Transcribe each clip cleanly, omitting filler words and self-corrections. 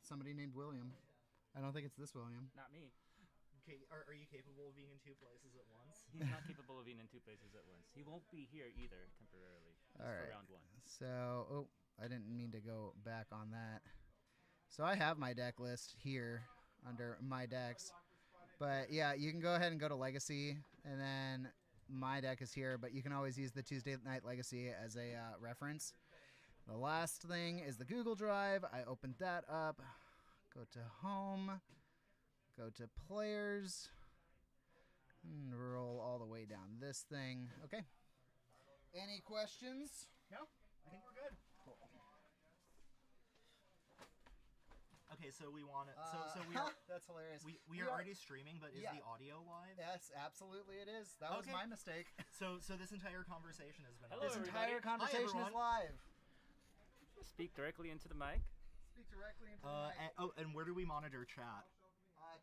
somebody named William. I don't think it's this William. Not me. Okay, are you capable of being in two places at once? He's not capable of being in two places at once. He won't be here either temporarily. Just All right. for round one. So, I didn't mean to go back on that. So I have my deck list here under my decks. But yeah, you can go ahead and go to Legacy, and then my deck is here, but you can always use the Tuesday Night Legacy as a reference. The last thing is the Google Drive. I opened that up. Go to Home. Go to Players. And roll all the way down this thing. Okay. Any questions? No, I think we're good. Cool. Okay, so we want to. So we are. That's hilarious. We are already streaming, but is Yeah. the audio live? Yes, absolutely it is. That was Okay. my mistake. So this entire conversation has been. Hello, This on. everybody. entire conversation Hi, is everyone. live. Speak directly into the mic. Speak directly into the mic. And where do we monitor chat?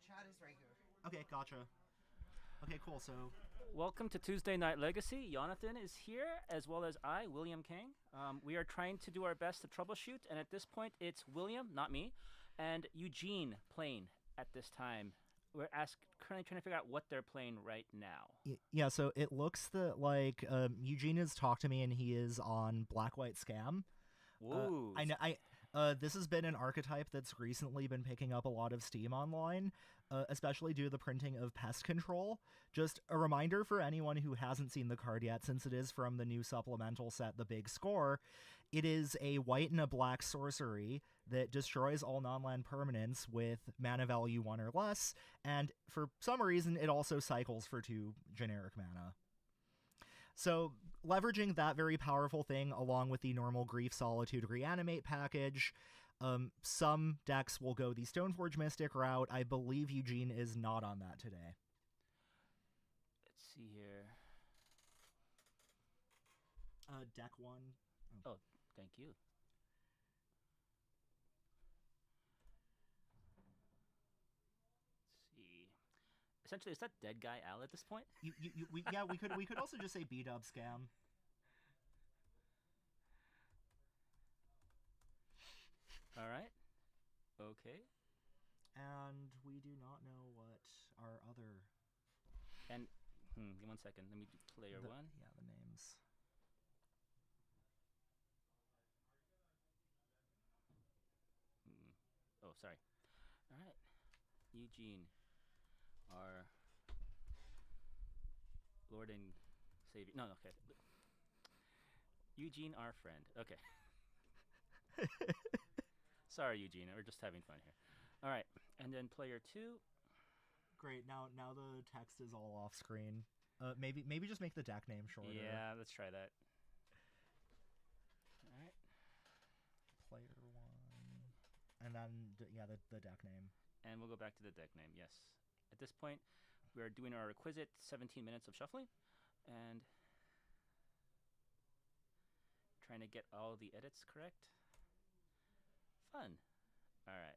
Chat is right here. Okay, gotcha. Okay, cool. So Welcome to Tuesday Night Legacy. Jonathan is here, as well as I, William King. We are trying to do our best to troubleshoot, and at this point, it's William, not me, and Eugene playing at this time. We're currently trying to figure out what they're playing right now. yeah, so it looks like Eugene has talked to me, and he is on Black White Scam. Whoa. I know. This has been an archetype that's recently been picking up a lot of steam online, especially due to the printing of Pest Control. Just a reminder for anyone who hasn't seen the card yet, since it is from the new supplemental set, The Big Score. It is a white and a black sorcery that destroys all non-land permanents with mana value 1 or less, and for some reason it also cycles for 2 generic mana. So, leveraging that very powerful thing along with the normal Grief, Solitude, Reanimate package, some decks will go the Stoneforge Mystic route. I believe Eugene is not on that today. Let's see here. Deck 1. Oh, thank you. Let's see. Essentially, is that dead guy Al at this point? We could also just say B-Dub Scam. All right. Okay. And we do not know what our other... And, give me 1 second. Let me do player one. Yeah, the names. Oh, sorry. All right. Eugene, our Lord and Savior. No, okay. Eugene, our friend. Okay. Sorry, Eugene. We're just having fun here. All right. And then player two. Great. Now the text is all off screen. Maybe just make the deck name shorter. Yeah, let's try that. All right. Player one. And then, the deck name. And we'll go back to the deck name, yes. At this point, we are doing our requisite 17 minutes of shuffling and trying to get all the edits correct. Fun. All right.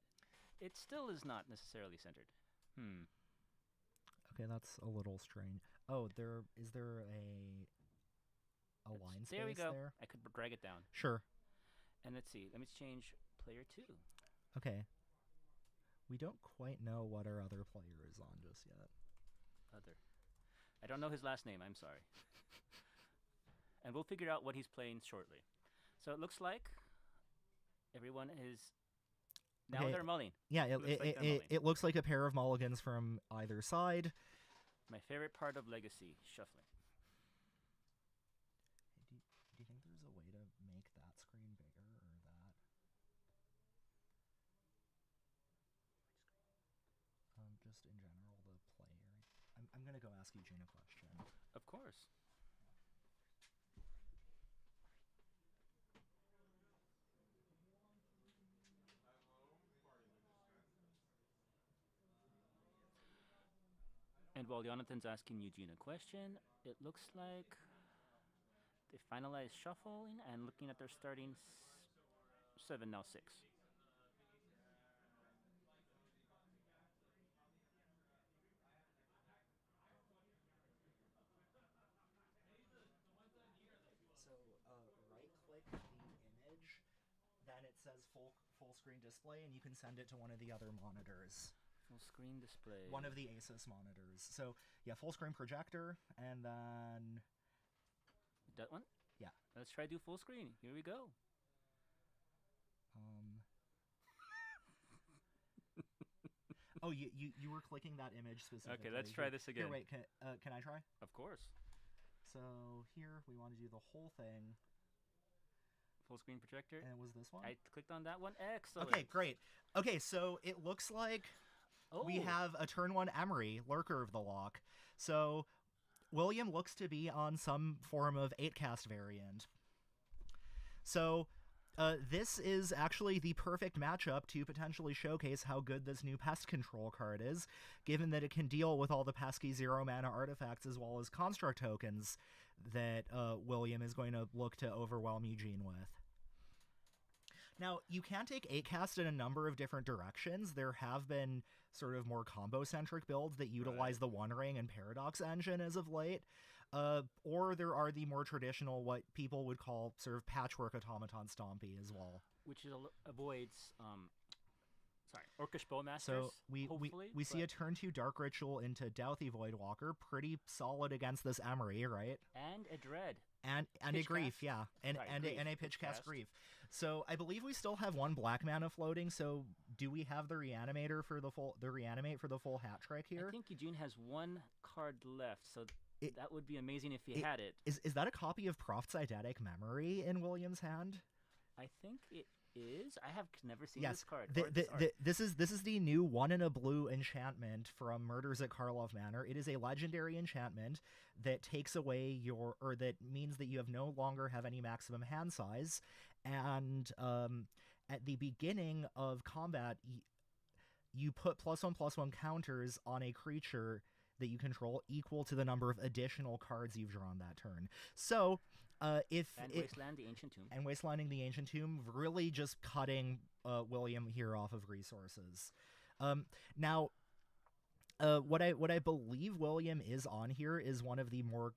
It still is not necessarily centered. Okay, that's a little strange. Oh, is there a line space there? There we go. I could drag it down. Sure. And let's see. Let me change player two. Okay. We don't quite know what our other player is on just yet. Other. I don't know his last name. I'm sorry. And we'll figure out what he's playing shortly. So it looks like everyone is... Now Okay. they're mulling. Yeah, It it looks like a pair of mulligans from either side. My favorite part of Legacy, shuffling. Do you think there's a way to make that screen bigger or that? Just in general, the play area. I'm gonna go ask Eugene a question. Of course. And while Jonathan's asking Eugene a question, it looks like they finalized shuffling and looking at their starting 7, now 6. So right-click the image, then it says full screen display, and you can send it to one of the other monitors. Full screen display. One of the Asus monitors. So yeah, full screen projector, and then That one? yeah. Let's try to do full screen. Here we go. Oh, you were clicking that image specifically. Okay, let's try this again. Here, wait, can I try? Of course. So here we want to do the whole thing. Full screen projector. And it was this one? I clicked on that one. Excellent. Okay, great. Okay, so it looks like we have a turn 1 Emery, Lurker of the Lock. So William looks to be on some form of 8-cast variant. So this is actually the perfect matchup to potentially showcase how good this new pest control card is, given that it can deal with all the pesky 0-mana artifacts as well as construct tokens that William is going to look to overwhelm Eugene with. Now, you can take 8-cast in a number of different directions. There have been sort of more combo-centric builds that utilize the One Ring and Paradox engine as of late. Or there are the more traditional, what people would call sort of patchwork automaton stompy as well. Which avoids, Orcish Bowmasters, so we see a turn 2 Dark Ritual into Douthie Voidwalker, pretty solid against this Emery, right? And a Dread. And a Grief, yeah. And a Pitch Cast Grief. So I believe we still have 1 black mana floating, so do we have the Reanimate for the full hat trick here? I think Eugene has 1 card left, so that would be amazing if he had it. Is that a copy of Prophet's Eidetic Memory in William's hand? I think it is. I have never seen yes, this card. This is the new 1 in a blue enchantment from Murders at Karlov Manor. It is a legendary enchantment that takes away that means that you no longer have any maximum hand size, and at the beginning of combat, you put +1/+1 counters on a creature that you control equal to the number of additional cards you've drawn that turn. So Wasteland the Ancient Tomb. And Wastelanding the Ancient Tomb, really just cutting William here off of resources. Now, what I believe William is on here is one of the more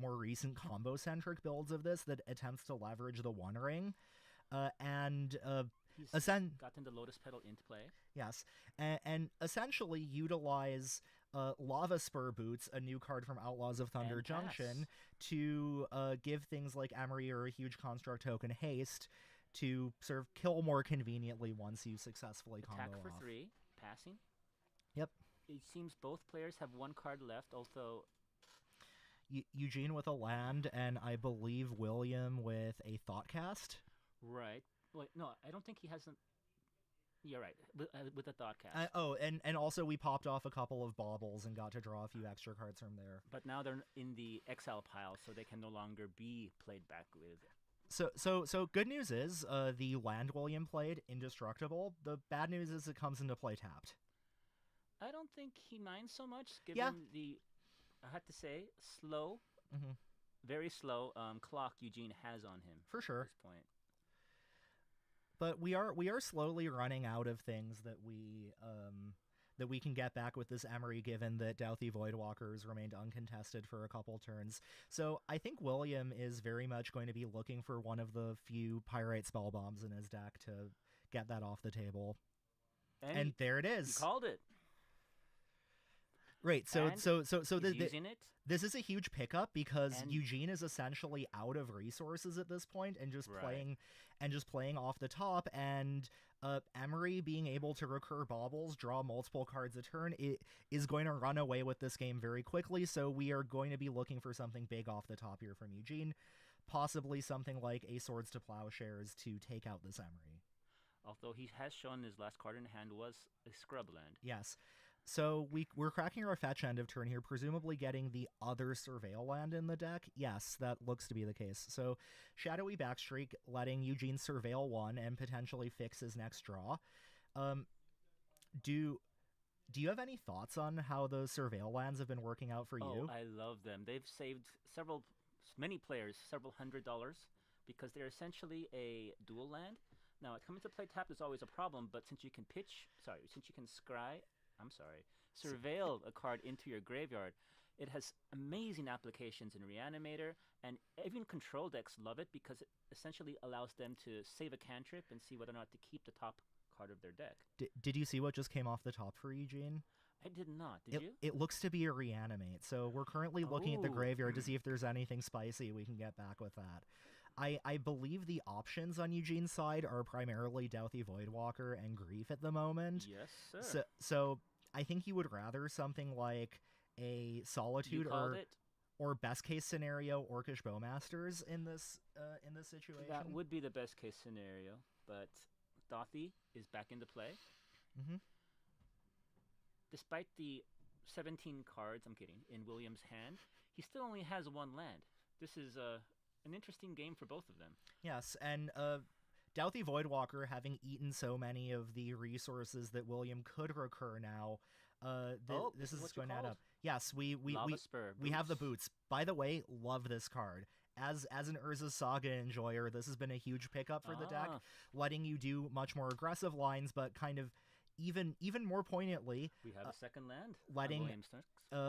recent combo-centric builds of this that attempts to leverage the One Ring. He's gotten the Lotus Petal into play. Yes, and essentially utilize Lava Spur Boots, a new card from Outlaws of Thunder Junction, to give things like Emery or a huge construct token haste to sort of kill more conveniently once you successfully combo Attack for off. 3, passing. Yep. It seems both players have 1 card left, although... Eugene with a land, and I believe William with a Thoughtcast. Right. Wait, no, I don't think he hasn't... You're right, with the Thoughtcast. And also we popped off a couple of baubles and got to draw a few extra cards from there. But now they're in the exile pile, so they can no longer be played back with. So good news is the land William played, Indestructible. The bad news is it comes into play tapped. I don't think he minds so much, given the, I have to say, slow, very slow clock Eugene has on him. For sure. At this point. But we are slowly running out of things that we can get back with this Emery, given that Douthie Voidwalkers remained uncontested for a couple turns. So I think William is very much going to be looking for one of the few Pyrite spell bombs in his deck to get that off the table. And there it is. You called it. Right, so using it. This is a huge pickup because Eugene is essentially out of resources at this point and just playing off the top, and Emery being able to recur baubles, draw multiple cards a turn, it is going to run away with this game very quickly. So we are going to be looking for something big off the top here from Eugene, possibly something like a Swords to Plowshares to take out this Emery. Although he has shown his last card in hand was a scrub land. Yes. So we're cracking our fetch end of turn here, presumably getting the other Surveil land in the deck. Yes, that looks to be the case. So Shadowy Backstreak, letting Eugene Surveil 1 and potentially fix his next draw. Do you have any thoughts on how those Surveil lands have been working out for you? I love them. They've saved many players several $100 because they're essentially a dual land. Now, coming to play tap is always a problem, but since you can surveil a card into your graveyard, it has amazing applications in Reanimator And even control decks love it because it essentially allows them to save a cantrip and see whether or not to keep the top card of their deck. Did you see what just came off the top for Eugene? I did not. Did you? It looks to be a reanimate, so we're currently looking at the Oh. graveyard to see if there's anything spicy we can get back with that. I believe the options on Eugene's side are primarily Douthie Voidwalker and Grief at the moment. Yes, sir. So I think you would rather something like a Solitude You called it. or best case scenario Orcish Bowmasters in this situation. That would be the best case scenario, but Dauthi is back into play. Mm-hmm. Despite the 17 cards, I'm kidding, in William's hand, he still only has one land. This is an interesting game for both of them. Yes, and Douthie Voidwalker, having eaten so many of the resources that William could recur now, this is what you going to add called? up. Yes, we Lava Spur, we have the boots. boots. By the way, love this card. As an Urza Saga enjoyer, this has been a huge pickup for the deck, Ah. letting you do much more aggressive lines, but kind of even more poignantly, We have a second land. on letting- William's turn.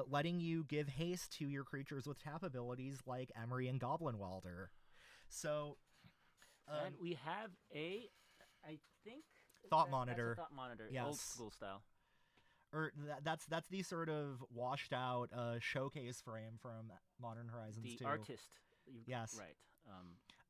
letting you give haste to your creatures with tap abilities like Emery and Goblin Welder. So, And we have I think... Thought that's a Monitor. Thought Monitor, old Yes. school style. or that's the sort of washed out showcase frame from Modern Horizons The 2. artist. Yes. Right.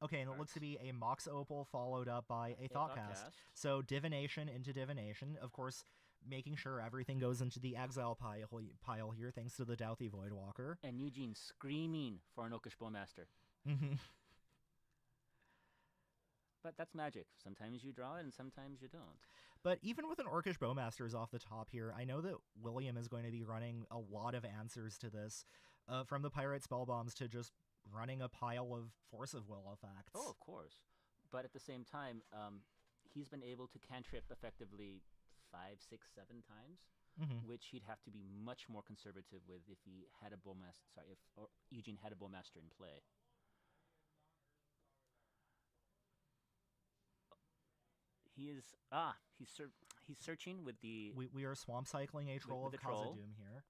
Okay, and it looks to be a Mox Opal followed up by a Thoughtcast. So divination into divination, of course, making sure everything goes into the exile pile here, thanks to the Douthie Voidwalker. And Eugene screaming for an Orcish Bowmaster. Mm-hmm. But that's magic. Sometimes you draw it and sometimes you don't. But even with an Orcish Bowmasters off the top here, I know that William is going to be running a lot of answers to this, from the Pirate Spellbombs to just running a pile of Force of Will effects. Oh, of course. But at the same time, he's been able to cantrip effectively 5, 6, 7 times, Mhm. which he'd have to be much more conservative with if he had a Bowmaster. Sorry, if Eugene had a Bowmaster in play. He is he's searching with the We are swamp cycling a troll with of the troll. Khazad-dûm here.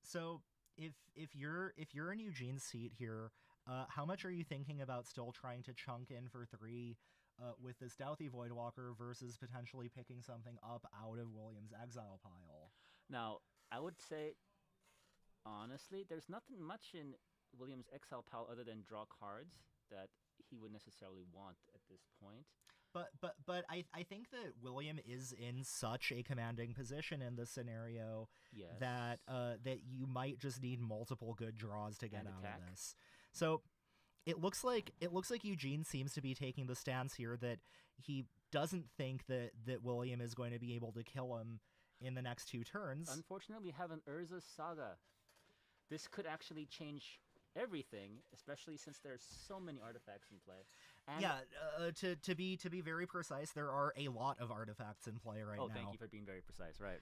So if you're in Eugene's seat here, how much are you thinking about still trying to chunk in for 3 with this Douthie Voidwalker versus potentially picking something up out of William's exile pile? Now, I would say, honestly, there's nothing much in William's exile pile other than draw cards that he would necessarily want at this point. But I think that William is in such a commanding position in this scenario Yes. that that you might just need multiple good draws to get And out attack. of this. So it looks like Eugene seems to be taking the stance here that he doesn't think that William is going to be able to kill him in the next 2 turns. Unfortunately, we have an Urza Saga. This could actually change everything, especially since there's so many artifacts in play. And Yeah, to be very precise, there are a lot of artifacts in play right oh, now. thank you for being very precise. Right.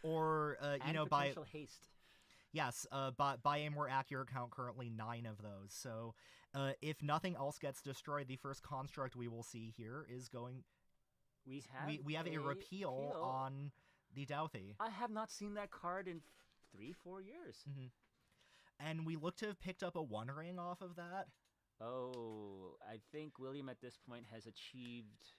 Or you And know, by potential haste. yes, by a more accurate count, currently 9 of those. So if nothing else gets destroyed, the first construct we will see here is going. We have We have a repeal on the Douthie. I have not seen that card in 3-4 years. Mm-hmm. And we look to have picked up a 1 ring off of that. Oh, I think William at this point has achieved.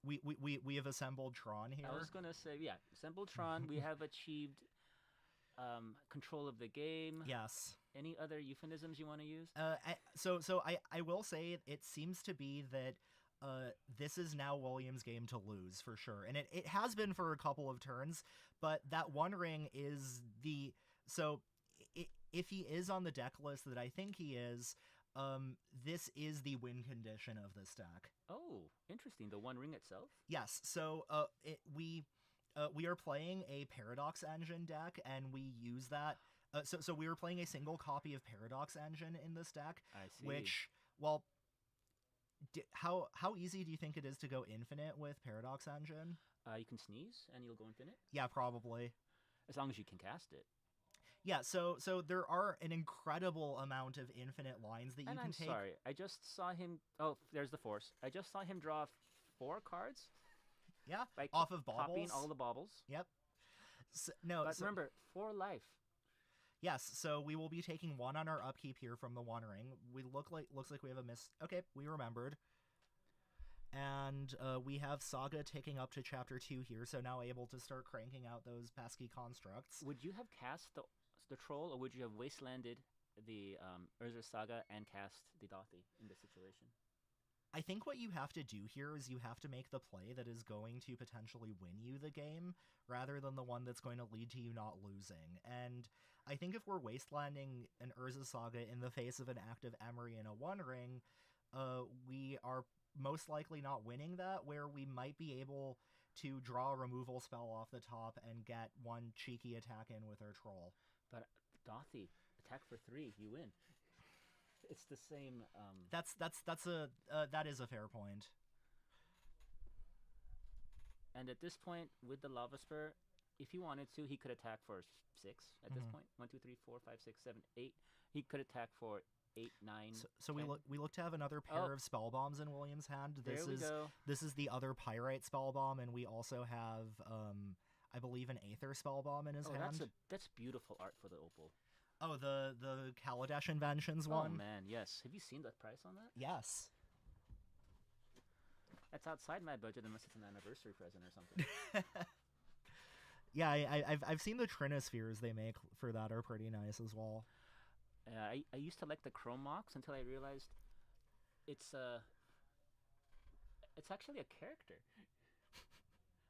We have assembled Tron here. I was gonna say, yeah, Assembletron. We have achieved control of the game. Yes. Any other euphemisms you want to use? So I will say it seems to be that this is now William's game to lose for sure, and it has been for a couple of turns. But that 1 ring is the if he is on the deck list that I think he is, this is the win condition of this deck. Oh, interesting. The 1 ring itself. Yes. So we are playing a Paradox Engine deck, and we use that. So we were playing a single copy of Paradox Engine in this deck, I see. which, well, how easy do you think it is to go infinite with Paradox Engine? You can sneeze and you'll go infinite Yeah, probably. as long as you can cast it. Yeah, so there are an incredible amount of infinite lines that you And can I'm take. sorry, I just saw him. Oh, there's the force. I just saw him draw 4 cards Yeah, by off of baubles. copying all the baubles. Yep. So, no, But so- remember, 4 life. Yes, so we will be taking 1 on our upkeep here from the One Ring. Looks like we have a miss. Okay, we remembered. And we have Saga taking up to Chapter 2 here, so now able to start cranking out those pesky constructs. Would you have cast the troll, or would you have wastelanded the Urza Saga and cast the Dothi in this situation? I think what you have to do here is you have to make the play that is going to potentially win you the game, rather than the one that's going to lead to you not losing. And I think if we're wastelanding an Urza Saga in the face of an active Emery and a One Ring, we are most likely not winning that, where we might be able to draw a removal spell off the top and get one cheeky attack in with our troll. But Dothi, attack for 3, you win. It's the same. That is a fair point. And at this point, with the Lava Spur, if he wanted to, he could attack for 6 at this point. 1, 2, 3, 4, 5, 6, 7, 8. He could attack for 8, 9. So we look to have another pair of spell bombs in William's hand. This is the other Pyrite spell bomb, and we also have I believe an Aether spell bomb in his hand. That's beautiful art for the Opal. Oh, the Kaladesh Inventions one? Oh man, yes. Have you seen the price on that? Yes. That's outside my budget unless it's an anniversary present or something. Yeah, I've seen the Trinospheres they make for that are pretty nice as well. I used to like the Chrome Mox until I realized it's actually a character.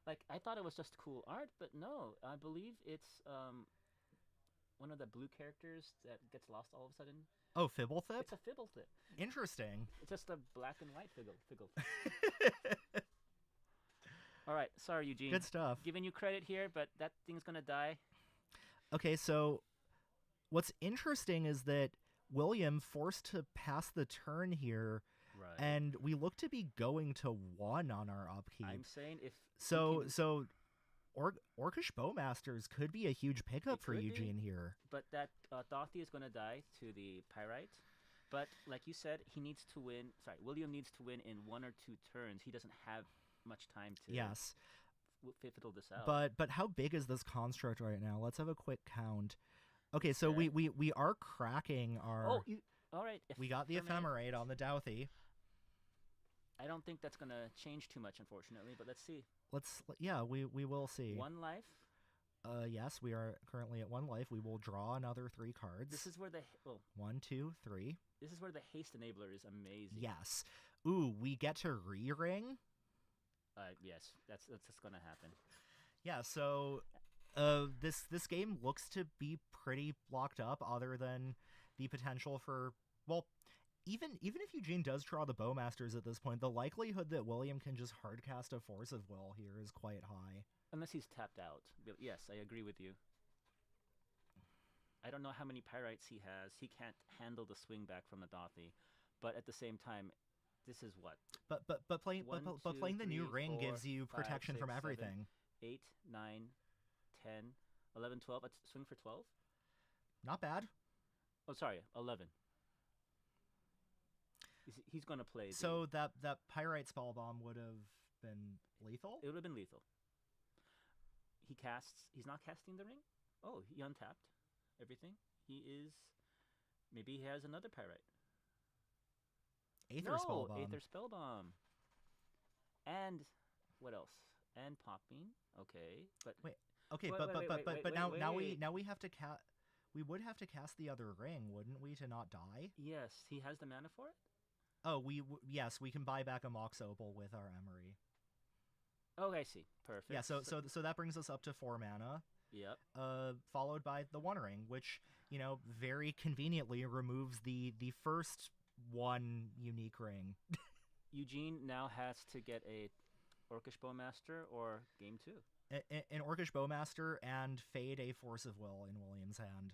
Like, I thought it was just cool art, but no, I believe it's one of the blue characters that gets lost all of a sudden. Oh, Fibblethip? It's a Fibblethip. Interesting. It's just a black and white Fibblethip. All right, sorry, Eugene. Good stuff. Giving you credit here, but that thing's gonna die. Okay, so what's interesting is that William forced to pass the turn here, right, and we look to be going to 1 on our upkeep. I'm saying if Orcish Bowmasters could be a huge pickup for Eugene here. But that Dothi is going to die to the Pyrite. But like you said, William needs to win in 1 or 2 turns. He doesn't have much time to fiddle this out. But how big is this construct right now? Let's have a quick count. Okay, so we are cracking our... Oh, all right. We got the Ephemerate on the Dothi. I don't think that's going to change too much, unfortunately, but let's see. We will see. 1 life? Yes, we are currently at 1 life. We will draw another 3 cards. This is where the... 1, 2, 3. This is where the haste enabler is amazing. Yes. Ooh, we get to re-ring? Yes, that's going to happen. Yeah, so this game looks to be pretty locked up, other than the potential for... Well, even if Eugene does draw the Bowmasters at this point, the likelihood that William can just hardcast a Force of Will here is quite high. Unless he's tapped out. But yes, I agree with you. I don't know how many Pyrites he has. He can't handle the swing back from the Dothi. But at the same time, this is what? But playing the new ring gives you protection from everything. 8, 9, 10, 11, 12. Let's swing for 12. Not bad. Oh, sorry, 11. He's going to play. So that Pyrite Spell Bomb would have been lethal? It would have been lethal. He casts... He's not casting the ring? Oh, he untapped everything. He is... Maybe he has another Pyrite. Aether Spell Bomb. Aether Spell Bomb. And what else? And Popping. Okay, but... Wait. Okay, but now we have to cast... We would have to cast the other ring, wouldn't we, to not die? Yes, he has the mana for it? Oh, yes, we can buy back a Mox Opal with our Emery. Oh, I see. Perfect. Yeah, so that brings us up to 4 mana. Yep. Followed by the One Ring, which, very conveniently removes the first 1 unique ring. Eugene now has to get a Orcish Bowmaster or Game 2. An Orcish Bowmaster and fade a Force of Will in William's hand.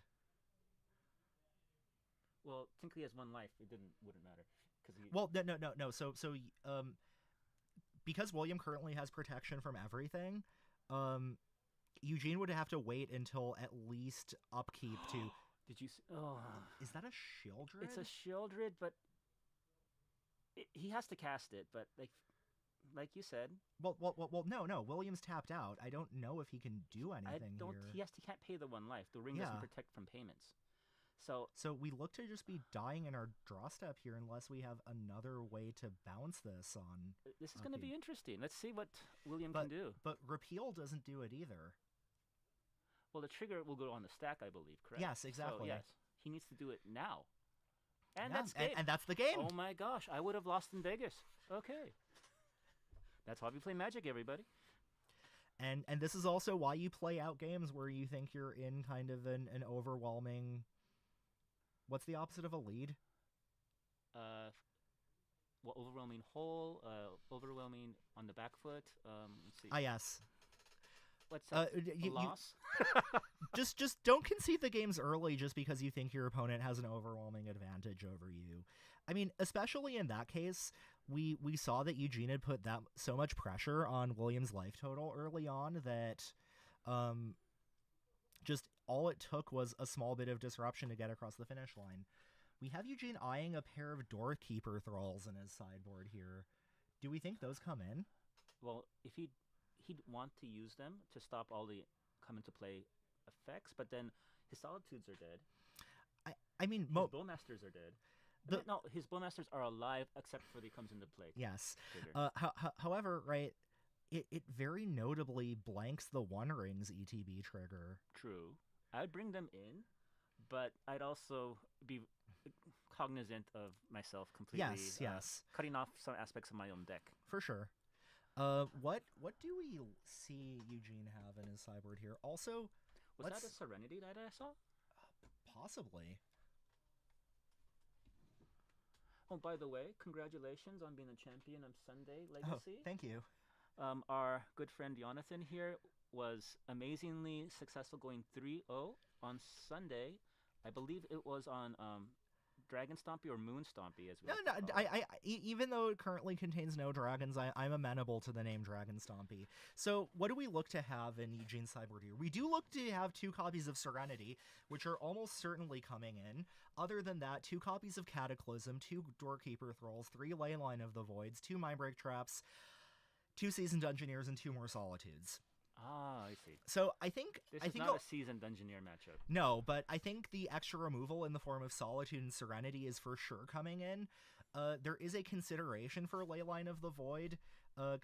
Well, technically has 1 life. It wouldn't matter. Well, no. So, because William currently has protection from everything, Eugene would have to wait until at least upkeep to... Did you... Oh. Is that a Shieldred? It's a Shieldred, but... he has to cast it, but, like you said. Well, no. William's tapped out. I don't know if he can do anything here. He can't pay the 1 life. The ring doesn't protect from payments. So we look to just be dying in our draw step here unless we have another way to bounce this on. This is going to be interesting. Let's see what William can do. But repeal doesn't do it either. Well, the trigger will go on the stack, I believe, correct? Yes, exactly. So, yes, he needs to do it now. And that's game. And that's the game. Oh my gosh, I would have lost in Vegas. Okay. That's why we play Magic, everybody. And this is also why you play out games where you think you're in kind of an overwhelming... What's the opposite of a lead? Well, overwhelming hole, overwhelming on the back foot. Let's see. Ah, yes. What's that? Loss? just don't concede the games early just because you think your opponent has an overwhelming advantage over you. I mean, especially in that case, we saw that Eugene had put so much pressure on William's life total early on that just all it took was a small bit of disruption to get across the finish line. We have Eugene eyeing a pair of Doorkeeper Thralls in his sideboard here. Do we think those come in? Well, if he'd want to use them to stop all the come into play effects, but then his Solitudes are dead. I mean, his Bowmasters are dead. No, his Bowmasters are alive except for they comes into play. Yes. However, right, it very notably blanks the One Ring's ETB trigger. True. I'd bring them in, but I'd also be cognizant of myself completely. Yes. Cutting off some aspects of my own deck. For sure. What do we see Eugene have in his sideboard here? Also, was that a Serenity that I saw? Possibly. Oh, by the way, congratulations on being a champion of Sunday Legacy. Oh, thank you. Our good friend Jonathan here was amazingly successful going 3-0 on Sunday. I believe it was on Dragon Stompy or Moon Stompy, as we even though it currently contains no dragons, I'm amenable to the name Dragon Stompy. So what do we look to have in Eugene's sideboard here? We do look to have 2 copies of Serenity, which are almost certainly coming in. Other than that, 2 copies of Cataclysm, 2 Doorkeeper Thralls, 3 Leyline of the Voids, 2 Mindbreak Traps, 2 Seasoned Dungeoneers, and 2 more Solitudes. Ah, I see. So I think this is not a Seasoned Dungeoneer matchup. No, but I think the extra removal in the form of Solitude and Serenity is for sure coming in. There is a consideration for Leyline of the Void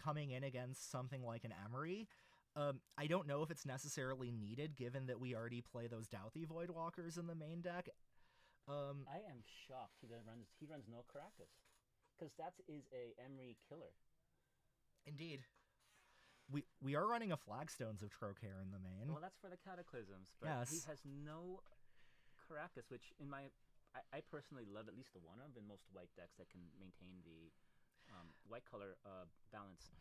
coming in against something like an Emery. I don't know if it's necessarily needed, given that we already play those Douthie Voidwalkers in the main deck. I am shocked he runs no Caracas, because that is a Emery killer. Indeed. We are running a Flagstones of Trocaire in the main. Well, that's for the Cataclysms, but yes. He has no Caracas, which I personally love at least the one of in most white decks that can maintain the white color balance.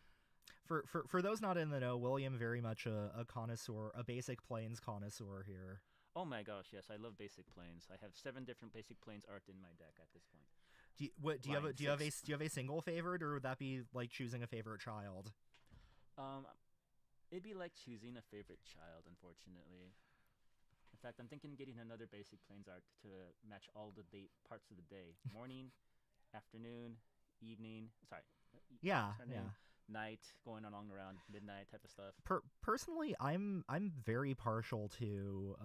For those not in the know, William very much a connoisseur, a basic plains connoisseur here. Oh my gosh, yes, I love basic plains. I have 7 different basic plains art in my deck at this point. Do you have a single favorite, or would that be like choosing a favorite child? It'd be like choosing a favorite child, unfortunately. In fact, I'm thinking of getting another basic plains art to match all the parts of the day. Morning, afternoon, evening, night, going along around midnight type of stuff. Personally, I'm very partial to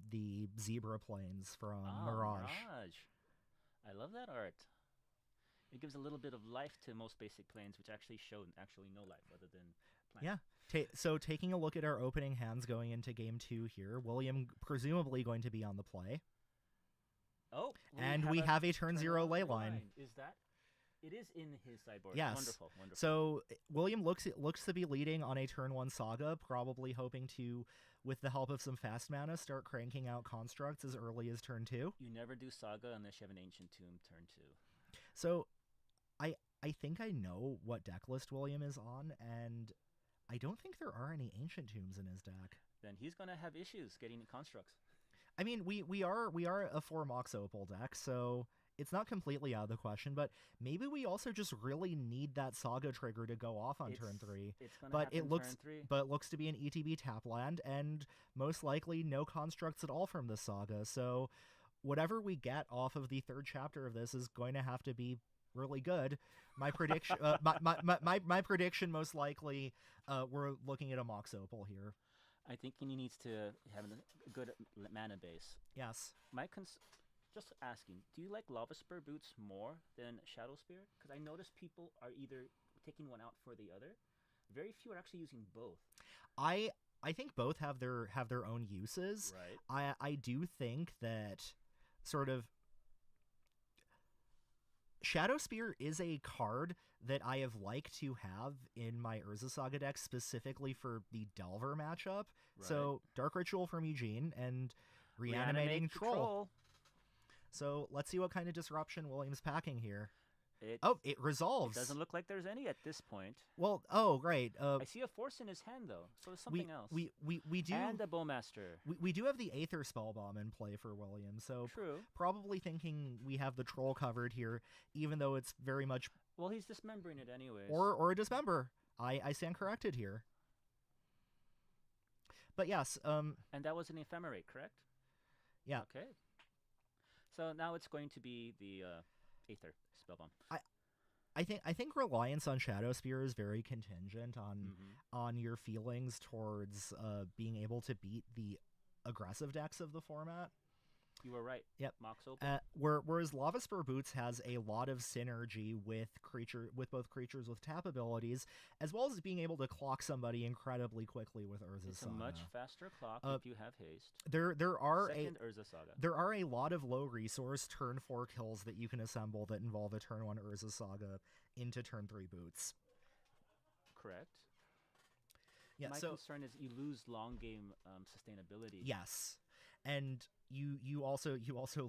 the zebra plains from Mirage. I love that art. It gives a little bit of life to most basic planes, which actually show no life other than plants. Yeah. So taking a look at our opening hands going into game 2 here, William presumably going to be on the play. Oh. And we have a turn 0 Leyline. Is that? It is in his sideboard. Yes. Wonderful. So William looks to be leading on a turn 1 Saga, probably hoping to, with the help of some fast mana, start cranking out constructs as early as turn 2. You never do Saga unless you have an Ancient Tomb turn 2. So I think I know what deck list William is on, and I don't think there are any Ancient Tombs in his deck. Then he's going to have issues getting constructs. I mean, we are a 4 Mox Opal deck, so it's not completely out of the question, but maybe we also just really need that Saga trigger to go off on turn 3. But it looks to be an ETB tap land, and most likely no constructs at all from the Saga. So whatever we get off of the 3rd chapter of this is going to have to be really good. My prediction, my prediction most likely, we're looking at a Mox Opal here. I think he needs to have a good mana base. Yes. Just asking, do you like Lava Spur boots more than Shadow Spear? Because I notice people are either taking one out for the other. Very few are actually using both. I think both have their own uses. Right. I do think that sort of Shadow Spear is a card that I have liked to have in my Urza Saga deck specifically for the Delver matchup. Right. So Dark Ritual from Eugene and Reanimating Troll. So let's see what kind of disruption William's packing here. It resolves. It doesn't look like there's any at this point. Well, right. I see a force in his hand though, so there's something else. We do, and a Bowmaster. We do have the Aether Spellbomb in play for William, so true. Probably thinking we have the Troll covered here, even though it's very much. Well, he's dismembering it anyways. Or a Dismember. I stand corrected here. But yes. And that was an Ephemerate, correct? Yeah. Okay. So now it's going to be the Aether Spellbomb. I think reliance on Shadow Spear is very contingent on your feelings towards being able to beat the aggressive decks of the format. You were right. Yep. Mox Opal. Whereas Lava Spur Boots has a lot of synergy with both creatures with tap abilities, as well as being able to clock somebody incredibly quickly with Urza Saga. It's a much faster clock if you have haste. There are Urza Saga. There are a lot of low resource turn 4 kills that you can assemble that involve a turn 1 Urza Saga into turn 3 Boots. Correct. Yeah. My concern is you lose long game sustainability. Yes. And you also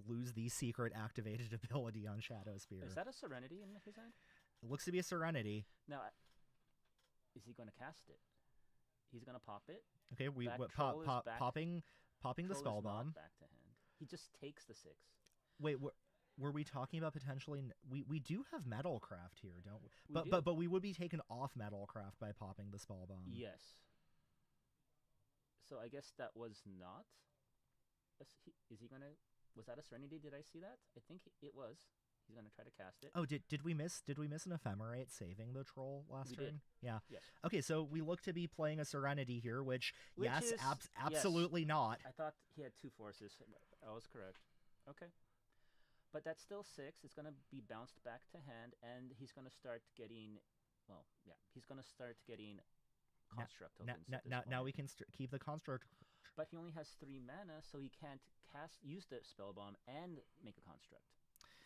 lose the secret activated ability on Shadow Spear. Is that a Serenity in his hand? It looks to be a Serenity. Now, is he going to cast it? He's going to pop it. Okay, popping the Spellbomb. Back to hand. He just takes the 6. Wait, were we talking about potentially? We do have Metalcraft here, don't we? But we would be taken off Metalcraft by popping the Spellbomb. Yes. So I guess that was not. Is he gonna? Was that a Serenity? Did I see that? I think it was. He's gonna try to cast it. Oh, did we miss an Ephemerate saving the Troll last turn? Did. Yeah. Yes. Okay, so we look to be playing a Serenity here, which yes, is, absolutely yes. not. I thought he had 2 forces. I was correct. Okay. But that's still 6. It's gonna be bounced back to hand, and he's gonna start getting. Well, yeah, he's gonna start getting construct tokens. Now we can keep the construct. But he only has 3 mana, so he can't use the Spellbomb and make a construct.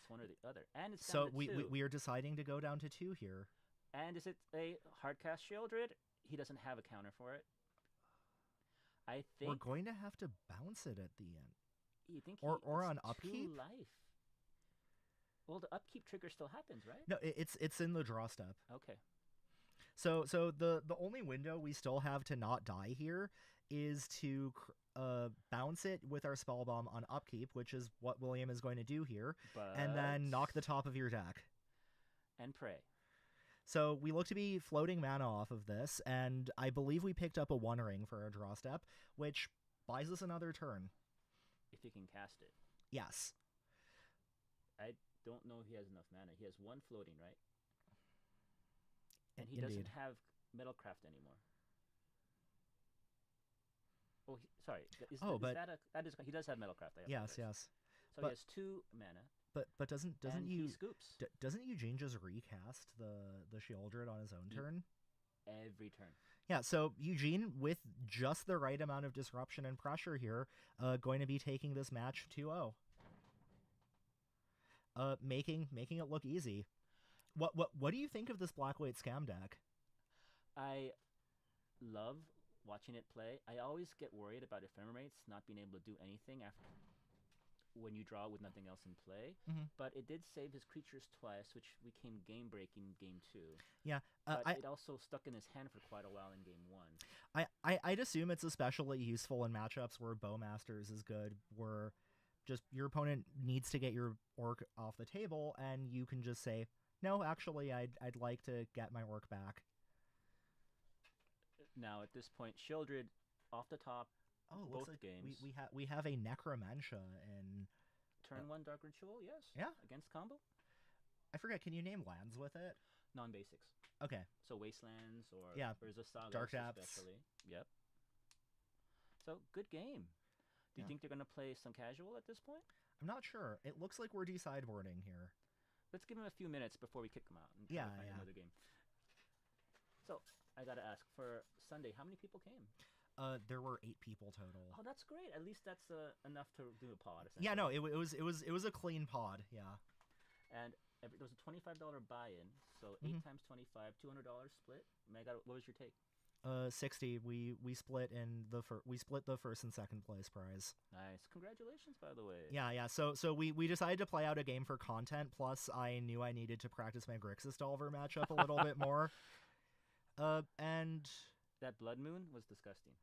It's one or the other. And it's down to 2. we are deciding to go down to 2 here. And is it a hardcast Sheoldred? He doesn't have a counter for it. I think we're going to have to bounce it at the end. You think or on upkeep? Life. Well, the upkeep trigger still happens, right? No, it's in the draw step. Okay. So the only window we still have to not die here is to bounce it with our Spellbomb on upkeep, which is what William is going to do here, and then knock the top of your deck. And pray. So we look to be floating mana off of this, and I believe we picked up a 1 ring for our draw step, which buys us another turn. If you can cast it. Yes. I don't know if he has enough mana. He has 1 floating, right? And he Indeed. doesn't have Metalcraft anymore. Oh, sorry. He does have Metalcraft. Yes. So he has 2 mana. But doesn't he scoops. Doesn't Eugene just recast the Sheoldred on his own turn? Every turn. Yeah, so Eugene, with just the right amount of disruption and pressure here, going to be taking this match 2-0. Making it look easy. What do you think of this black-white scam deck? I love watching it play. I always get worried about Ephemerates not being able to do anything after when you draw with nothing else in play. Mm-hmm. But it did save his creatures twice, which became game-breaking game 2. Yeah. But it also stuck in his hand for quite a while in game 1. I'd assume it's especially useful in matchups where Bowmasters is good, where just your opponent needs to get your orc off the table, and you can just say, no, actually, I'd like to get my orc back. Now, at this point, Sheoldred off the top. Both like games. We have a Necromantia in turn 1 Dark Ritual, yes. Yeah. Against combo. I forget. Can you name lands with it? Non-basics. Okay. So Wastelands or Yeah, Urza Saga Dark Depths. especially. Yep. So good game. Do you Yeah. think they're gonna play some casual at this point? I'm not sure. It looks like we're decideboarding here. Let's give them a few minutes before we kick them out and try Yeah, to find yeah. another game. So I gotta ask, for Sunday, how many people came? There were 8 people total. Oh, that's great. At least that's enough to do a pod. Yeah, no, essentially. it was a clean pod. Yeah. And there was a $25 buy-in, so Mhm. 8 times 25, $200 split. What was your take? 60. We split in we split the first and second place prize. Nice. Congratulations, by the way. Yeah. So we decided to play out a game for content. Plus, I knew I needed to practice my Grixis Delver matchup a little bit more. And That Blood Moon was disgusting.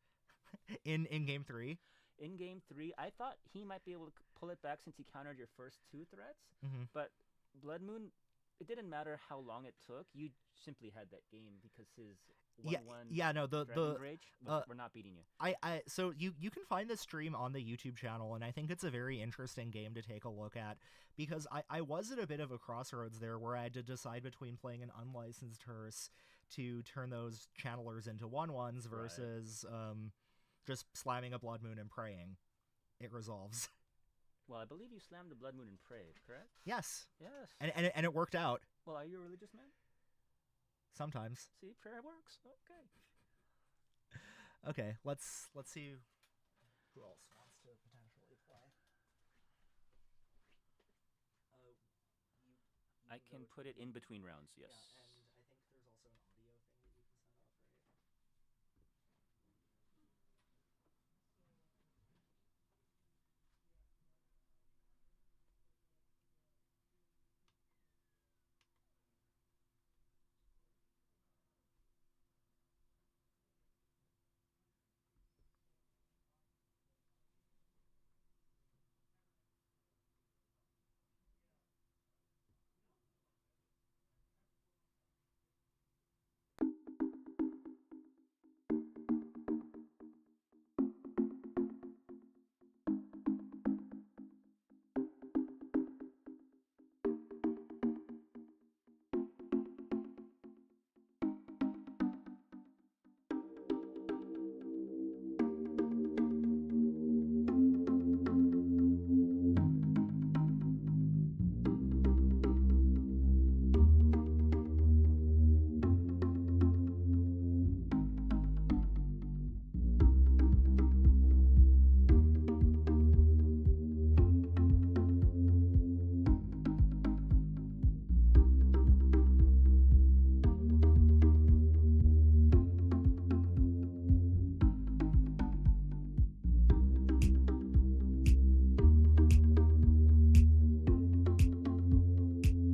in game 3. In game 3, I thought he might be able to pull it back since he countered your first 2 threats. Mhm. But Blood Moon, it didn't matter how long it took. You simply had that game because his 1/1 No, Dragon Rage, we're not beating you. So you can find this stream on the YouTube channel, and I think it's a very interesting game to take a look at, because I was at a bit of a crossroads there where I had to decide between playing an unlicensed hearse to turn those channelers into 1/1s versus just slamming a Blood Moon and praying it resolves. Well, I believe you slammed the Blood Moon and prayed, correct? Yes, Yes. and it worked out Well, are you a religious man? sometimes. See, prayer works. Okay. Okay, let's see who else wants to potentially play. I can put it in between rounds, yes. Yeah, and I think there's also an audio thing that you can set up, right?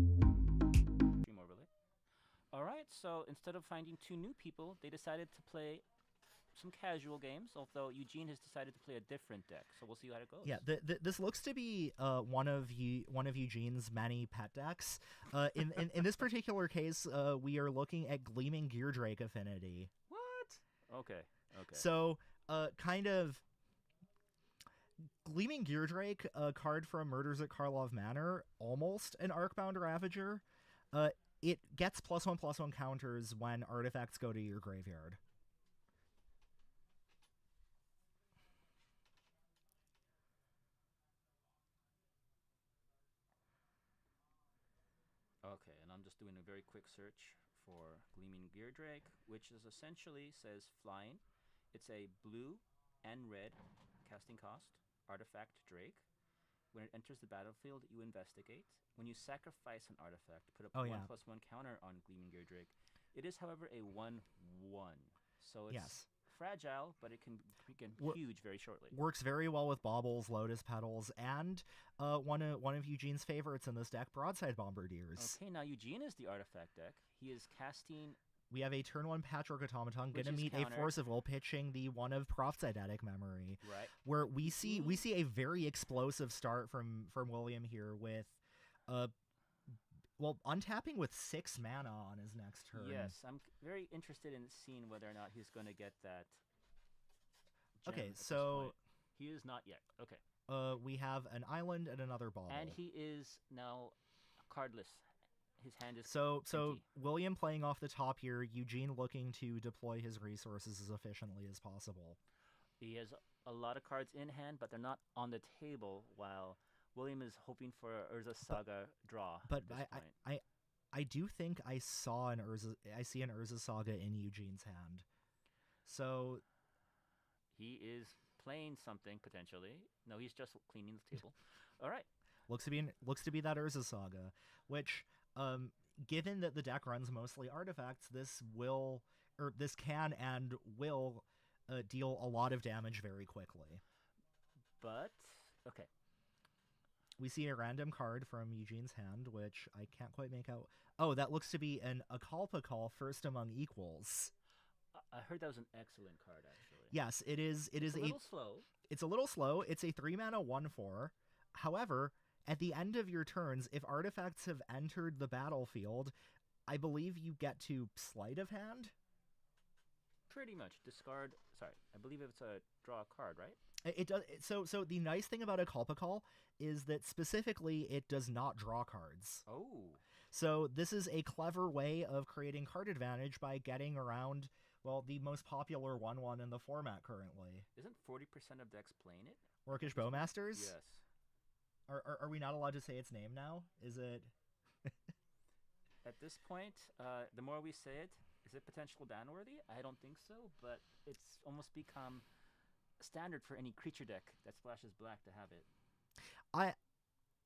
Stream overlay. All right, so instead of finding 2 new people, they decided to play some casual games, although Eugene has decided to play a different deck, so we'll see how it goes. Yeah, this looks to be one of Eugene's many pet decks. In this particular case, we are looking at Gleaming Geardrake Affinity. What? Okay. So, kind of Gleaming Geardrake, a card from Murders at Karlov Manor, almost an Arcbound Ravager. It gets +1/+1 counters when artifacts go to your graveyard. Okay, and I'm just doing a very quick search for Gleaming Geardrake, which is essentially says flying. It's a blue and red casting cost artifact Drake. When it enters the battlefield, you investigate. When you sacrifice an artifact, put a Oh, 1/+1 counter on Gleaming Geardrake. It is, however, a 1/1, so it's Yes. fragile, but it can become huge very shortly. Works very well with Baubles, Lotus Petals, and one of Eugene's favorites in this deck, Broadside Bombardiers. Okay, now Eugene is the artifact deck. He is casting. We have a turn 1 Patchwork Automaton, Which gonna is meet countered. a Force of Will, pitching the one of Prophet's Eidetic Memory, Right. where we see a very explosive start from William here with untapping with 6 mana on his next turn. Yes, I'm very interested in seeing whether or not he's going to get that. Gem Okay, at this so point. He is not yet. Okay. we have an island and another bauble. And he is now cardless. his hand is So empty. William playing off the top here, Eugene looking to deploy his resources as efficiently as possible. He has a lot of cards in hand, but they're not on the table, while William is hoping for a Urza Saga draw But at this point. I do think I see an Urza Saga in Eugene's hand. So He is playing something potentially. No, he's just cleaning the table. All right. looks to be that Urza Saga, which given that the deck runs mostly artifacts, this can and will deal a lot of damage very quickly. But okay. We see a random card from Eugene's hand, which I can't quite make out. Oh, that looks to be an Akalpa Call, First Among Equals. I heard that was an excellent card, actually. Yes, it is. It is a little slow. It's a little slow. It's a 3-mana 1/4. However, at the end of your turns, if artifacts have entered the battlefield, I believe you get to sleight of hand. Pretty much. Discard. Sorry, I believe it's a draw a card, right? It does. So the nice thing about a Akalpa Call is that specifically it does not draw cards. Oh. So this is a clever way of creating card advantage by getting around, well, the most popular 1/1 in the format currently. Isn't 40% of decks playing it? Orcish Bowmasters? Yes. Are we not allowed to say its name now? Is it? At this point, the more we say it, is it potential ban worthy? I don't think so, but it's almost become standard for any creature deck that splashes black to have it.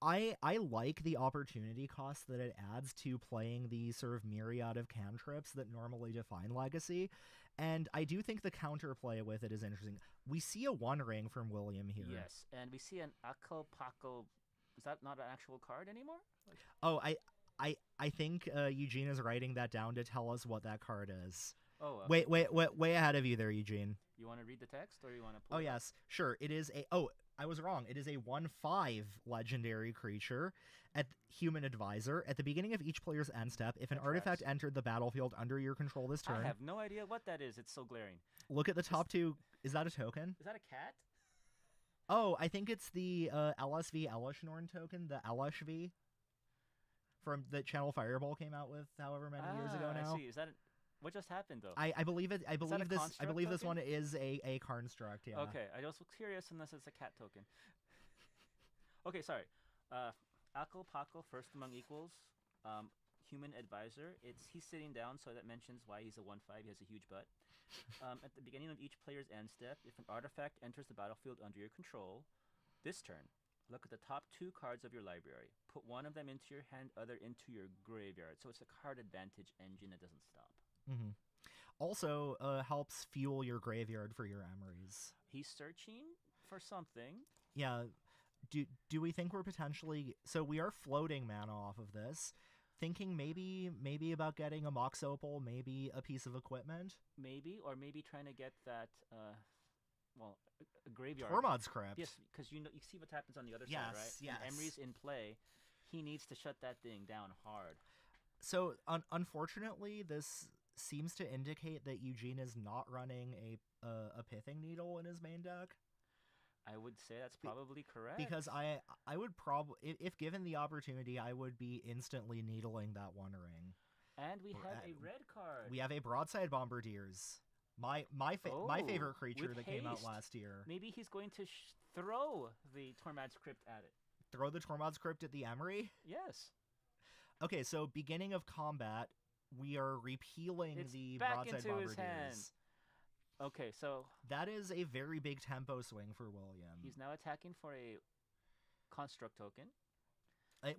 I like the opportunity cost that it adds to playing the sort of myriad of cantrips that normally define Legacy, and I do think the counterplay with it is interesting. We see a One Ring from William here. Yes, and we see an Akalpako. Is that not an actual card anymore? Oh, I think Eugene is writing that down to tell us what that card is. Oh, Wait, way ahead of you there, Eugene. You want to read the text, or you want to pull Oh, it up? yes, sure. It is a... Oh, I was wrong. It is a 1/5 legendary creature at Human Advisor. At the beginning of each player's end step, if an That artifact tracks. entered the battlefield under your control this turn, I have no idea what that is. It's so glaring. look at the top two. Is that a token? Is that a cat? Oh, I think it's the LSV Elishnorn token, the LSV, from that Channel Fireball came out with however many years ago now. I see. Is that what just happened though? I believe it. I that a believe this. I construct believe this token? one is a construct. Yeah. Okay, I was curious unless it's a cat token. Okay, sorry. Akalpako, First Among Equals, Human Advisor. He's sitting down, so that mentions why he's a 1/5. He has a huge butt. At the beginning of each player's end step, if an artifact enters the battlefield under your control, this turn, look at the top 2 cards of your library. Put one of them into your hand, other into your graveyard. So it's a card advantage engine that doesn't stop. Mm-hmm. Also, helps fuel your graveyard for your emeries. He's searching for something. Yeah. Do we think we're potentially... So we are floating mana off of this. Thinking maybe about getting a Mox Opal, maybe a piece of equipment? Maybe, or maybe trying to get that, a graveyard. Tormod's Crypt. Yes, because you see what happens on the other Yes, side, right? yes. And Emery's in play. He needs to shut that thing down hard. So, unfortunately, this seems to indicate that Eugene is not running a Pithing Needle in his main deck. I would say that's probably correct. Because I would probably, if given the opportunity, I would be instantly needling that One Ring. And we have a red card. We have a Broadside Bombardiers. My favorite creature with that came out haste. last year. Maybe he's going to throw the Tormad's Crypt at it. Throw the Tormod's Crypt at the Emery? Yes. Okay, so beginning of combat, we are repealing It's the back Broadside into Bombardiers. his hand. Okay, so That is a very big tempo swing for William. he's now attacking for a construct token.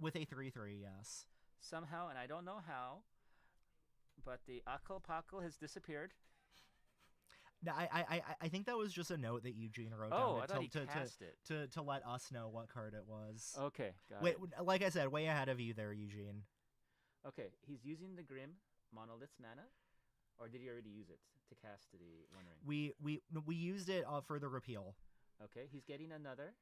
With a 3/3, yes. Somehow, and I don't know how, but the Akalpako has disappeared. No, I think that was just a note that Eugene wrote Oh, down I thought he cast it. to let us know what card it was. Okay, got Wait, it. like I said, way ahead of you there, Eugene. Okay, he's using the Grim Monolith's mana, or did he already use it to cast the One Ring? We used it for the repeal. Okay, he's getting another.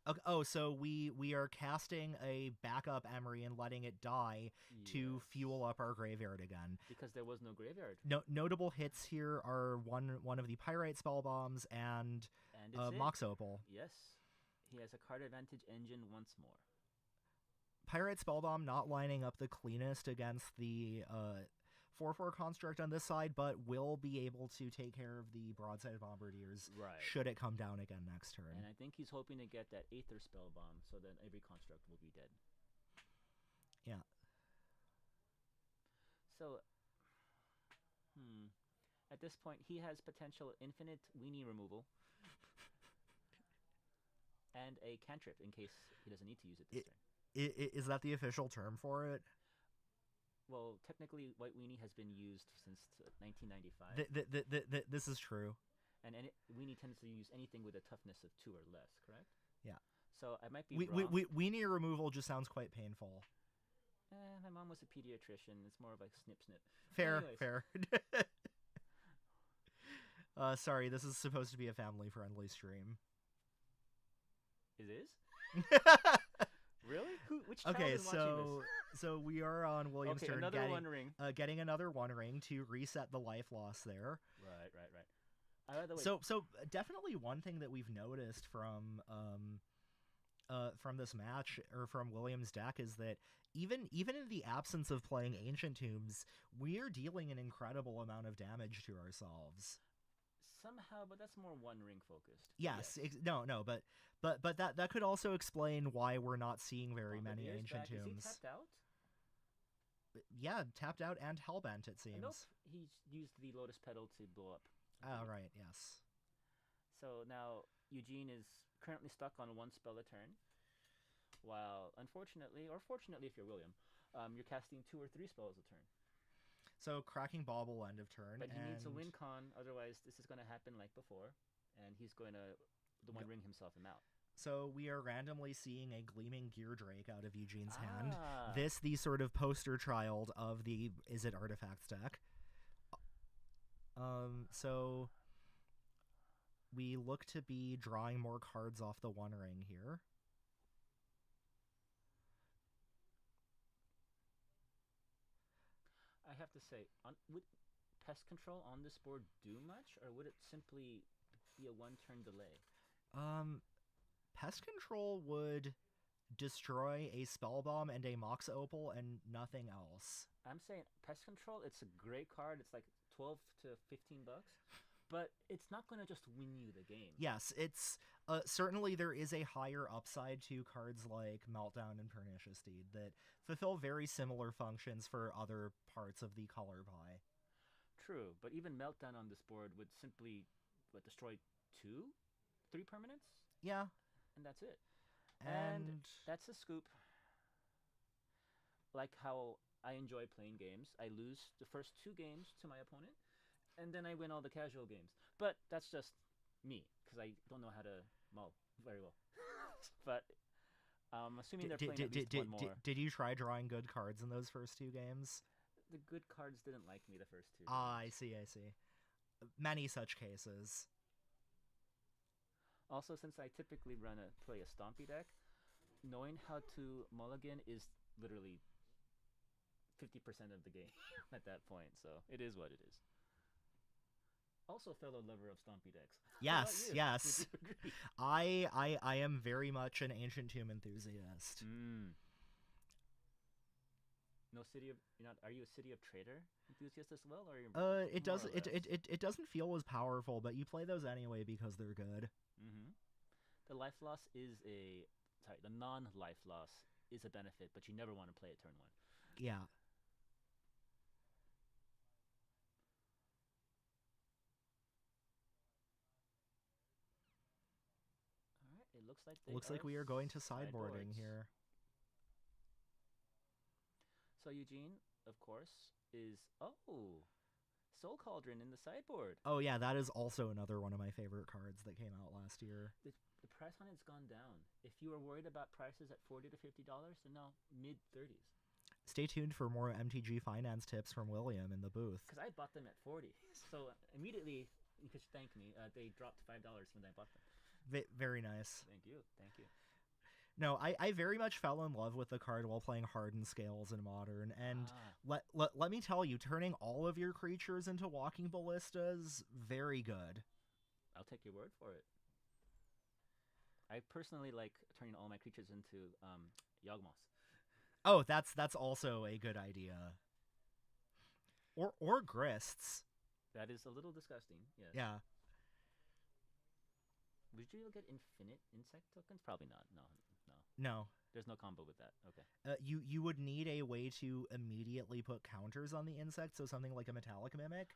Okay, oh, so we are casting a backup Emery and letting it die to Yes, fuel up our graveyard again. because there was no graveyard, Notable hits here are one of the Pyrite Spell Bombs and and it's Mox Opal. Yes, he has a card advantage engine once more. Pirate Spellbomb not lining up the cleanest against the 4/4 construct on this side, but will be able to take care of the Broadside Bombardiers Right. should it come down again next turn. And I think he's hoping to get that Aether Spell Bomb, so then every construct will be dead. Yeah. So, at this point, he has potential infinite weenie removal and a cantrip in case he doesn't need to use it this turn. Is that the official term for it? Well, technically, White Weenie has been used since 1995. This is true. And Weenie tends to use anything with a toughness of 2 or less, correct? Yeah. So I might be wrong. Weenie removal just sounds quite painful. My mom was a pediatrician. It's more of like snip snip. Fair, Anyways. fair. Sorry, this is supposed to be a family-friendly stream. It is? Really? Which child Okay, is watching so we are on William's turn, another One Ring. getting another One Ring to reset the life loss there. Right. By the way, So definitely one thing that we've noticed from this match or from William's deck is that even in the absence of playing Ancient Tombs, we're dealing an incredible amount of damage to ourselves. somehow, but that's more One Ring focused. Yes, no, but that could also explain why we're not seeing very many Bombardier's Ancient back. Is he Tombs. tapped out? Yeah, tapped out and hellbent, it seems. Nope. He used the Lotus Petal to blow up. Oh, right, yes. So now Eugene is currently stuck on 1 spell a turn, while unfortunately, or fortunately if you're William, you're casting 2 or 3 spells a turn. So cracking Bauble end of turn. But he needs a and- win con, otherwise this is going to happen like before, and he's going to One Ring himself him out. So we are randomly seeing a Gleaming Gear Drake out of Eugene's hand. Ah. This, the sort of poster child of the Is It Artifacts deck. So we look to be drawing more cards off the One Ring here. I have to say, would Pest Control on this board do much, or would it simply be a 1-turn delay? Pest Control would destroy a Spell Bomb and a Mox Opal and nothing else. I'm saying Pest Control, it's a great card. It's like 12 to 15 bucks, but it's not going to just win you the game. Yes, it's certainly there is a higher upside to cards like Meltdown and Pernicious Deed that fulfill very similar functions for other parts of the color pie. True, but even Meltdown on this board would simply destroy 3 permanents, Yeah, and that's it. and That's a scoop. Like how I enjoy playing games. I lose the first 2 games to my opponent, and then I win all the casual games. But that's just me, because I don't know how to mull very well. But assuming they're playing at least one more. Did you try drawing good cards in those first 2 games? The good cards didn't like me the first 2 Ah, games. I see. Many such cases. Also, since I typically play a Stompy deck, knowing how to mulligan is literally 50% of the game at that point, so it is what it is. Also, fellow lover of Stompy decks. How about Yes, you? yes. Would you agree? I am very much an Ancient Tomb enthusiast. No City of are you a City of Trader enthusiast as well, or are you It more does or it doesn't feel as powerful, but you play those anyway because they're good. The life loss is the non-life loss is a benefit, but you never want to play it turn 1. Yeah. All right, it looks like Looks like we are going to sideboarding sideboards. here. So Eugene, of course, is Soul Cauldron in the sideboard. Oh yeah, that is also another one of my favorite cards that came out last year. The price on it's gone down. If you were worried about prices at $40 to $50, they're now mid-30s. Stay tuned for more MTG finance tips from William in the booth. Because I bought them at 40, so immediately you could thank me. They dropped $5 when I bought them. Very nice. Thank you. No, I very much fell in love with the card while playing Hardened Scales in Modern, and let me tell you, turning all of your creatures into walking ballistas, very good. I'll take your word for it. I personally like turning all my creatures into Yawgmoths. Oh, that's also a good idea. Or grists. That is a little disgusting. Yes. Yeah. Would you get infinite insect tokens? Probably not. No. No. There's no combo with that. Okay. You would need a way to immediately put counters on the insect, so something like a metallic mimic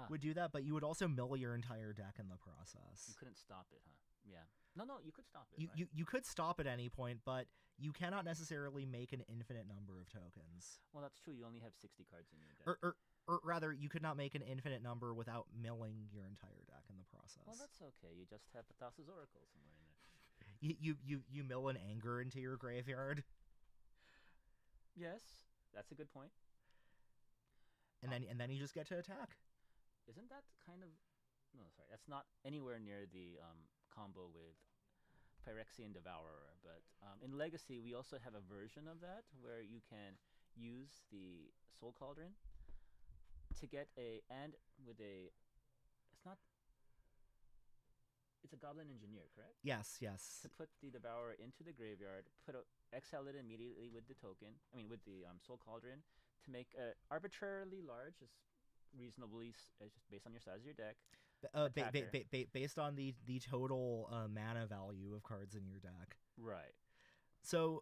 would do that, but you would also mill your entire deck in the process. You couldn't stop it, huh? Yeah. No, you could stop it. You could stop at any point, but you cannot necessarily make an infinite number of tokens. Well, that's true. You only have 60 cards in your deck. Or rather, you could not make an infinite number without milling your entire deck in the process. Well, that's okay. You just have Thassa's Oracle somewhere in there. You mill an anger into your graveyard. Yes, that's a good point. And then you just get to attack. Isn't that kind of... No, sorry. That's not anywhere near the combo with Phyrexian Devourer. But in Legacy, we also have a version of that where you can use the Soul Cauldron to get a... And with a... It's not... It's a Goblin Engineer, correct? Yes. To put the Devourer into the graveyard, exile it immediately with the token. I mean, with the Soul Cauldron, to make arbitrarily large, just reasonably, just based on your size of your deck. Based on the total mana value of cards in your deck. Right. So,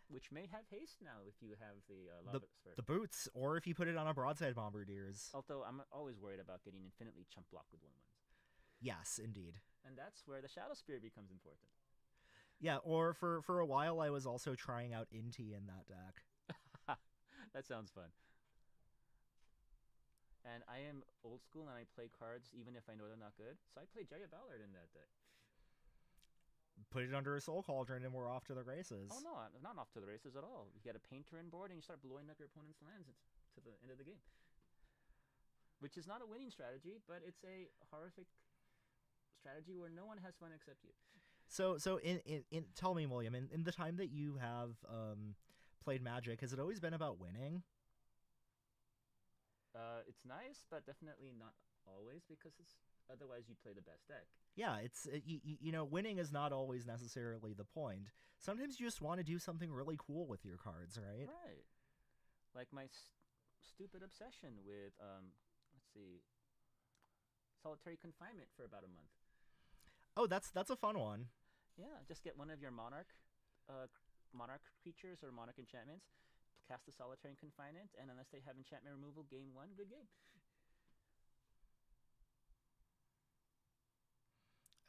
which may have haste now if you have the boots, or if you put it on a broadside bombardiers. Although I'm always worried about getting infinitely chump blocked with 1/1s. Yes, indeed. And that's where the Shadow Spear becomes important. Yeah, or for a while I was also trying out Inti in that deck. That sounds fun. And I am old school and I play cards even if I know they're not good. So I play Jaya Ballard in that deck. Put it under a Soul Cauldron and we're off to the races. Oh no, I'm not off to the races at all. You get a painter in board and you start blowing up your opponent's lands to the end of the game. Which is not a winning strategy, but it's a horrific strategy where no one has fun except you. So in tell me, William, in the time that you have played Magic, has it always been about winning? It's nice, but definitely not always, because otherwise you'd play the best deck. Yeah, you know, winning is not always necessarily the point. Sometimes you just want to do something really cool with your cards, right? Right. Like my stupid obsession with let's see, solitary confinement for about a month. Oh, that's a fun one. Yeah, just get one of your monarch creatures or monarch enchantments, cast a solitary confinement, and unless they have enchantment removal, game 1, good game.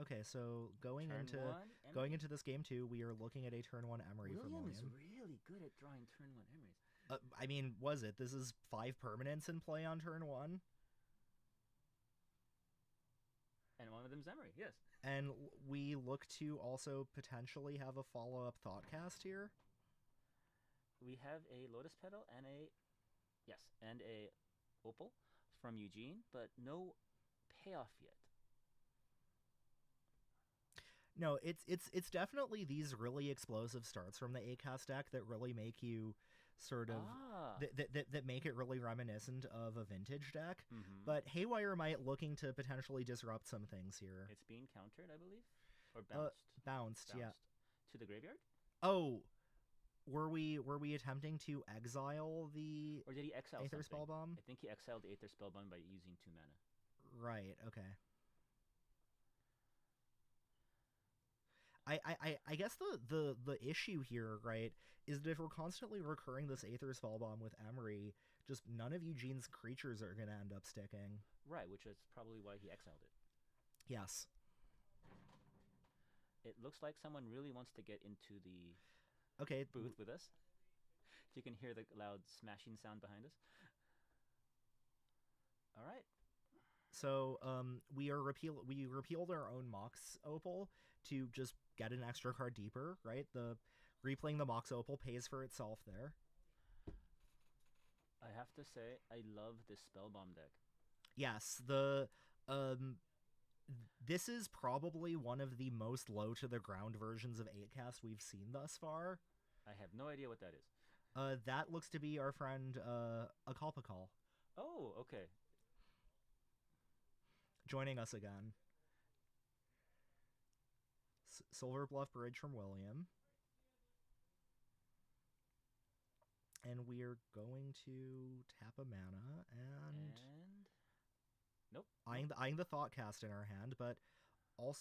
Okay, so going into this game 2, we are looking at a turn 1 Emery from William. William is really good at drawing turn 1 Emerys. I mean, was it? This is 5 permanents in play on turn 1. And one of them's Emery, yes. And we look to also potentially have a follow-up Thoughtcast here. We have a Lotus Petal and a Opal from Eugene, but no payoff yet. No, it's definitely these really explosive starts from the Acast deck that really make you sort of that make it really reminiscent of a vintage deck. Mm-hmm. But Haywire Might looking to potentially disrupt some things here. It's being countered, I believe, or bounced. Bounced, yeah. To the graveyard. Oh, were we attempting to exile the or did he exile Aether something? Spellbomb? I think he exiled the Aether Spellbomb by using 2 mana. Right. Okay. I guess the issue here, right, is that if we're constantly recurring this Aether Spellbomb with Emery, just none of Eugene's creatures are going to end up sticking. Right, which is probably why he exiled it. Yes. It looks like someone really wants to get into the booth with us. If you can hear the loud smashing sound behind us. All right. So we repealed our own Mox Opal to just get an extra card deeper, right? The replaying the Mox Opal pays for itself there. I have to say, I love this Spellbomb deck. Yes, this is probably one of the most low to the ground versions of 8cast we've seen thus far. I have no idea what that is. That looks to be our friend Akalpakal. Oh, okay. Joining us again. Silver Bluff Bridge from William. And we're going to tap a mana and nope. eyeing the Thoughtcast in our hand, but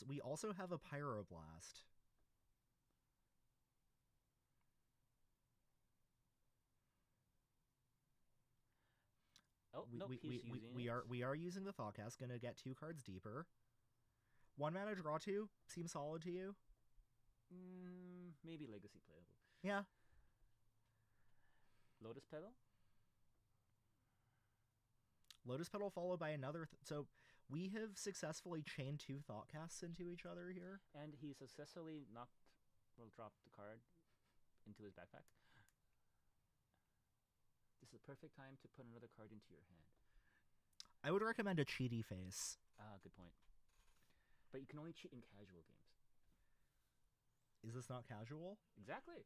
we also have a Pyroblast. Oh, nope, he's using it. We are using the Thoughtcast, gonna get 2 cards deeper. 1 mana draw 2 seems solid to you? Maybe Legacy playable. Yeah. Lotus Petal? Lotus Petal followed by another... so we have successfully chained 2 Thoughtcasts into each other here. And he successfully dropped the card into his backpack. This is the perfect time to put another card into your hand. I would recommend a cheaty face. Good point. But you can only cheat in casual games. Is this not casual? Exactly.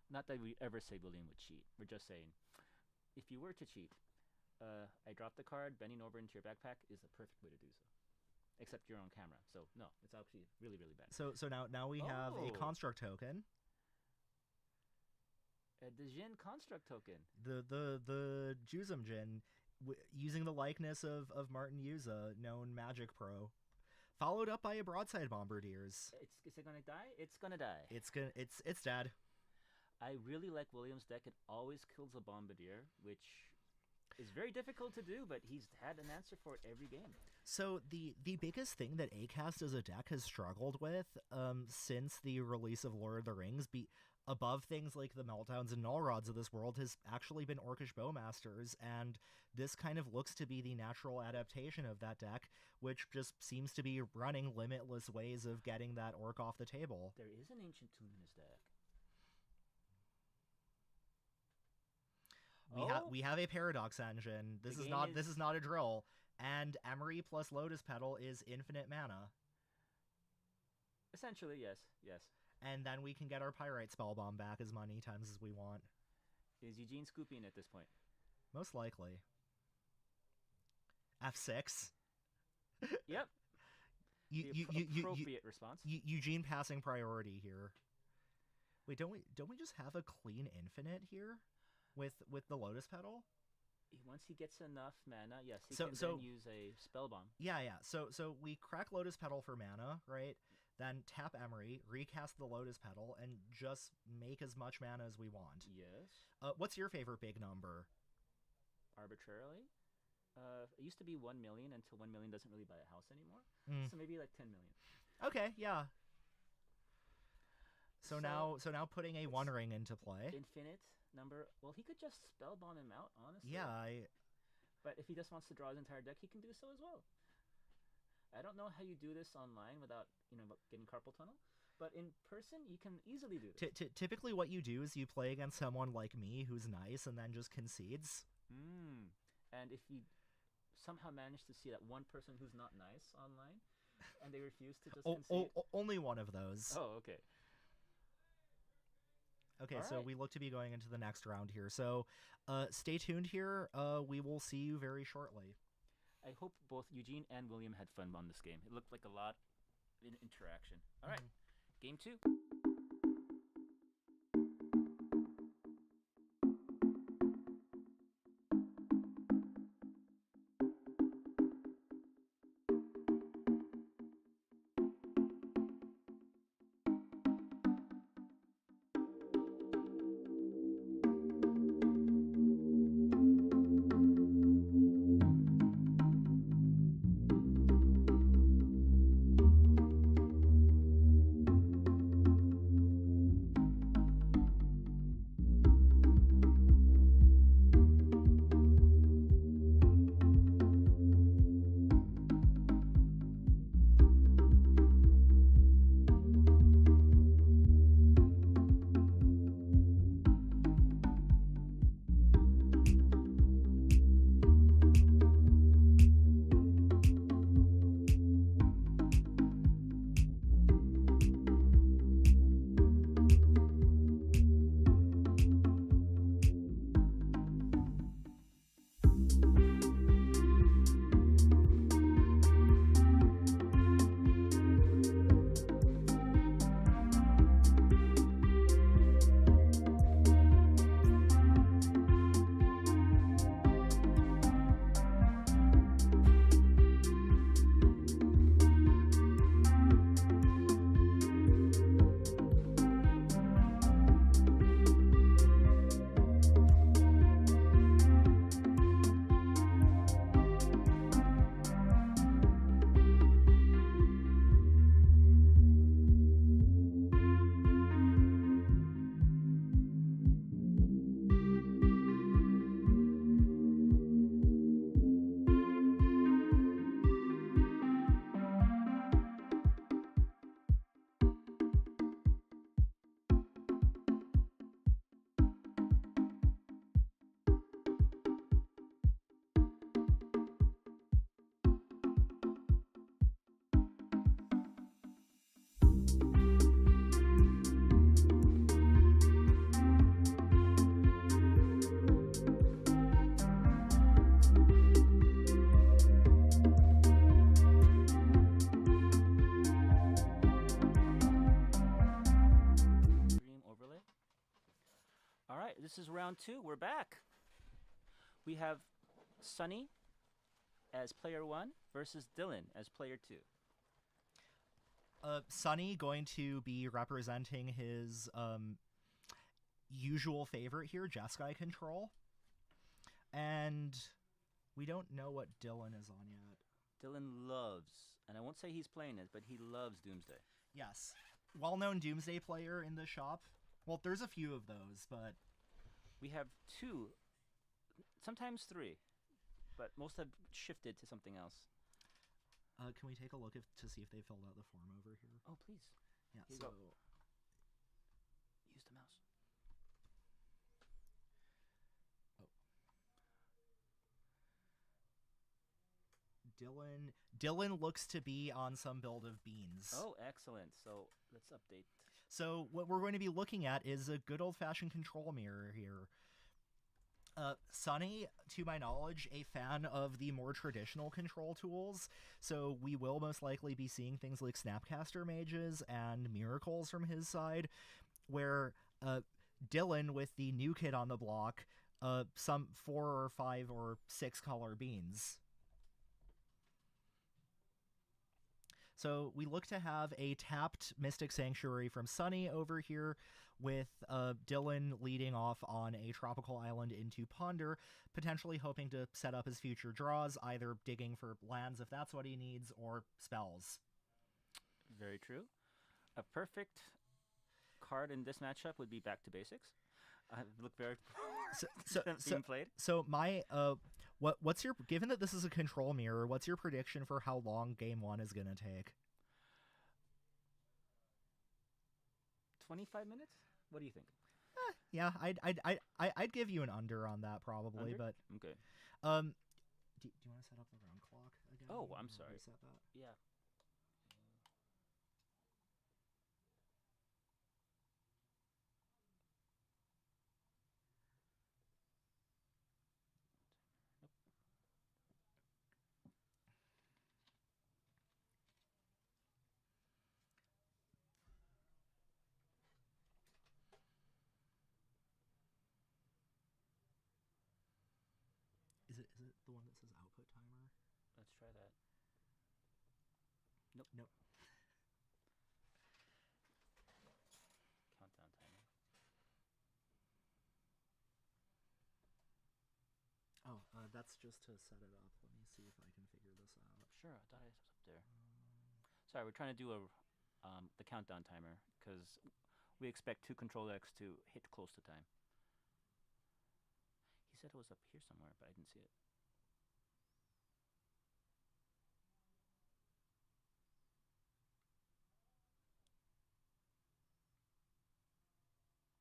Not that we ever say William would cheat. We're just saying, if you were to cheat, I drop the card, bending over into your backpack is the perfect way to do so. Except you're on camera, so no, it's actually really, really bad. So now we have a construct token. The Jin construct token. The Juzum Jin, using the likeness of Martin Yuza, known Magic Pro, followed up by a Broadside Bombardiers. Is it gonna die? It's gonna die. It's dead. I really like William's deck. It always kills a Bombardier, which is very difficult to do, but he's had an answer for it every game. So the biggest thing that Acast as a deck has struggled with since the release of Lord of the Rings, above things like the Meltdowns and Null Rods of this world, has actually been Orcish Bowmasters, and this kind of looks to be the natural adaptation of that deck, which just seems to be running limitless ways of getting that Orc off the table. There is an Ancient Tomb in his deck. We have a Paradox Engine. This is not a drill. And Emery plus Lotus Petal is infinite mana. Essentially, yes. And then we can get our Pyrite Spellbomb back as many times as we want. Is Eugene scooping at this point? Most likely. F6. Yep. Appropriate response. Eugene passing priority here. Wait, don't we just have a clean infinite here with the Lotus Petal? Once he gets enough mana, yes, he can then use a Spellbomb. Yeah. So we crack Lotus Petal for mana, right? Then tap Emery, recast the Lotus Petal, and just make as much mana as we want. Yes. What's your favorite big number? Arbitrarily? It used to be 1 million until 1 million doesn't really buy a house anymore. So maybe like 10 million. Okay, yeah. So now putting a One Ring into play. Infinite number. Well, he could just Spellbomb him out, honestly. Yeah, But if he just wants to draw his entire deck, he can do so as well. I don't know how you do this online without, getting carpal tunnel. But in person, you can easily do this. Typically what you do is you play against someone like me who's nice and then just concedes. And if you somehow manage to see that one person who's not nice online, and they refuse to just concede... Only one of those. Oh, okay. Okay, so we look to be going into the next round here. So stay tuned here. We will see you very shortly. I hope both Eugene and William had fun on this game. It looked like a lot in interaction. All right, game 2. Dream overlay. All right, this is round 2. We're back. We have Sunny as player 1 versus Dylan as player 2. Sunny going to be representing his usual favorite here, Jeskai control. And we don't know what Dylan is on yet. Dylan loves, and I won't say he's playing it, but he loves Doomsday. Yes. Well-known Doomsday player in the shop. Well, there's a few of those, but... We have 2, sometimes 3, but most have shifted to something else. Can we take a look to see if they filled out the form over here? Oh, please. Yeah, Here you so... go. Use the mouse. Dylan looks to be on some build of beans. Oh, excellent. So let's update. So what we're going to be looking at is a good old-fashioned control mirror here. Sunny, to my knowledge, a fan of the more traditional control tools, so we will most likely be seeing things like Snapcaster Mages and Miracles from his side, where Dylan, with the new kid on the block, some 4 or 5 or 6 color beans. So we look to have a tapped Mystic Sanctuary from Sunny over here, with Dylan leading off on a tropical island into Ponder, potentially hoping to set up his future draws, either digging for lands if that's what he needs, or spells. Very true. A perfect card in this matchup would be Back to Basics. I look very being played. So my what's your, given that this is a control mirror, what's your prediction for how long game 1 is gonna take? 25 minutes? What do you think? Yeah, I'd give you an under on that probably, Under? but Okay. do you want to set up the round clock again? Oh, I'm sorry. Reset that? Yeah. Is it the one that says output timer? Let's try that. Nope. Nope. Countdown timer. Oh, that's just to set it up. Let me see if I can figure this out. Sure, I thought it was up there. Sorry, we're trying to do the countdown timer because we expect 2 control decks to hit close to time. He said it was up here somewhere, but I didn't see it.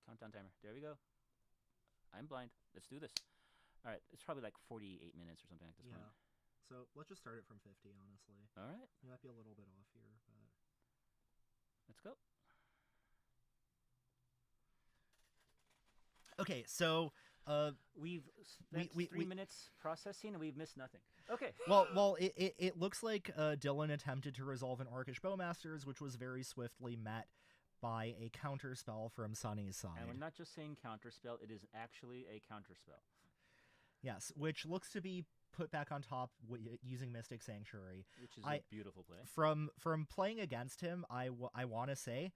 Countdown timer. There we go. I'm blind. Let's do this. All right, it's probably like 48 minutes or something like this. Yeah. One. So let's just start it from 50, honestly. All right. We might be a little bit off here, but... Let's go. Okay, so... We've spent 3 minutes processing and we've missed nothing. Okay. Well, it looks like Dylan attempted to resolve an Orcish Bowmasters, which was very swiftly met by a counterspell from Sunny's side. And we're not just saying counterspell, it is actually a counterspell. Yes, which looks to be put back on top using Mystic Sanctuary. Which is a beautiful play. From playing against him, I want to say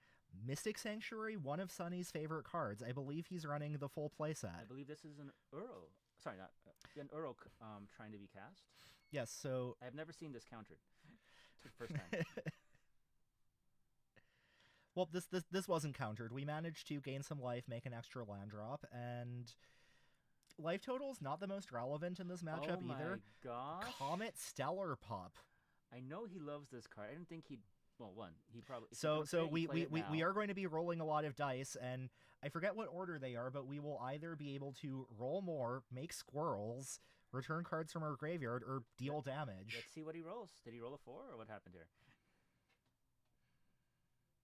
Mystic Sanctuary, one of Sunny's favorite cards. I believe he's running the full playset. I believe this is an Uro. Sorry, not an Uro trying to be cast. Yes, so... I've never seen this countered. It's the first time. Well, this wasn't countered. We managed to gain some life, make an extra land drop, and life total's not the most relevant in this matchup either. Oh my gosh. Comet Stellar Pup. I know he loves this card. I didn't think he'd... Well, one, he probably... So we are going to be rolling a lot of dice, and I forget what order they are, but we will either be able to roll more, make squirrels, return cards from our graveyard, or deal damage. Let's see what he rolls. Did he roll a 4, or what happened here?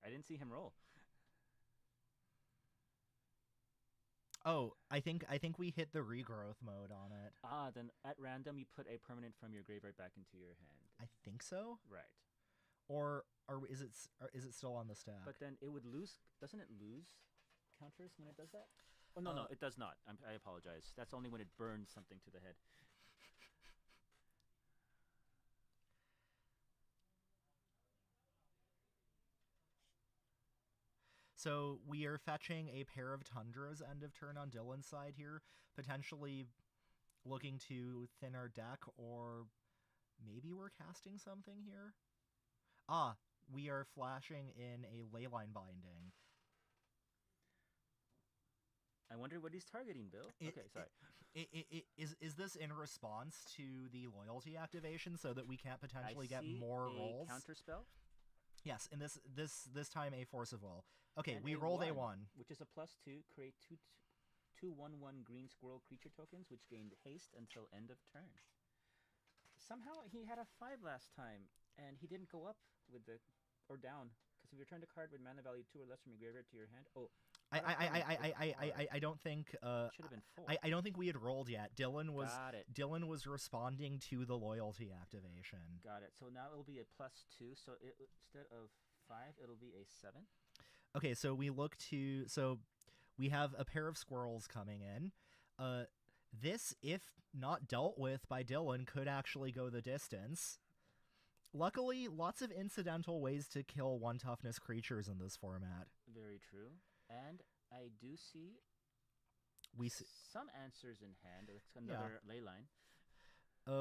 I didn't see him roll. Oh, I think we hit the regrowth mode on it. Ah, then at random you put a permanent from your graveyard back into your hand. I think so. Right. Or is it still on the stack? But then it would lose. Doesn't it lose counters when it does that? Oh no, it does not. I apologize. That's only when it burns something to the head. So we are fetching a pair of Tundras end of turn on Dylan's side here, potentially looking to thin our deck, or maybe we're casting something here? Ah, we are flashing in a Leyline Binding. I wonder what he's targeting, Bill. Okay, sorry. Is this in response to the loyalty activation so that we can't potentially get see more a rolls? counterspell. Yes, and this time a Force of Will. Okay, And we a rolled a 1. 1, which is a +2. Create two 1/1 green squirrel creature tokens, which gained haste until end of turn. Somehow he had a 5 last time, and he didn't go up with the or down, because if you return a card with mana value 2 or less from your graveyard to your hand, I don't think should have been 4. I don't think we had rolled yet. Dylan Got it. responding to the loyalty activation. Got it. So now it'll be a +2. So instead of 5, it'll be a 7. Okay, so we have a pair of squirrels coming in. This, if not dealt with by Dylan, could actually go the distance. Luckily, lots of incidental ways to kill 1 toughness creatures in this format. Very true. And I do see some answers in hand. It's another ley line.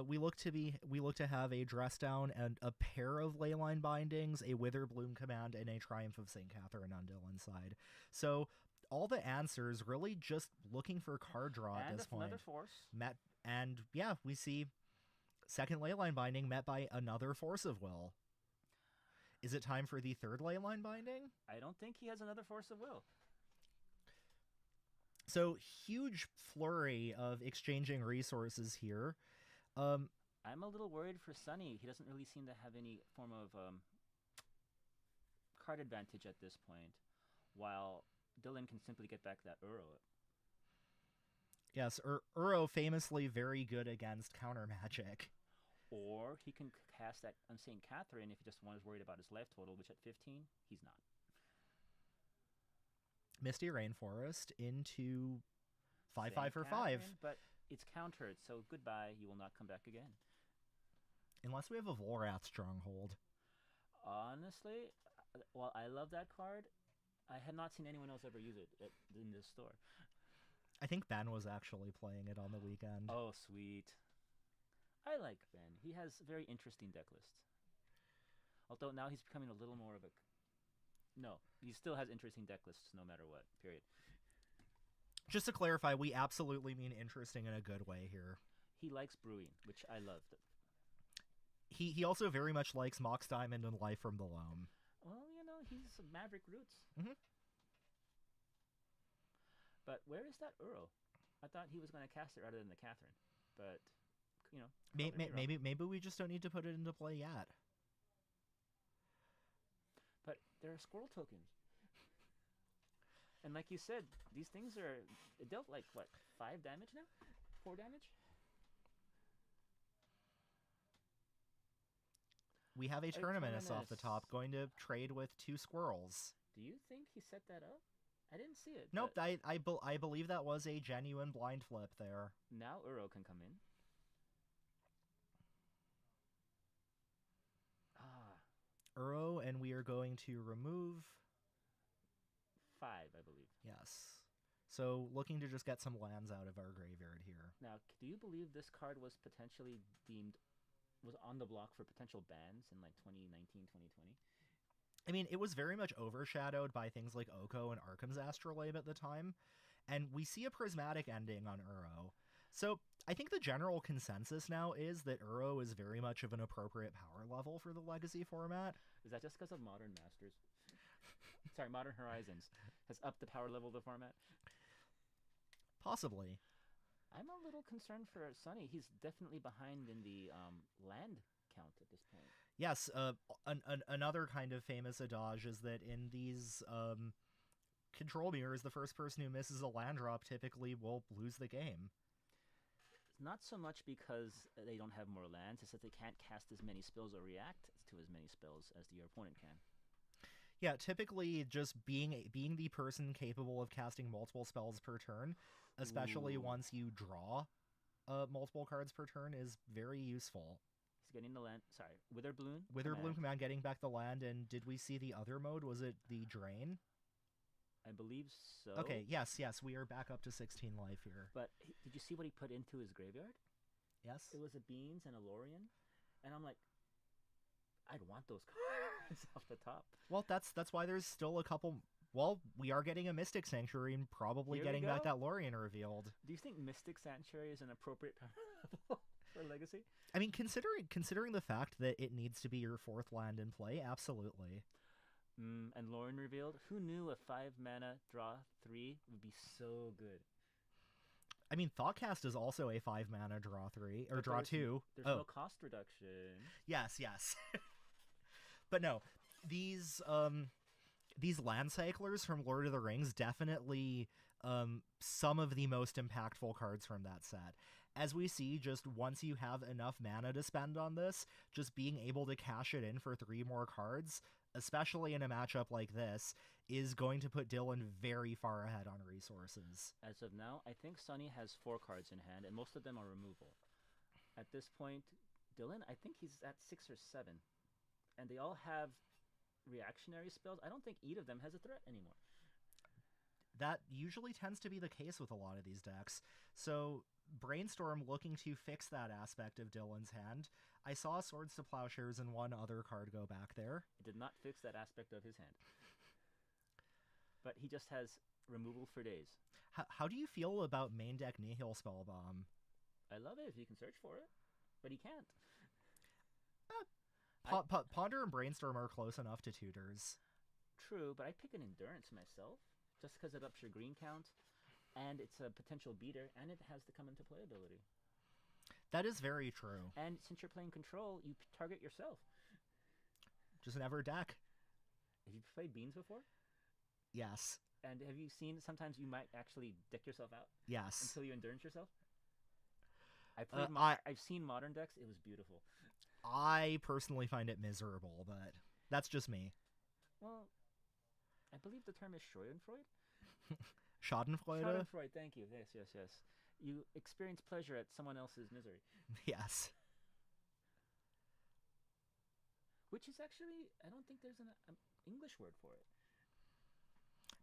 We look to have a dress down and a pair of Leyline Bindings, a Witherbloom Command, and a Triumph of St. Catherine on Dylan's side. So all the answers really just looking for card draw at this point. Another force. We see second Leyline Binding met by another Force of Will. Is it time for the third Leyline Binding? I don't think he has another Force of Will. So huge flurry of exchanging resources here. I'm a little worried for Sunny. He doesn't really seem to have any form of card advantage at this point, while Dylan can simply get back that Uro. Yes, Uro famously very good against counter magic. Or he can cast that on St. Catherine if he just was worried about his life total, which at 15, he's not. Misty Rainforest into 5/5 for St. 5. Catherine, but it's countered, so goodbye, you will not come back again. Unless we have a Volrath Stronghold. Honestly, while I love that card, I had not seen anyone else ever use it in this store. I think Ben was actually playing it on the weekend. Oh, sweet. I like Ben. He has very interesting deck lists. Although now he's becoming a little more of a... No, he still has interesting deck lists no matter what, period. Just to clarify, we absolutely mean interesting in a good way here. He likes brewing, which I love. He also very much likes Mox Diamond and Life from the Loam. Well, he's Maverick Roots. Mm-hmm. But where is that Uro? I thought he was going to cast it rather than the Catherine. But, maybe we just don't need to put it into play yet. But there are squirrel tokens. And like you said, these things are dealt like, what, 5 damage now? 4 damage? We have a Tournamentist off the top, going to trade with 2 squirrels. Do you think he set that up? I didn't see it. Nope, I believe that was a genuine blind flip there. Now Uro can come in. Uro, and we are going to remove 5, I believe. Yes. So looking to just get some lands out of our graveyard here. Now, do you believe this card was potentially was on the block for potential bans in like 2019, 2020? I mean, it was very much overshadowed by things like Oko and Arkham's Astrolabe at the time, and we see a prismatic ending on Uro. So I think the general consensus now is that Uro is very much of an appropriate power level for the Legacy format. Is that just because of Modern Masters? Sorry, Modern Horizons has upped the power level of the format? Possibly. I'm a little concerned for Sunny. He's definitely behind in the land count at this point. Yes, another kind of famous adage is that in these control mirrors, the first person who misses a land drop typically will lose the game. Not so much because they don't have more lands, it's that they can't cast as many spells or react to as many spells as your opponent can. Yeah, typically just being the person capable of casting multiple spells per turn, especially once you draw multiple cards per turn, is very useful. He's getting the land. Sorry, Witherbloom. Witherbloom command, getting back the land, and did we see the other mode? Was it the drain? I believe so. Okay, yes, we are back up to 16 life here. But did you see what he put into his graveyard? Yes. It was a Beans and a Lorien, and I'm like, I'd want those cards off the top. Well, that's why there's still a couple. Well, we are getting a Mystic Sanctuary and probably getting back that Lorien revealed. Do you think Mystic Sanctuary is an appropriate power level for Legacy? I mean, considering the fact that it needs to be your 4th land in play, absolutely. And Lorien revealed. Who knew a 5 mana draw 3 would be so good? I mean, Thoughtcast is also a 5 mana draw 3 or draw 2. There's no cost reduction. Yes. But no, these land cyclers from Lord of the Rings definitely some of the most impactful cards from that set. As we see, just once you have enough mana to spend on this, just being able to cash it in for 3 more cards, especially in a matchup like this, is going to put Dylan very far ahead on resources. As of now, I think Sunny has 4 cards in hand, and most of them are removal. At this point, Dylan, I think he's at 6 or 7. And they all have reactionary spells. I don't think either of them has a threat anymore. That usually tends to be the case with a lot of these decks. So Brainstorm looking to fix that aspect of Dylan's hand. I saw Swords to Plowshares and one other card go back there. It did not fix that aspect of his hand. But he just has removal for days. How do you feel about main deck Nihil Spellbomb? I love it if you can search for it, but he can't. Ponder and Brainstorm are close enough to tutors. True, but I pick an Endurance myself, just because it ups your green count, and it's a potential beater, and it has the come into play ability. That is very true. And since you're playing control, you target yourself. Just never deck. Have you played Beans before? Yes. And have you seen sometimes you might actually deck yourself out? Yes. Until you Endurance yourself? I've seen modern decks. It was beautiful. I personally find it miserable, but that's just me. Well, I believe the term is Schadenfreude. Schadenfreude? Schadenfreude, thank you. Yes. You experience pleasure at someone else's misery. Yes. Which is actually, I don't think there's an English word for it.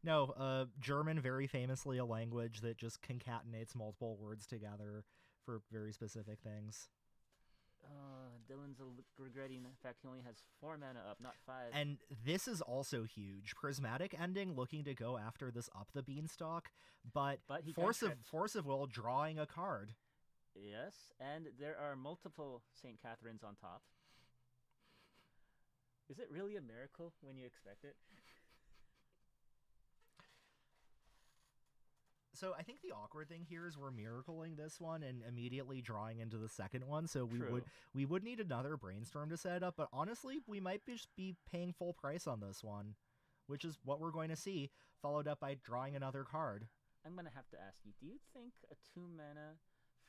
No, German, very famously a language that just concatenates multiple words together for very specific things. Dylan's regretting the fact he only has 4 mana up, not 5. And this is also huge. Prismatic Ending looking to go after this up the beanstalk, but Force of Will drawing a card. Yes, and there are multiple St. Catharines on top. Is it really a miracle when you expect it? So I think the awkward thing here is we're miracling this one and immediately drawing into the second one. So we would need another Brainstorm to set it up. But honestly, we might just be paying full price on this one, which is what we're going to see, followed up by drawing another card. I'm going to have to ask you, do you think a 2 mana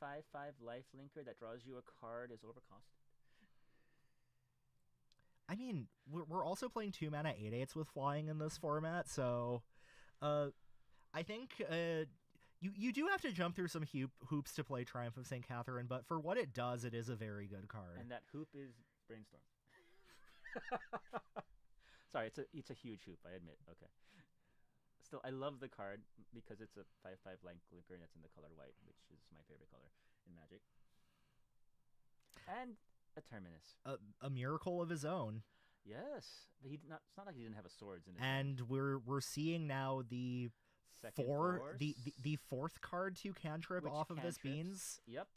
5/5 life linker that draws you a card is overcosted? I mean, we're also playing 2 mana 8/8s with flying in this format, so I think you do have to jump through some hoops to play Triumph of St. Catherine, but for what it does, it is a very good card. And that hoop is Brainstorm. Sorry, it's a huge hoop, I admit. Okay. Still, I love the card because it's a 5/5 linker and it's in the color white, which is my favorite color in Magic. And a Terminus. A miracle of his own. Yes, but it's not like he didn't have a swords in it. And we're seeing now the fourth card to cantrip off of this beans. Yep.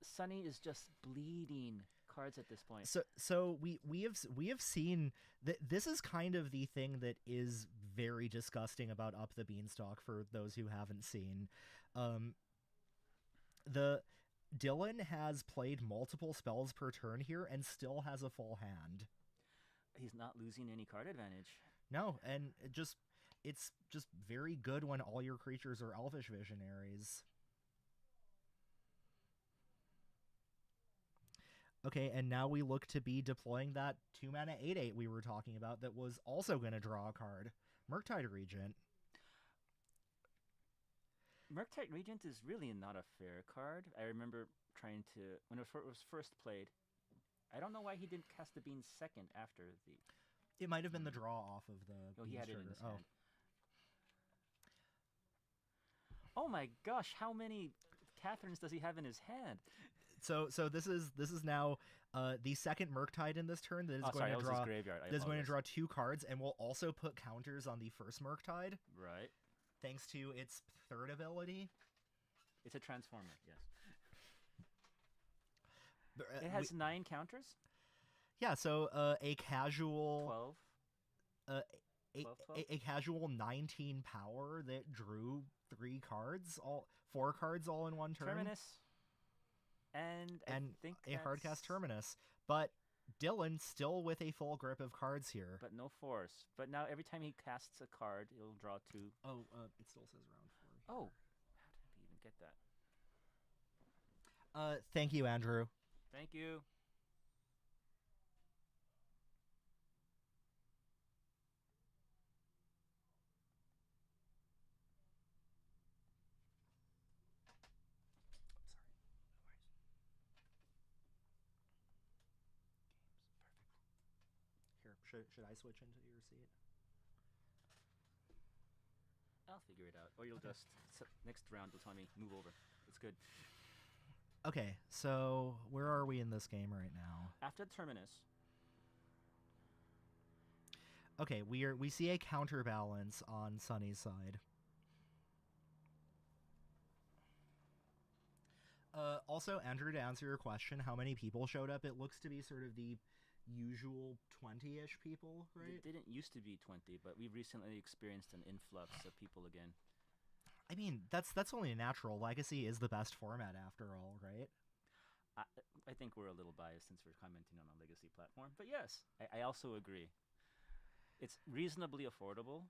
Sunny is just bleeding cards at this point. So we have seen that this is kind of the thing that is very disgusting about Up the Beanstalk for those who haven't seen. Dylan has played multiple spells per turn here and still has a full hand. He's not losing any card advantage. No, and it's just very good when all your creatures are Elvish Visionaries. Okay, and now we look to be deploying that 2-mana 8/8 we were talking about that was also going to draw a card. Murktide Regent. Murktide Regent is really not a fair card. I remember trying to, when it was first played, I don't know why he didn't cast the Bean second after the... It might have been the draw off of the Oh, he had it in trigger. his hand. Oh my gosh, how many Catherines does he have in his hand? So this is now the second Murktide in this turn that is going to draw graveyard. That's going to draw 2 cards, and will also put counters on the first Murktide. Right. Thanks to its third ability. It's a transformer, yes. But, it has 9 counters? Yeah, so a casual 12. a casual 19 power that drew 3 cards, 4 cards all in one turn. Terminus. And I think a hardcast Terminus. But Dylan still with a full grip of cards here. But no force. But now every time he casts a card, he'll draw 2. Oh, it still says round 4. Oh, how did he even get that? Thank you, Andrew. Thank you. Should I switch into your seat? I'll figure it out. Or you'll just, next round, you'll tell me, move over. It's good. Okay, so where are we in this game right now? After Terminus. Okay, we see a counterbalance on Sunny's side. Also, Andrew, to answer your question, how many people showed up? It looks to be sort of the usual 20-ish people, right? It didn't used to be 20, but we've recently experienced an influx of people again. I mean, that's only natural. Legacy is the best format after all, right? I think we're a little biased since we're commenting on a Legacy platform, but yes, I also agree. It's reasonably affordable.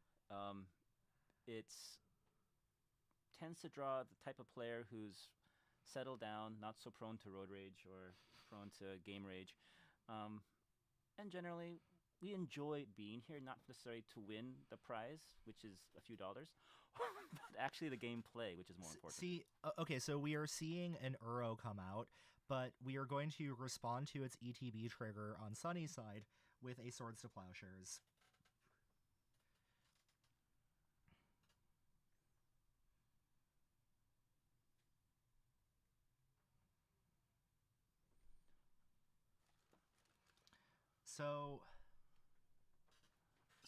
It's tends to draw the type of player who's settled down, not so prone to road rage or prone to game rage. And generally, we enjoy being here, not necessarily to win the prize, which is a few dollars, but actually the gameplay, which is more important. See, okay, so we are seeing an Uro come out, but we are going to respond to its ETB trigger on Sunny's side with a Swords to Plowshares.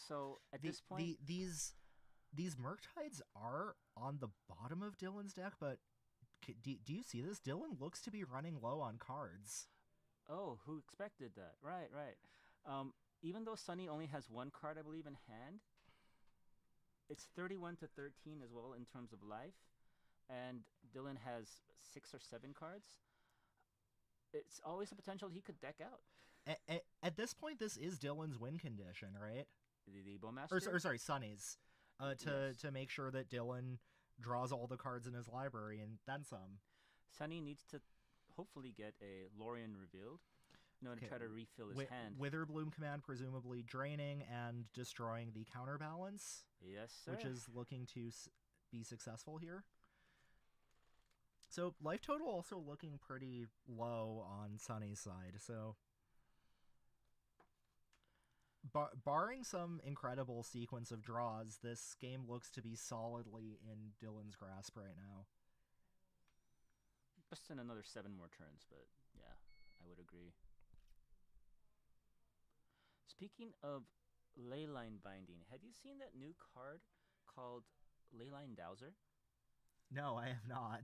So at this point, these Murktides are on the bottom of Dylan's deck, but do you see this? Dylan looks to be running low on cards. oh, who expected that? Right. Even though Sunny only has 1 card, I believe, in hand, it's 31 to 13 as well in terms of life, and Dylan has 6 or 7 cards. It's always a potential he could deck out. At this point, this is Dylan's win condition, right? The Bowmaster? Or sorry, Sunny's. To make sure that Dylan draws all the cards in his library and then some. Sunny needs to hopefully get a Lorien revealed in order to try to refill his hand. Witherbloom command presumably draining and destroying the counterbalance. Yes, sir. Which is looking to be successful here. So life total also looking pretty low on Sunny's side. So barring some incredible sequence of draws, this game looks to be solidly in Dylan's grasp right now. Just in another 7 more turns, but yeah, I would agree. Speaking of Leyline Binding, have you seen that new card called Leyline Dowser? No, I have not.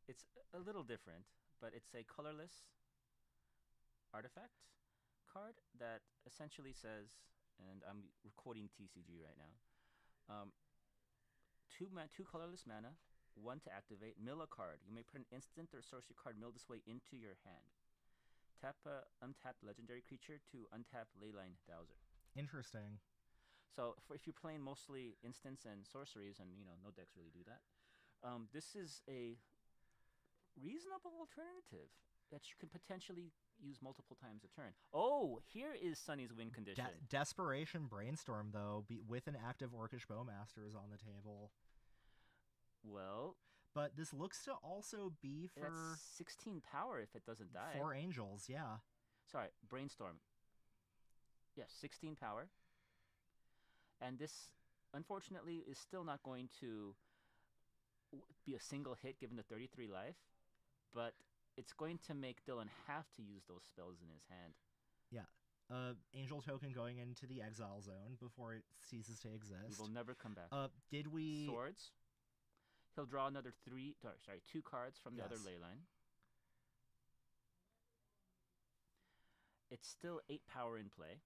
It's a little different, but it's a colorless artifact card that essentially says, and I'm quoting TCG right now, 2 colorless mana, 1 to activate. Mill a card. You may put an instant or sorcery card milled this way into your hand. Tap a untapped legendary creature to untap Leyline Dowser. Interesting. So if you're playing mostly instants and sorceries, and no decks really do that, this is a reasonable alternative that you can potentially use multiple times a turn. Oh, here is Sunny's win condition. Desperation Brainstorm, though, with an active Orcish Bowmasters on the table. Well, but this looks to also be for... That's 16 power if it doesn't die. 4 angels, yeah. Sorry, Brainstorm. Yes, 16 power. And this, unfortunately, is still not going to be a single hit given the 33 life, but it's going to make Dylan have to use those spells in his hand. Yeah. Angel token going into the exile zone before it ceases to exist. We will never come back. Did we... Swords. He'll draw another 2 cards from the other leyline. It's still 8 power in play.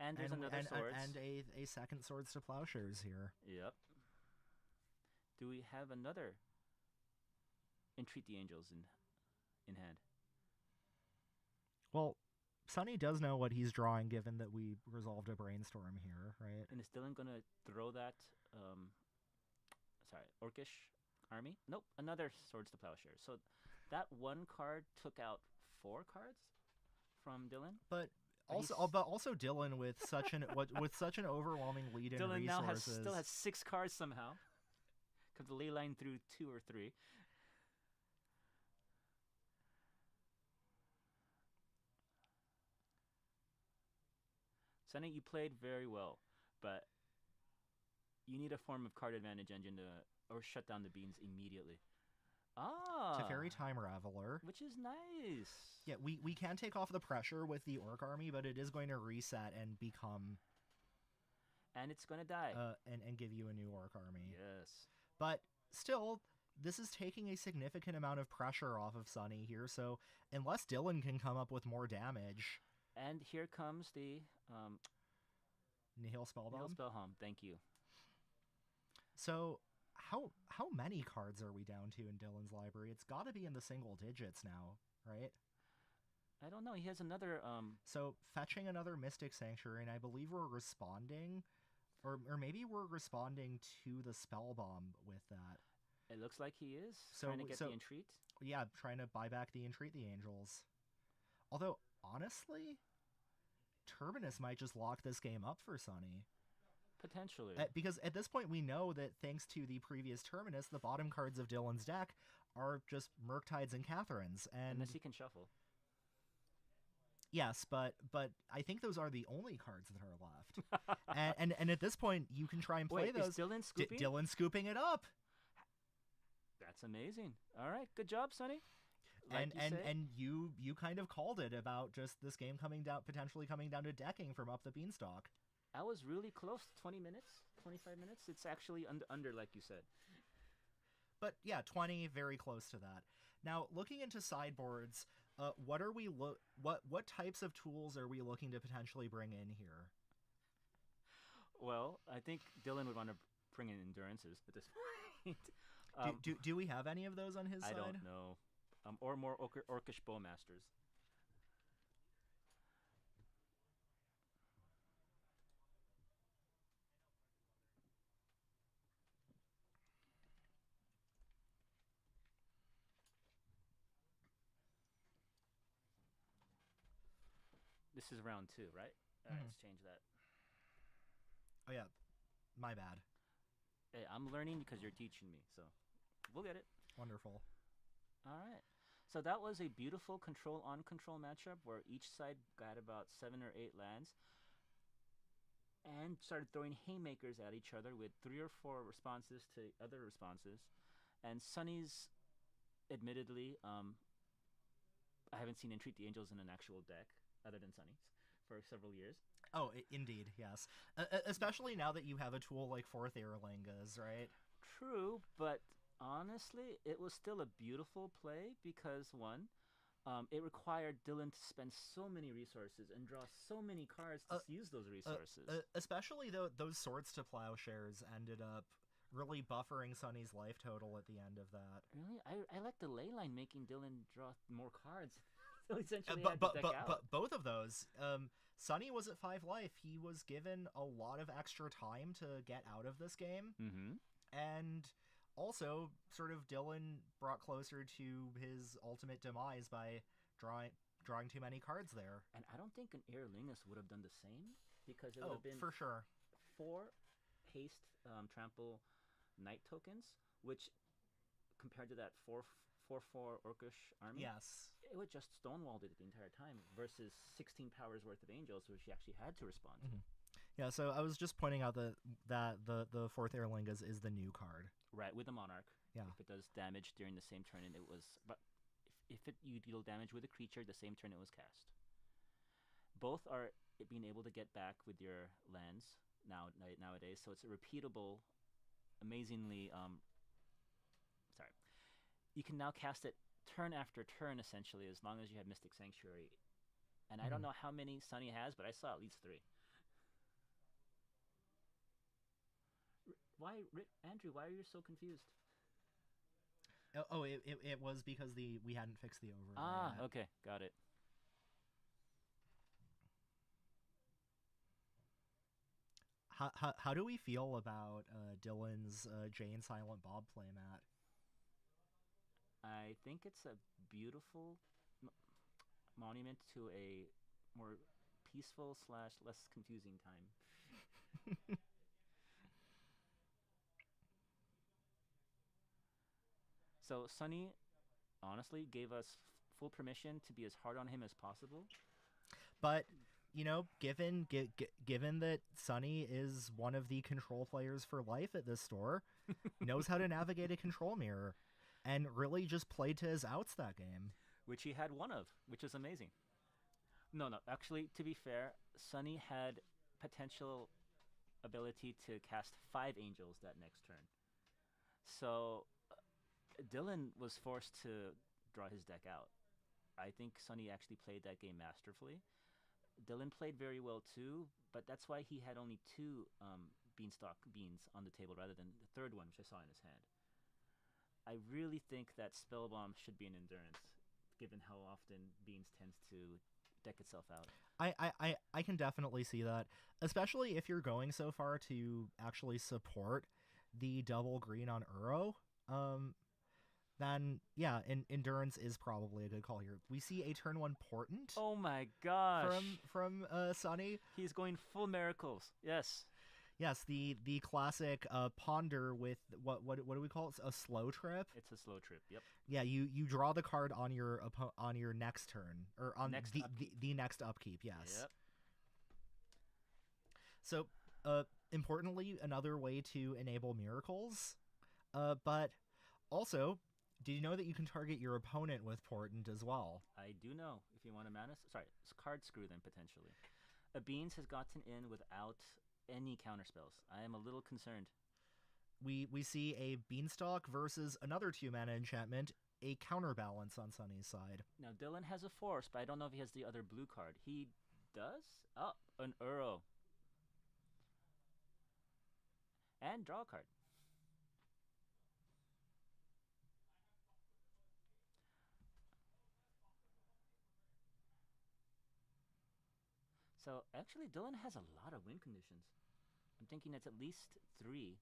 And there's another Swords. And a second Swords to Plowshares here. Yep. Do we have another Entreat the Angels in hand? Well, Sunny does know what he's drawing, given that we resolved a Brainstorm here, right? And is Dylan going to throw that, Orcish army? Nope, another Swords to Plowshares. So that 1 card took out 4 cards from Dylan. But also Dylan with such an overwhelming lead in Dylan resources. Dylan now still has 6 cards somehow. Because the ley line through 2 or 3. Sunny, you played very well, but you need a form of card advantage engine or shut down the beans immediately. Teferi Time Raveler. Which is nice. Yeah, we can take off the pressure with the Orc army, but it is going to reset and become... And it's going to die. And give you a new Orc army. Yes. But still, this is taking a significant amount of pressure off of Sunny here, so unless Dylan can come up with more damage... And here comes the... Nihil Spellbomb? Nihil Spellbomb, thank you. So... How many cards are we down to in Dylan's library? It's got to be in the single digits now, right? I don't know. He has another... So, fetching another Mystic Sanctuary, and I believe we're responding... Or maybe we're responding to the Spellbomb with that. It looks like he is. Trying to get the Entreat. Yeah, trying to buy back the Entreat the Angels. Although, honestly, Terminus might just lock this game up for Sunny. Potentially. Because at this point we know that thanks to the previous Terminus, the bottom cards of Dylan's deck are just Murktides and Catherines. Unless he can shuffle. Yes, but I think those are the only cards that are left. and at this point, you can try and play those. Is Dylan scooping? Dylan scooping it up. That's amazing. All right, good job, Sunny. Like you kind of called it about just this game potentially coming down to decking from up the beanstalk. I was really close. 20 minutes, 25 minutes. It's actually under, like you said. But yeah, 20, very close to that. Now, looking into sideboards, what types of tools are we looking to potentially bring in here? Well, I think Dylan would want to bring in endurances at this point. Do we have any of those on his side? I don't know. Or more Orcish Bowmasters. This is round 2, right? Let's change that. Oh, yeah. My bad. Hey, I'm learning because you're teaching me, so we'll get it. Wonderful. All right. So that was a beautiful control-on-control matchup where each side got about 7 or 8 lands and started throwing haymakers at each other with 3 or 4 responses to other responses. And Sunny's, admittedly, I haven't seen Entreat the Angels in an actual deck other than Sunny's for several years. Oh, indeed, yes. Especially now that you have a tool like Fourth Airlingas, right? True, but honestly, it was still a beautiful play because, one, it required Dylan to spend so many resources and draw so many cards to use those resources. Especially though those Swords to Plowshares ended up really buffering Sunny's life total at the end of that. Really, I like the ley line making Dylan draw more cards. So essentially, But both of those, Sunny was at 5 life. He was given a lot of extra time to get out of this game, and also sort of Dylan brought closer to his ultimate demise by drawing too many cards there. And I don't think an Aer Lingus would have done the same, because it would have been for sure 4 haste trample night tokens, which compared to that 4/4 Orcish army, yes, it would just stonewalled it the entire time, versus 16 powers worth of angels, which he actually had to respond to. Yeah, so I was just pointing out that the 4th Aer Lingus is the new card. Right, with the Monarch. Yeah. If it does damage during the same turn, and it was, but if you deal damage with a creature the same turn it was cast. Both are being able to get back with your lands nowadays, so it's a repeatable, amazingly sorry. You can now cast it turn after turn, essentially, as long as you have Mystic Sanctuary. And I don't know how many Sunny has, but I saw at least 3. Andrew, why are you so confused? It was because we hadn't fixed the override. Ah, okay, got it. How do we feel about Dylan's Jane Silent Bob playmat? I think it's a beautiful monument to a more peaceful / less confusing time. So Sunny, honestly, gave us full permission to be as hard on him as possible. But given that Sunny is one of the control players for life at this store, knows how to navigate a control mirror, and really just played to his outs that game. Which he had one of, which is amazing. No, actually, to be fair, Sunny had potential ability to cast 5 angels that next turn. So Dylan was forced to draw his deck out. I think Sunny actually played that game masterfully. Dylan played very well too, but that's why he had only 2 beanstalk beans on the table rather than the 3rd one, which I saw in his hand. I really think that Spellbomb should be an endurance, given how often Beans tends to deck itself out. I can definitely see that, especially if you're going so far to actually support the double green on Uro. Then yeah, endurance is probably a good call here. We see a turn 1 Portent. Oh my gosh! From Sunny. He's going full miracles. Yes. Yes, the classic ponder with what do we call it? A slow trip. It's a slow trip. Yep. Yeah, you draw the card on your next turn, or on the next upkeep. Yes. Yep. So, importantly, another way to enable miracles, but also, did you know that you can target your opponent with Portent as well? I do know. If you want to card screw them potentially. A Beans has gotten in without any counterspells. I am a little concerned. We see a Beanstalk versus another 2-mana enchantment, a counterbalance on Sunny's side. Now Dylan has a force, but I don't know if he has the other blue card. He does? Oh, an Uro. And draw a card. So actually Dylan has a lot of win conditions. I'm thinking it's at least 3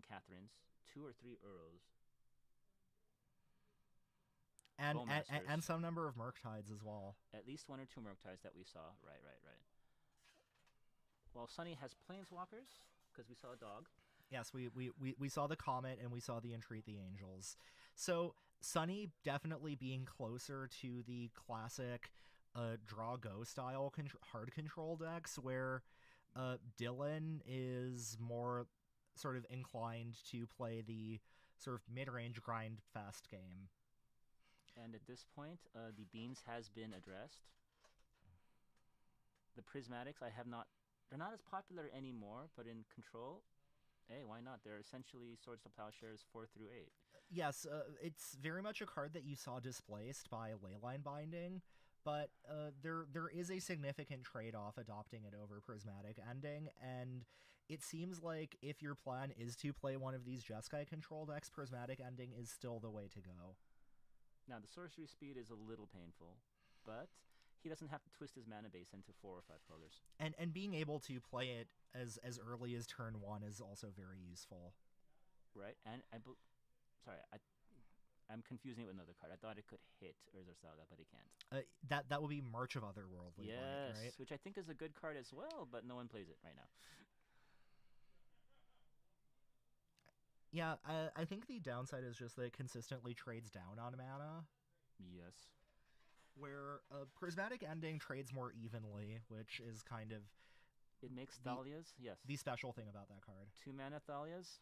Catherines, 2 or 3 Uros. And some number of Murktides as well. At least 1 or 2 Murktides that we saw. Right. Well, Sunny has Planeswalkers, because we saw a dog. Yes, we saw the Comet and we saw the Entreat the Angels. So Sunny definitely being closer to the classic draw-go style hard control decks, where Dylan is more sort of inclined to play the sort of mid-range grind fast game. And at this point, the Beans has been addressed. The Prismatics, they're not as popular anymore, but in Control, hey, why not? They're essentially Swords to Plowshares 4 through 8. Yes, it's very much a card that you saw displaced by Leyline Binding, but there is a significant trade-off adopting it over Prismatic Ending, and it seems like if your plan is to play one of these Jeskai control decks, Prismatic Ending is still the way to go. Now, the sorcery speed is a little painful, but he doesn't have to twist his mana base into 4 or 5 colors. And being able to play it as early as turn 1 is also very useful. Right, and I'm confusing it with another card. I thought it could hit Urza Saga, but it can't. That will be March of Otherworldly, yes, right? Which I think is a good card as well, but no one plays it right now. Yeah, I think the downside is just that it consistently trades down on mana. Yes. Where Prismatic Ending trades more evenly, which is kind of... It makes Thalias, yes. The special thing about that card. 2 mana Thalias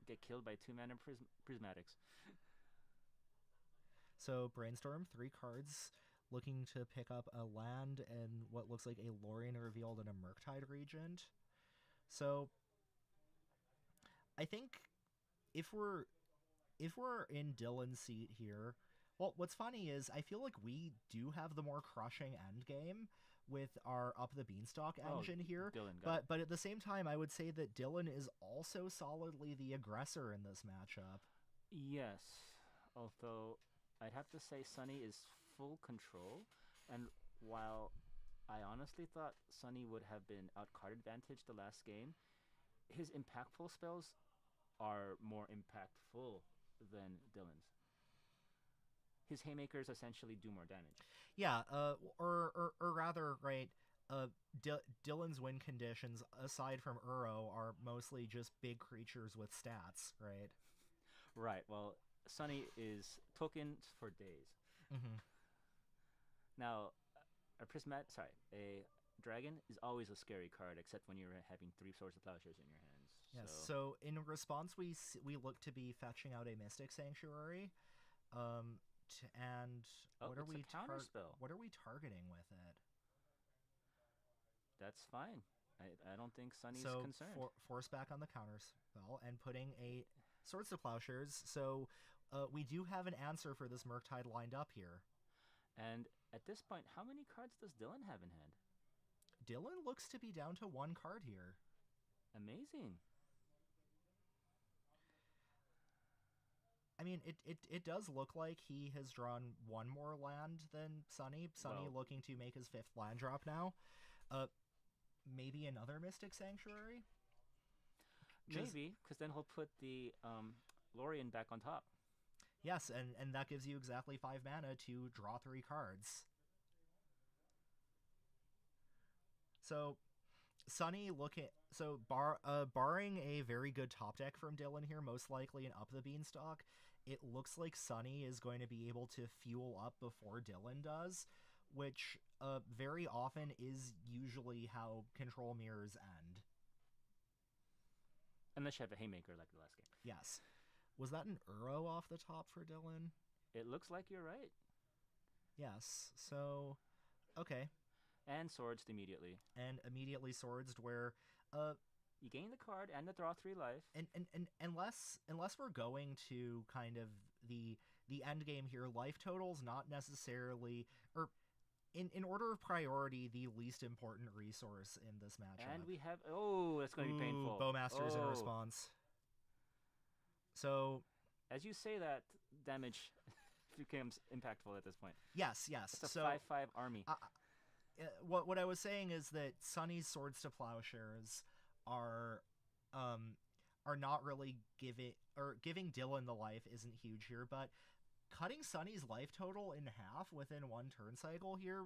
get killed by 2 mana Prismatics. So Brainstorm, 3 cards, looking to pick up a land and what looks like a Lorien Revealed and a Murktide Regent. So I think if we're in Dylan's seat here, well, what's funny is I feel like we do have the more crushing endgame with our Up the Beanstalk engine here. But at the same time, I would say that Dylan is also solidly the aggressor in this matchup. Yes, although I'd have to say Sunny is full control, and while I honestly thought Sunny would have been out-card advantage the last game, his impactful spells are more impactful than Dylan's. His haymakers essentially do more damage. Yeah, or rather, right, Dylan's win conditions, aside from Uro, are mostly just big creatures with stats, right? Right, well, Sunny is tokens for days. Mm-hmm. Now, a dragon is always a scary card, except when you're having 3 Swords of Plowshares in your hands. Yes, so in response, we look to be fetching out a Mystic Sanctuary. And what are we what are we targeting with it? That's fine. I don't think Sunny's concerned. So force back on the counter spell and putting a Swords to Plowshares. So we do have an answer for this Murktide lined up here. And at this point, how many cards does Dylan have in hand? Dylan looks to be down to 1 card here. Amazing. I mean, it does look like he has drawn 1 more land than Sunny. Sunny looking to make his 5th land drop now. Maybe another Mystic Sanctuary? Maybe, because then he'll put the Lorien back on top. Yes, and that gives you exactly 5 mana to draw 3 cards. So Sunny barring a very good top deck from Dylan here, most likely an Up the Beanstalk, it looks like Sunny is going to be able to fuel up before Dylan does, which very often is usually how control mirrors end. Unless you have a haymaker like the last game. Yes. Was that an Uro off the top for Dylan? It looks like you're right. Yes. So, okay. And swords immediately. And immediately swords where you gain the card and the draw 3 life. And unless we're going to kind of the end game here, life total's not necessarily, or in order of priority, the least important resource in this matchup. And we have that's going to be painful. Bowmasters in response. So as you say that, damage becomes impactful at this point. Yes. It's a 5/5 army. What I was saying is that Sunny's Swords to Plowshares are not really giving Dylan the life isn't huge here, but cutting Sunny's life total in half within 1 turn cycle here,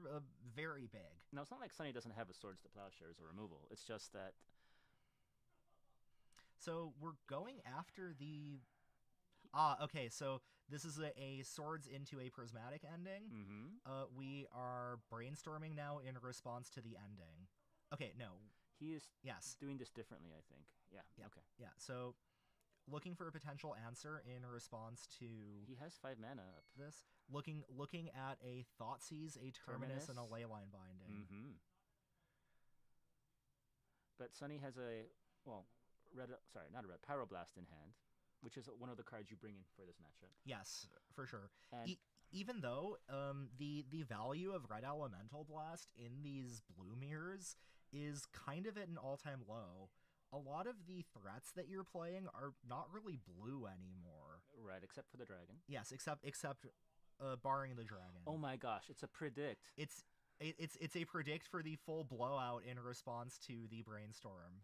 very big. Now, it's not like Sunny doesn't have a Swords to Plowshares or removal. It's just that... So we're going after the... okay, so this is a Swords into a Prismatic Ending. Mm-hmm. We are brainstorming now in response to the ending. Okay, no. He is doing this differently, I think. Yeah. Okay. Yeah, so looking for a potential answer in response to... He has 5 mana up. This. Looking at a Thoughtseize, a Terminus, and a Leyline Binding. Mm-hmm. But Sunny has a... Well, not a red. Pyroblast in hand, which is one of the cards you bring in for this matchup. Yes, for sure. And even though the value of Red Elemental Blast in these blue mirrors is kind of at an all-time low, a lot of the threats that you're playing are not really blue anymore. Right, except for the dragon. Yes, except barring the dragon. Oh my gosh, it's a predict. It's a predict for the full blowout in response to the brainstorm.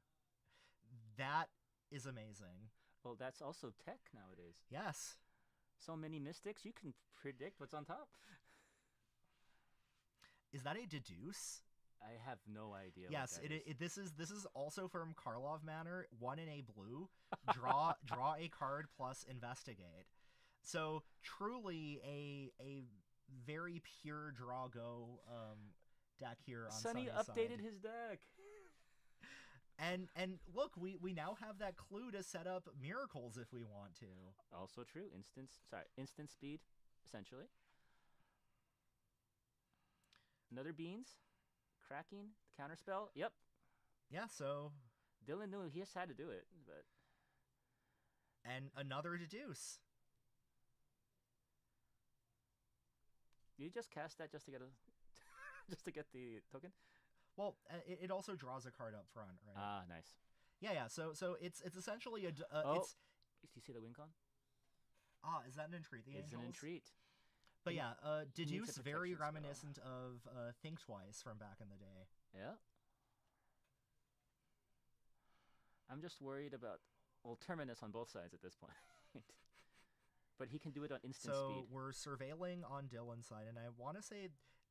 That is amazing. Well, that's also tech nowadays. Yes. So many mystics, you can predict what's on top. Is that a deduce? I have no idea. Yes, what that is. This is also from Karlov Manor. 1 in a blue. Draw a card plus investigate. So truly a very pure draw go deck here on Sunny Sunny's updated side. his deck. And look, we now have that clue to set up miracles if we want to. Also true. Instant speed, essentially. Another beans. Cracking. Counterspell. Yep. Yeah, so Dylan knew he just had to do it, but and another deduce. you just cast that just to get a just to get the token? Well, it also draws a card up front, right? Ah, nice. Yeah. So it's essentially it's. Do you see the win con? Is that an entreat? The It's angels? an entreat. But yeah, needs a deduce very protection spell. reminiscent of Think Twice from back in the day. Yeah. I'm just worried about Terminus on both sides at this point. But he can do it on instant So speed. we're surveilling on Dylan's side, and I want to say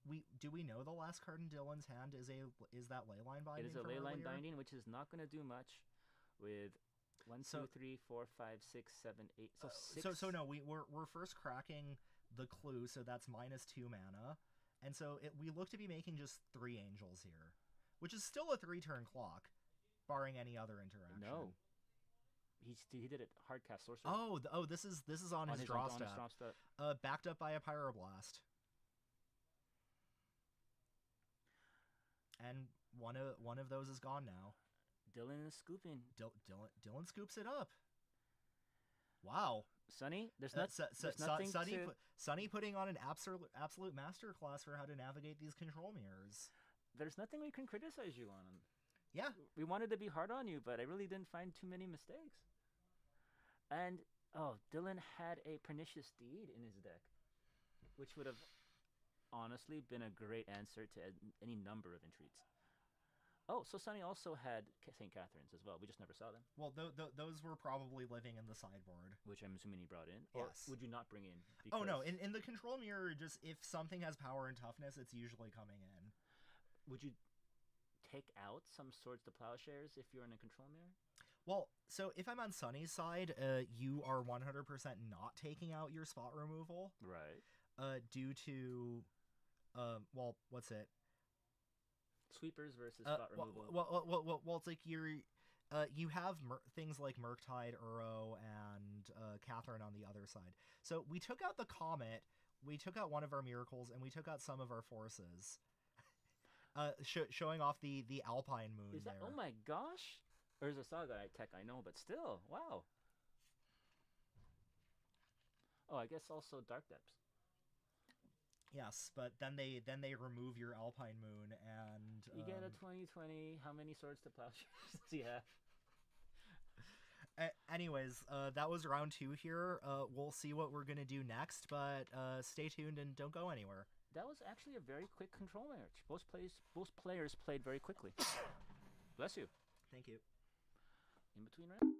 we know the last card in Dylan's hand is that Leyline Binding? It is a from leyline earlier? binding, which is not going to do much with 1, 2, 3, 4, 5, 6, 7, 8. So 6. So no, we're first cracking the clue, so that's -2 mana, and so we look to be making just 3 angels here, which is still a 3-turn clock, barring any other interaction. No. He did it hard cast sorcery. Oh, this is on his draw on his step. draw step. Backed up by a Pyroblast. And one of those is gone now. Dylan is scooping. Dylan scoops it up. Wow. Sunny, there's nothing to... Sunny putting on an absolute masterclass for how to navigate these control mirrors. There's nothing we can criticize you on. Yeah. We wanted to be hard on you, but I really didn't find too many mistakes. And, Dylan had a Pernicious Deed in his deck, which would have honestly been a great answer to any number of entreats. Oh, so Sunny also had St. Catherine's as well. We just never saw them. Well, those were probably living in the sideboard. Which I'm assuming he brought in. Yes. Or would you not bring in? Oh, no. In the control mirror, just if something has power and toughness, it's usually coming in. Would you take out some Swords to Plowshares if you're in a control mirror? Well, so if I'm on Sunny's side, you are 100% not taking out your spot removal. Right. Due to, what's it? Sweepers versus spot removal. Well, it's like you have things like Murktide, Uro, and Catherine on the other side. So we took out the Comet, we took out one of our miracles, and we took out some of our forces. Showing off the Alpine Moon. Is that? There. Oh my gosh! There's a Saga tech I know, but still, wow. Oh, I guess also Dark Depths. Yes, but then they remove your Alpine Moon and you get a 20/20. How many Swords to Plowshares does he have? Anyways, that was round 2 here. We'll see what we're gonna do next, but stay tuned and don't go anywhere. That was actually a very quick control match. Both players played very quickly. Bless you. Thank you. In between round.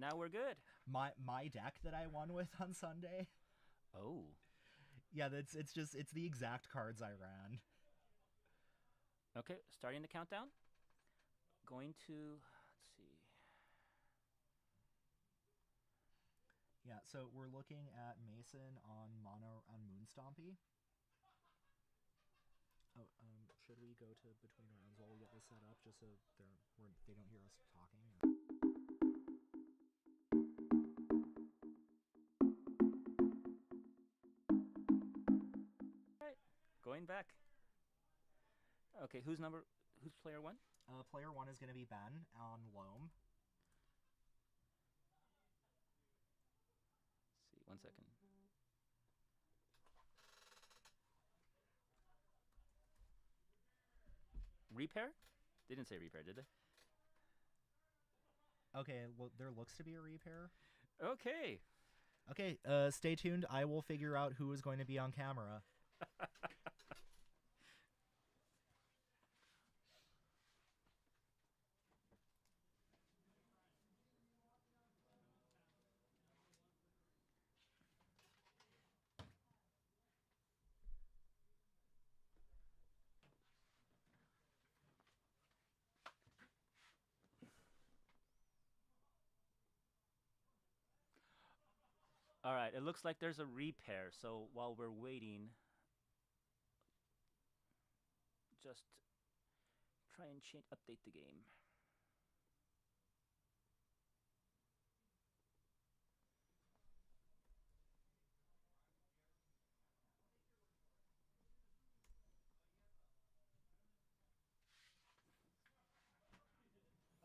Now we're good. My deck that I won with on Sunday. Oh. Yeah, it's the exact cards I ran. Okay, starting the countdown. Going to, let's see. Yeah, so we're looking at Mason on Moonstompy. Oh, should we go to between rounds while we get this set up, just so they don't hear us talking? All right, going back. Okay, who's player 1? Player 1 is going to be Ben on Loam. Let's see, 1 second. Repair? They didn't say repair, did they? Okay, well, there looks to be a repair. Okay. Okay, stay tuned. I will figure out who is going to be on camera. All right, it looks like there's a repair. So while we're waiting, just try and update the game.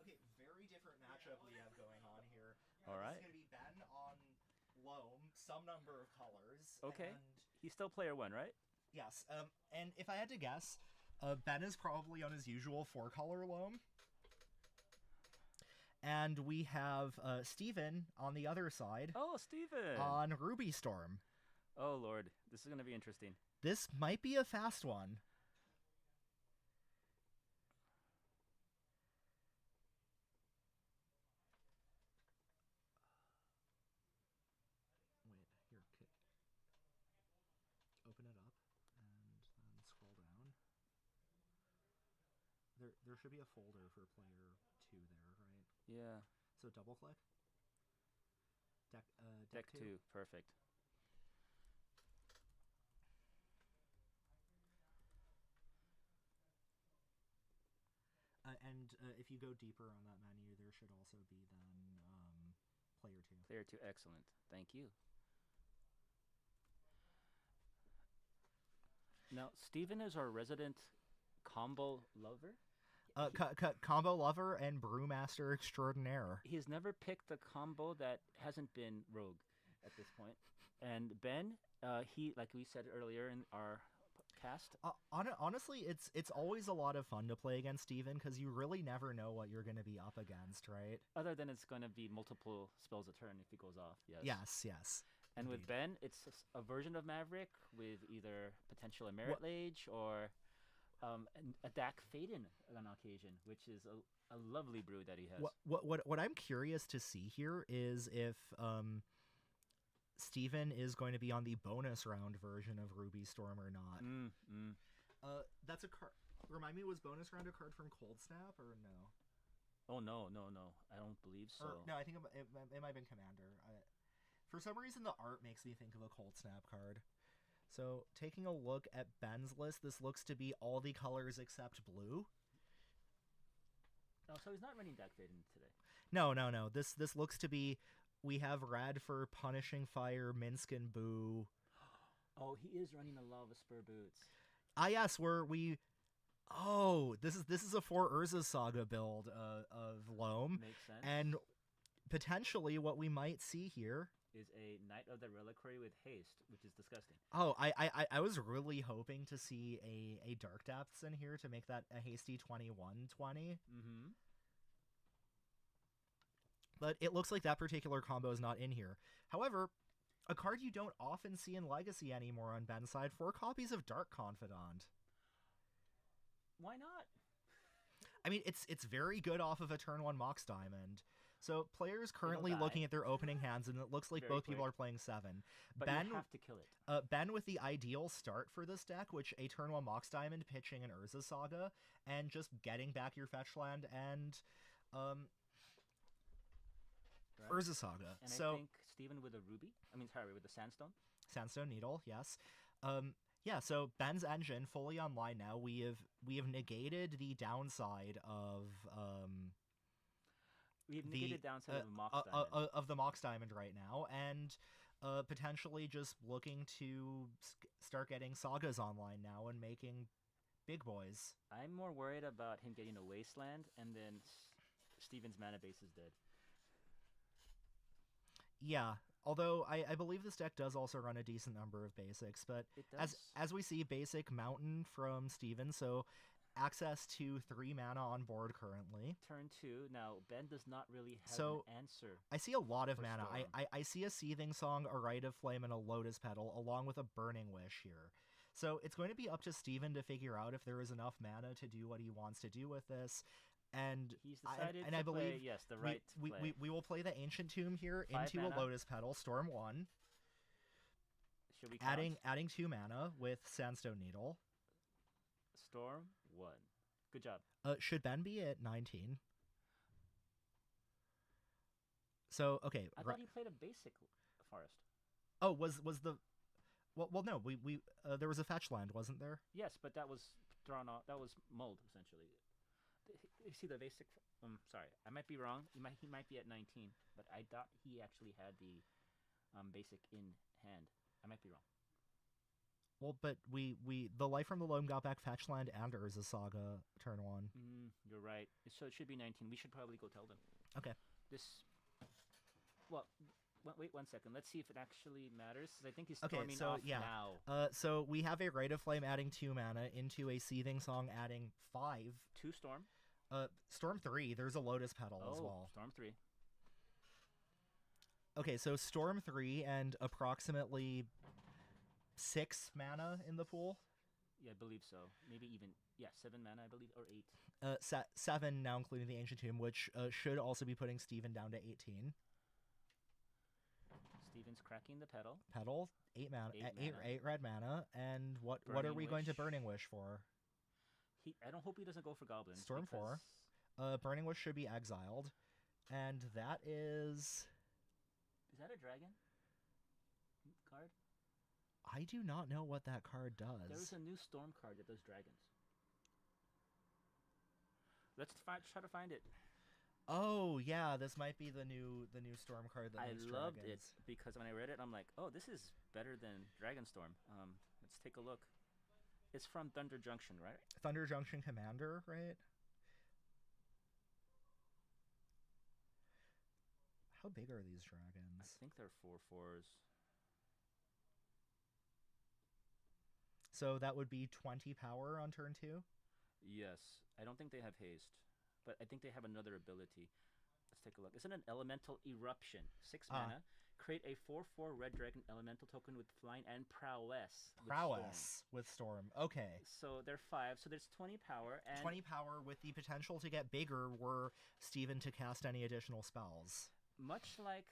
Okay, very different matchup we have going on here. All right. This is going to be Ben on Loam, some number of colors. Okay. And He's still player 1, right? yes, and if I had to guess, Ben is probably on his usual 4-color Loam. And we have Steven on the other side. Oh, Steven! On Ruby Storm. Oh, Lord. This is going to be interesting. This might be a fast one. Wait, here, open it up and then scroll down. There should be a folder for player 2 there, right? Yeah. So double click. Deck 2. Perfect. And if you go deeper on that menu, there should also be then player 2. Player 2, excellent. Thank you. Now, Steven is our resident combo lover. Combo lover and brewmaster extraordinaire. He's never picked a combo that hasn't been rogue at this point. And Ben, he, like we said earlier in our cast. Honestly, it's always a lot of fun to play against Steven because you really never know what you're going to be up against, right? Other than it's going to be multiple spells a turn if he goes off. Yes. And Indeed. with Ben, it's a version of Maverick with either potential a Merit Lage or a Dak Faden on occasion, which is a lovely brew that he has. What I'm curious to see here is if Steven is going to be on the bonus round version of Ruby Storm or not. That's a card. Remind me, was bonus round a card from Cold Snap or no? Oh, no. I don't believe so. No, I think it might have been Commander. For some reason, the art makes me think of a Cold Snap card. So, taking a look at Ben's list, this looks to be all the colors except blue. Oh, so he's not running Dak Faden today. No. This looks to be, we have red for Punishing Fire, Minsk and Boo. Oh, he is running a Lava Spur Boots. Yes, this is a For Urza Saga build of Loam. Makes sense. And potentially what we might see here is a Knight of the Reliquary with haste, which is disgusting. Oh, I was really hoping to see a Dark Depths in here to make that a hasty 21-20. Mm-hmm. But it looks like that particular combo is not in here. However, a card you don't often see in Legacy anymore on Ben's side, 4 copies of Dark Confidant. Why not? I mean, it's very good off of a turn 1 Mox Diamond. So players currently die. looking at their opening hands, and it looks like Very both people quick. are playing 7. But Ben, you have to kill it. Ben with the ideal start for this deck, which a turn 1 Mox Diamond, pitching an Urza Saga, and just getting back your fetch land and Right. Urza Saga. And So I think Steven with a ruby. With the sandstone. Sandstone Needle, yes. Yeah, so Ben's engine fully online now. We have negated the downside of We've the negated downside of the Mox Diamond. of the Mox Diamond right now, and potentially just looking to start getting sagas online now and making big boys. I'm more worried about him getting a wasteland and then Steven's mana base is dead. Yeah, although I believe this deck does also run a decent number of basics, but It does. as we see, basic Mountain from Steven, so access to 3 mana on board currently. Turn 2. Now, Ben does not really have So, an answer. I see a lot of For mana. Storm. I see a Seething Song, a Rite of Flame, and a Lotus Petal, along with a Burning Wish here. So it's going to be up to Steven to figure out if there is enough mana to do what he wants to do with this. And He's decided and to I believe play, yes, the right play. we will play the Ancient Tomb here 5 into mana. a Lotus Petal, Storm 1, Should we count? adding 2 mana with Sandstone Needle. Storm 1. Good job. Should Ben be at 19? So, okay. I thought he played a basic forest. Oh, was the... Well, no, we there was a fetch land, wasn't there? Yes, but that was drawn off. That was mulled, essentially. You see the basic... sorry, I might be wrong. He might be at 19, but I thought he actually had the basic in hand. I might be wrong. Well, but the Life from the Loam got back fetch land and Urza Saga turn 1. You're right. So it should be 19. We should probably go tell them. Okay. Well, wait 1 second. Let's see if it actually matters. 'Cause I think he's Okay, storming so, off yeah. now. So we have a Rite of Flame adding 2 mana into a Seething Song adding 5. 2 storm. Storm 3, there's a Lotus Petal as well. Storm 3. Okay, so Storm 3 and approximately 6 mana in the pool. Yeah, I believe so. Maybe even 7 mana, I believe, or 8. 7 now, including the Ancient Tomb, which should also be putting Steven down to 18. Steven's cracking the pedal. Petal, 8 mana, 8 8 red mana, and what are Burning we going to Wish. Burning Wish for? I don't hope he doesn't go for goblins. Storm 4. because- Burning Wish should be exiled, and that is... Is that a dragon card? I do not know what that card does. There's a new storm card that does dragons. Let's try to find it. Oh yeah, this might be the new storm card that I makes loved it dragons. because when I read it, I'm like, oh, this is better than Dragonstorm. Let's take a look. It's from Thunder Junction, right? Thunder Junction Commander, right? How big are these I dragons? think they're 4/4s. So that would be 20 power on turn 2? Yes. I don't think they have haste, but I think they have another ability. Let's take a look. Isn't an elemental eruption? 6 mana. Create a 4/4 red dragon elemental token with flying and prowess. with Prowess with Storm. Okay. Storm. So they're 5. So there's 20 power and 20 power with the potential to get bigger were Steven to cast any additional spells. much like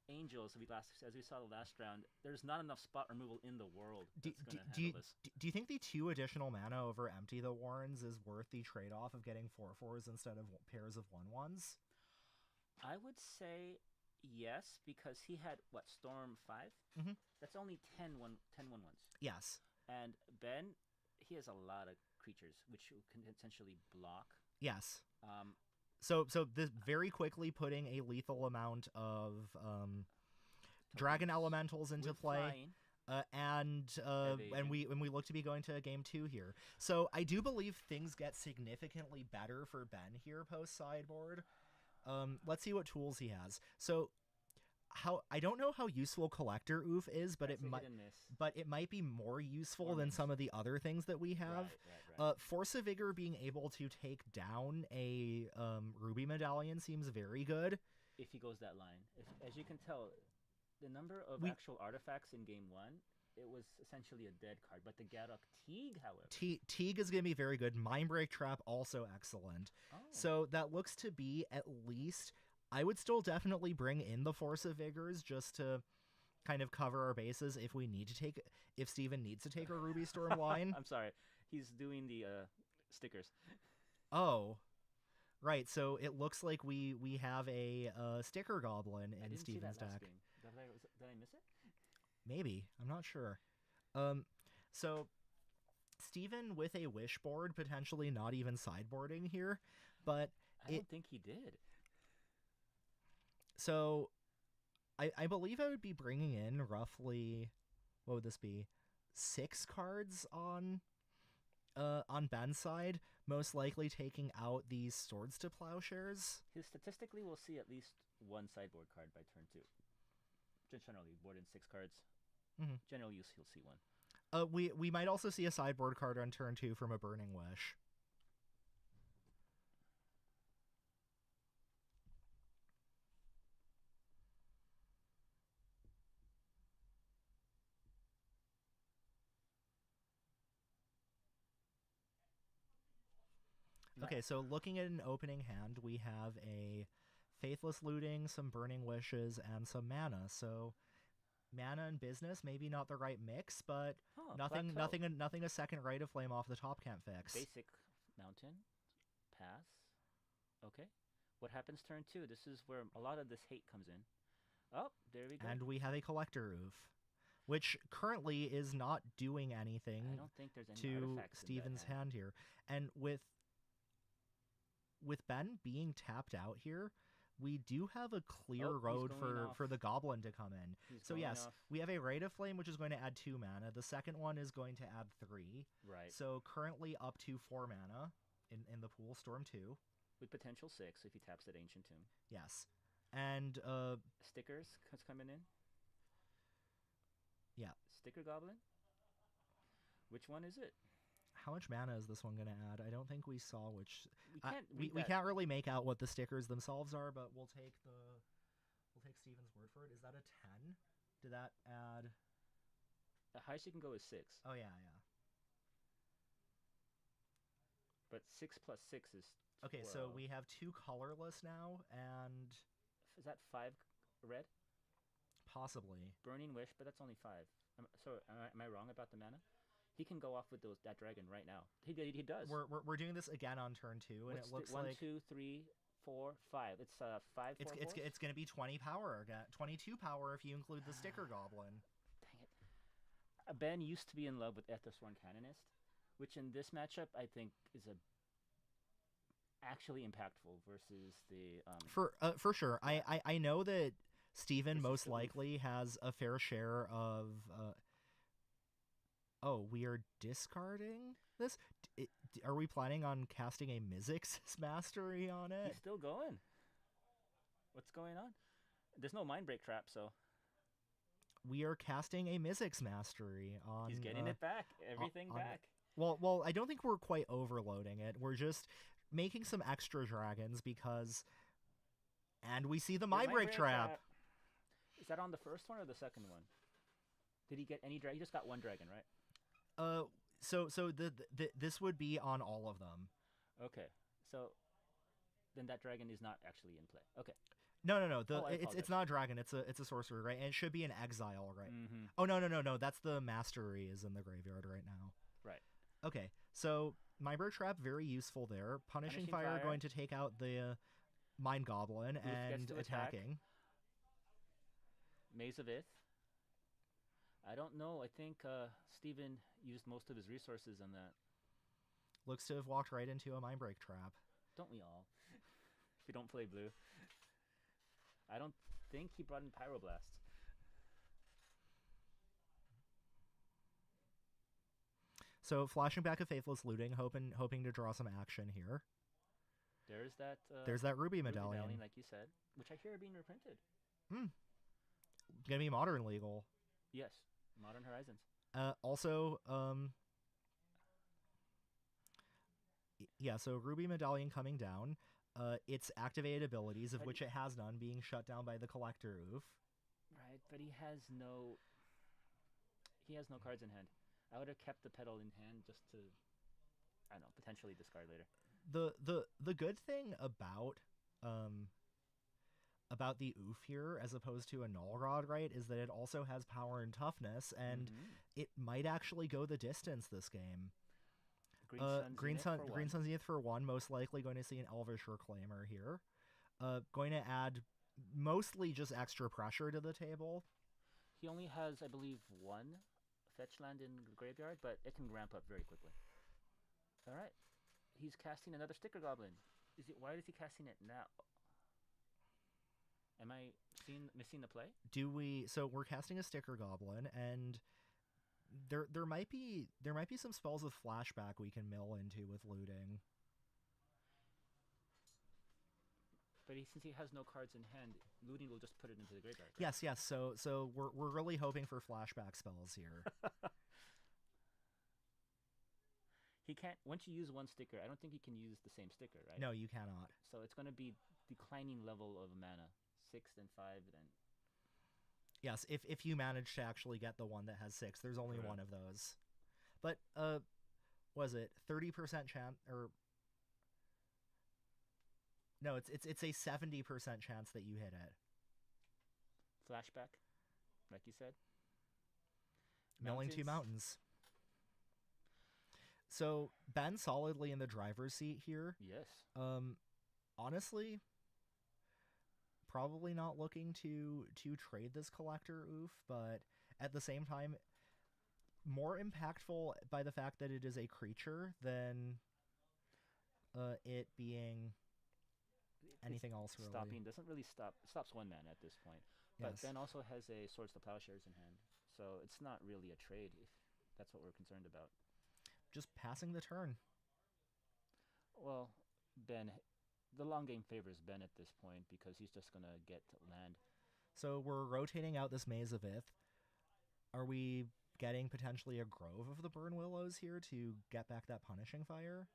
Angels, as we saw the last round, there's not enough spot removal in the world that's going to handle this. Do you think the 2 additional mana over Empty the Warrens is worth the trade-off of getting 4/4s instead of pairs of 1/1s? I would say yes, because he had, Storm 5? Mhm. That's only 10 1/1s. Yes. And Ben, he has a lot of creatures, which you can essentially block. Yes. Um, So this very quickly putting a lethal amount of dragon elementals into with play. flying. And Evasion. we look to be going to game 2 here. So I do believe things get significantly better for Ben here post sideboard. Let's see what tools he has. So I don't know how useful Collector Oof is, but That's it a might hit and miss. it might be more useful than Warnings. some of the other things that we have. Right. Force of Vigor being able to take down a Ruby Medallion seems very good. If he goes that line. As you can tell, the number of We- actual artifacts in game 1, it was essentially a dead card. But the Gadok Teague, however. Teague is going to be very good. Mindbreak Trap also excellent. Oh. So that looks to be at least I would still definitely bring in the Force of Vigors just to kind of cover our bases if Steven needs to take a Ruby Storm line. I'm sorry. He's doing the stickers. Oh, right. So it looks like we have a sticker goblin I in didn't see that Steven's last deck. game. Did I miss it? Maybe. I'm not sure. So Steven with a wish board, potentially not even sideboarding here, but I don't think he did. So I believe I would be bringing in roughly, what would this be, 6 cards on Ben's side, most likely taking out these Swords to Plowshares. Statistically, we'll see at least one sideboard card by turn 2. Just generally, board in 6 cards. Mm-hmm. Generally, you'll see one. We might also see a sideboard card on turn 2 from a Burning Wish. Okay, so looking at an opening hand, we have a Faithless Looting, some Burning Wishes, and some mana. So mana and business, maybe not the right mix, but nothing a second Rite of Flame off the top can't fix. Basic mountain, pass. Okay. What happens turn 2? This is where a lot of this hate comes in. Oh, there we go. And we have a Collector Oof, which currently is not doing anything I don't think there's any to artifacts Steven's in that hand here. And with Ben being tapped out here, we do have a clear road for the Goblin to come in. So yes, we have a Rite of Flame, which is going to add 2 mana. The second one is going to add 3. Right. So currently up to 4 mana in the pool, Storm 2. With potential 6 if he taps that Ancient Tomb. Yes. And stickers coming in. Yeah. Sticker Goblin. Which one is it? How much mana is this one going to add? I don't think we saw which. We can't really make out what the stickers themselves are, but we'll take Steven's word for it. Is that a 10? Did that add? The highest you can go is 6. Oh yeah. But 6 plus 6 is 12. Okay, so we have 2 colorless now, and is that 5 red? Possibly. Burning Wish, but that's only 5. So am I wrong about the mana? He can go off with that dragon right now. He does. We're doing this again on turn 2, and it looks 1, like 2, 3, 4, 5. It's 5. It's going to be 20 power again, 22 power if you include the sticker goblin. Dang it! Ben used to be in love with Ethosworn Canonist, which in this matchup I think is actually impactful versus the for sure. I know that Steven most likely has a fair share of. Oh, we are discarding this? Are we planning on casting a Mizzix Mastery on it? He's still going. What's going on? There's no Mind Break Trap, so... We are casting a Mizzix Mastery on... He's getting it back. Everything back. Well, I don't think we're quite overloading it. We're just making some extra dragons because... And we see the Mind Break Trap. Is that on the first one or the second one? Did he get any dragon? He just got 1 dragon, right? So this would be on all of them. Okay, so then that dragon is not actually in play. Okay. No. It's not a dragon. It's a sorcerer, right? And it should be an exile, right? Mm-hmm. Oh no. That's the mastery is in the graveyard right now. Right. Okay, so Mind Trap very useful there. Punishing Fire going to take out the Mind Goblin and attacking. Maze of Ith. I don't know. I think Steven used most of his resources on that. Looks to have walked right into a Mind Break Trap. Don't we all? If we don't play blue. I don't think he brought in Pyroblast. So flashing back a Faithless Looting, hoping to draw some action here. There's that Ruby Medallion, like you said, which I hear are being reprinted. Gonna be modern legal. Yes, Modern Horizons. Also, yeah, so Ruby Medallion coming down. Its activated abilities, of which it has none, being shut down by the Collector Oof. Right, but he has no cards in hand. I would have kept the pedal in hand just to, I don't know, potentially discard later. The good thing about about the oof here as opposed to a null rod, right, is that it also has power and toughness, and it might actually go the distance this game. Green Sun Zenith for 1, most likely going to see an Elvish Reclaimer here. Going to add mostly just extra pressure to the table. He only has, I believe, 1 fetch land in the graveyard, but it can ramp up very quickly. All right. He's casting another Sticker Goblin. Why is he casting it now? Am I missing the play? So we're casting a Sticker Goblin, and there might be some spells with flashback we can mill into with looting. But since he has no cards in hand, looting will just put it into the graveyard. Right? Yes. So we're really hoping for flashback spells here. He can't. Once you use 1 sticker, I don't think he can use the same sticker, right? No, you cannot. So it's going to be declining level of mana, 6 then 5 then. Yes, if you manage to actually get the one that has 6, there's only one of those. But was it 30% chance or? No, it's a 70% chance that you hit it. Flashback, like you said. Milling 2 mountains. So Ben solidly in the driver's seat here. Yes. Honestly, probably not looking to trade this collector oof, but at the same time, more impactful by the fact that it is a creature than it being anything else really. Stopping doesn't really stop. It stops 1 man at this point. But Ben also has a Swords to Plowshares in hand, so it's not really a trade if that's what we're concerned about. Just passing the turn. Well, Ben, the long game favors Ben at this point because he's just going to get land. So we're rotating out this Maze of Ith. Are we getting potentially a Grove of the Burn Willows here to get back that Punishing Fire?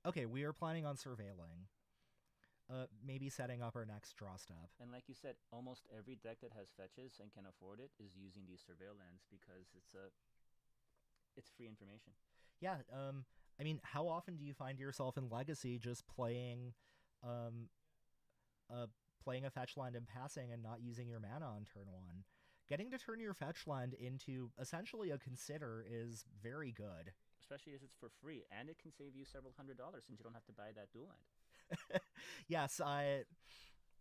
Okay, we are planning on surveilling. Maybe setting up our next draw step. And like you said, almost every deck that has fetches and can afford it is using these surveil lands because it's free information. Yeah, I mean, how often do you find yourself in Legacy just playing a fetch land and passing and not using your mana on turn 1? Getting to turn your fetch land into essentially a Consider is very good. Especially as it's for free, and it can save you several $100s since you don't have to buy that dual land. Yes,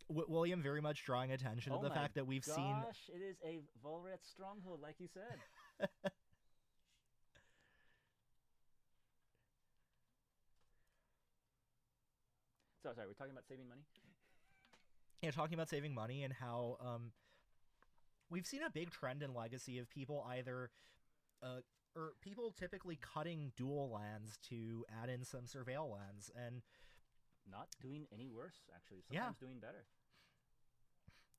William very much drawing attention to the fact that we've seen... It is a Volrath stronghold, like you said. So, sorry, we're talking about saving money? Yeah, talking about saving money and how we've seen a big trend in Legacy of people either... or people typically cutting dual lands to add in some surveil lands, and... Not doing any worse, actually. Sometimes doing better.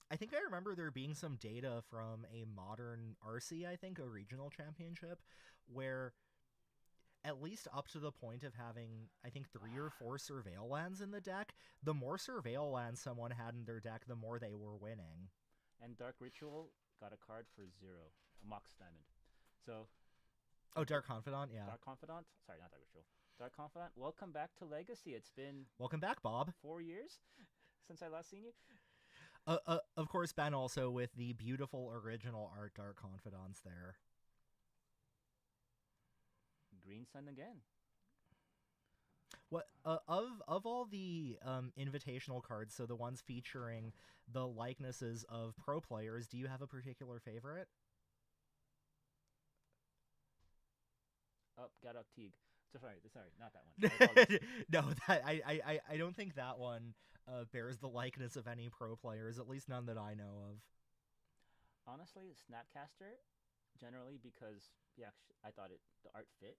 I think I remember there being some data from a modern RC, I think, a regional championship, where at least up to the point of having, I think, 3 or 4 surveil lands in the deck, the more surveil lands someone had in their deck, the more they were winning. And Dark Ritual got a card for 0, a Mox Diamond. So... Oh, Dark Confidant, yeah. Dark Confidant? Sorry, not Dark Ritual. Dark Confidant, welcome back to Legacy. It's been... Welcome back, Bob. 4 years since I last seen you. Of course, Ben also with the beautiful original art Dark Confidants there. Green Sun again. What of all the invitational cards, so the ones featuring the likenesses of pro players, do you have a particular favorite? Got up Teague. Sorry, not that one. No, I don't think that one bears the likeness of any pro players, at least none that I know of. Honestly, Snapcaster, generally because I thought the art fit.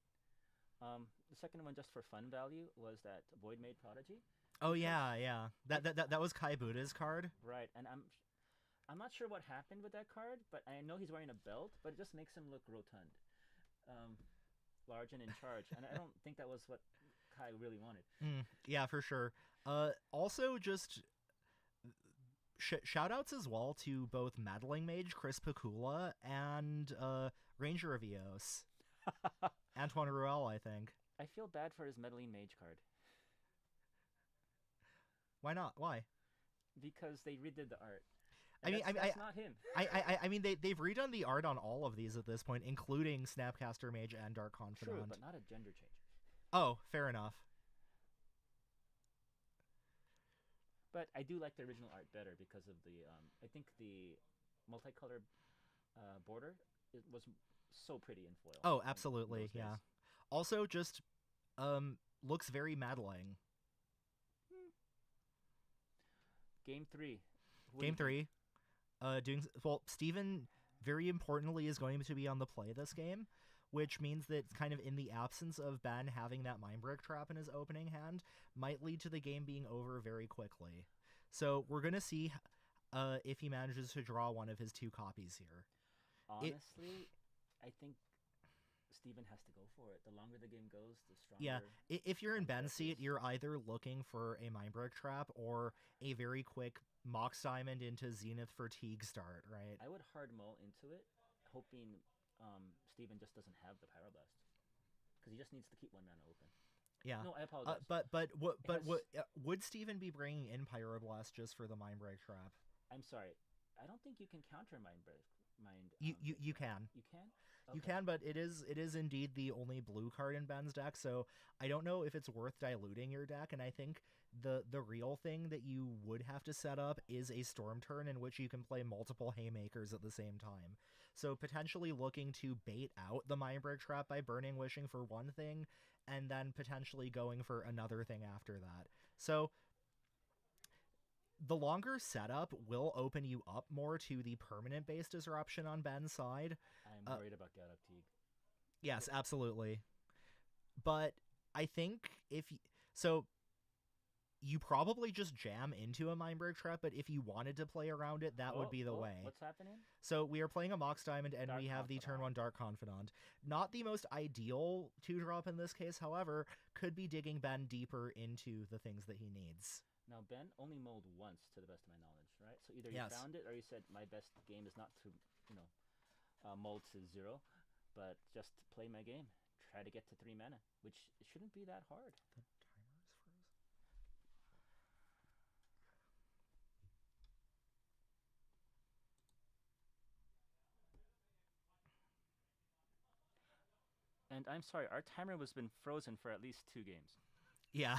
The second one, just for fun value, was that Void Made Prodigy. Oh yeah. That was Kai Buddha's card. Right, and I'm not sure what happened with that card, but I know he's wearing a belt, but it just makes him look rotund. Large and in charge, and I don't think that was what Kai really wanted. Yeah, for sure. Also, just shout-outs as well to both Meddling Mage Chris Pakula and Ranger of Eos. Antoine Ruel, I think. I feel bad for his Meddling Mage card. Why not? Why? because they redid the art. I mean, that's not him. I mean, they've redone the art on all of these at this point, including Snapcaster Mage and Dark Confidant. True, but not a gender change. Oh, fair enough. But I do like the original art better because of the I think the multicolored border was so pretty in foil. Oh, absolutely, in yeah. Also, just looks very meddling. Game 3. Game 3. Steven, very importantly, is going to be on the play this game, which means that kind of in the absence of Ben having that Mindbreak trap in his opening hand might lead to the game being over very quickly. So we're going to see if he manages to draw one of his 2 copies here. Honestly, I think Steven has to go for it. The longer the game goes, the stronger. Yeah, if you're in Ben's seat, you're either looking for a Mindbreak trap or a very quick Mox Diamond into Zenith Fatigue start, right? I would hard mull into it, hoping Steven just doesn't have the Pyroblast. Because he just needs to keep 1 mana open. Yeah. No, I apologize. Would Steven be bringing in Pyroblast just for the Mindbreak trap? I'm sorry. I don't think you can counter Mindbreak. You can. You can? Okay. You can, but it is indeed the only blue card in Ben's deck, so I don't know if it's worth diluting your deck, and I think the real thing that you would have to set up is a Storm turn in which you can play multiple Haymakers at the same time. So potentially looking to bait out the Mindbreak trap by Burning Wishing for one thing, and then potentially going for another thing after that. So the longer setup will open you up more to the permanent-based disruption on Ben's side. I'm worried about Gadok Teague. Yes, absolutely. But I think you probably just jam into a Mindbreak trap, but if you wanted to play around it, that would be the way. What's happening? So we are playing a Mox Diamond, and Dark we have the Confidant. turn 1 Dark Confidant. Not the most ideal 2-drop in this case, however, could be digging Ben deeper into the things that he needs. Now, Ben only mulled once, to the best of my knowledge, right? So either you Yes. found it, or you said, my best game is not to, mull to 0, but just play my game. Try to get to 3 mana, which shouldn't be that hard. The timer's frozen. And I'm sorry, our timer has been frozen for at least 2 games. Yeah.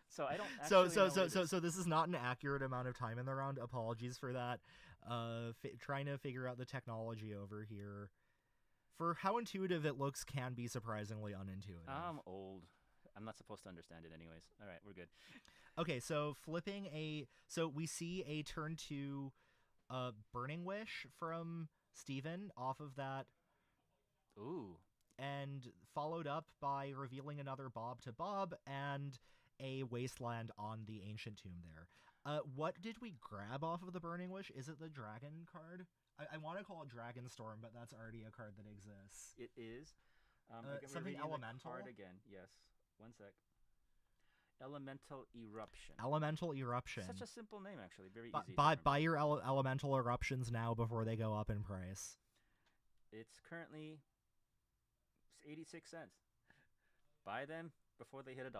So I don't So actually know what it is. this is not an accurate amount of time in the round. Apologies for that. Trying to figure out the technology over here. For how intuitive it looks can be surprisingly unintuitive. I'm old. I'm not supposed to understand it anyways. All right, we're good. Okay, so we see a turn 2 Burning Wish from Steven off of that. Ooh. And followed up by revealing another Bob to Bob and a Wasteland on the Ancient Tomb there. What did we grab off of the Burning Wish? Is it the Dragon card? I want to call it Dragon Storm, but that's already a card that exists. It is. Something elemental? Card again. Yes. 1 sec. Elemental Eruption. Elemental Eruption. Such a simple name, actually. Very easy. Buy your Elemental Eruptions now before they go up in price. It's currently 86 cents. Buy them before they hit $1.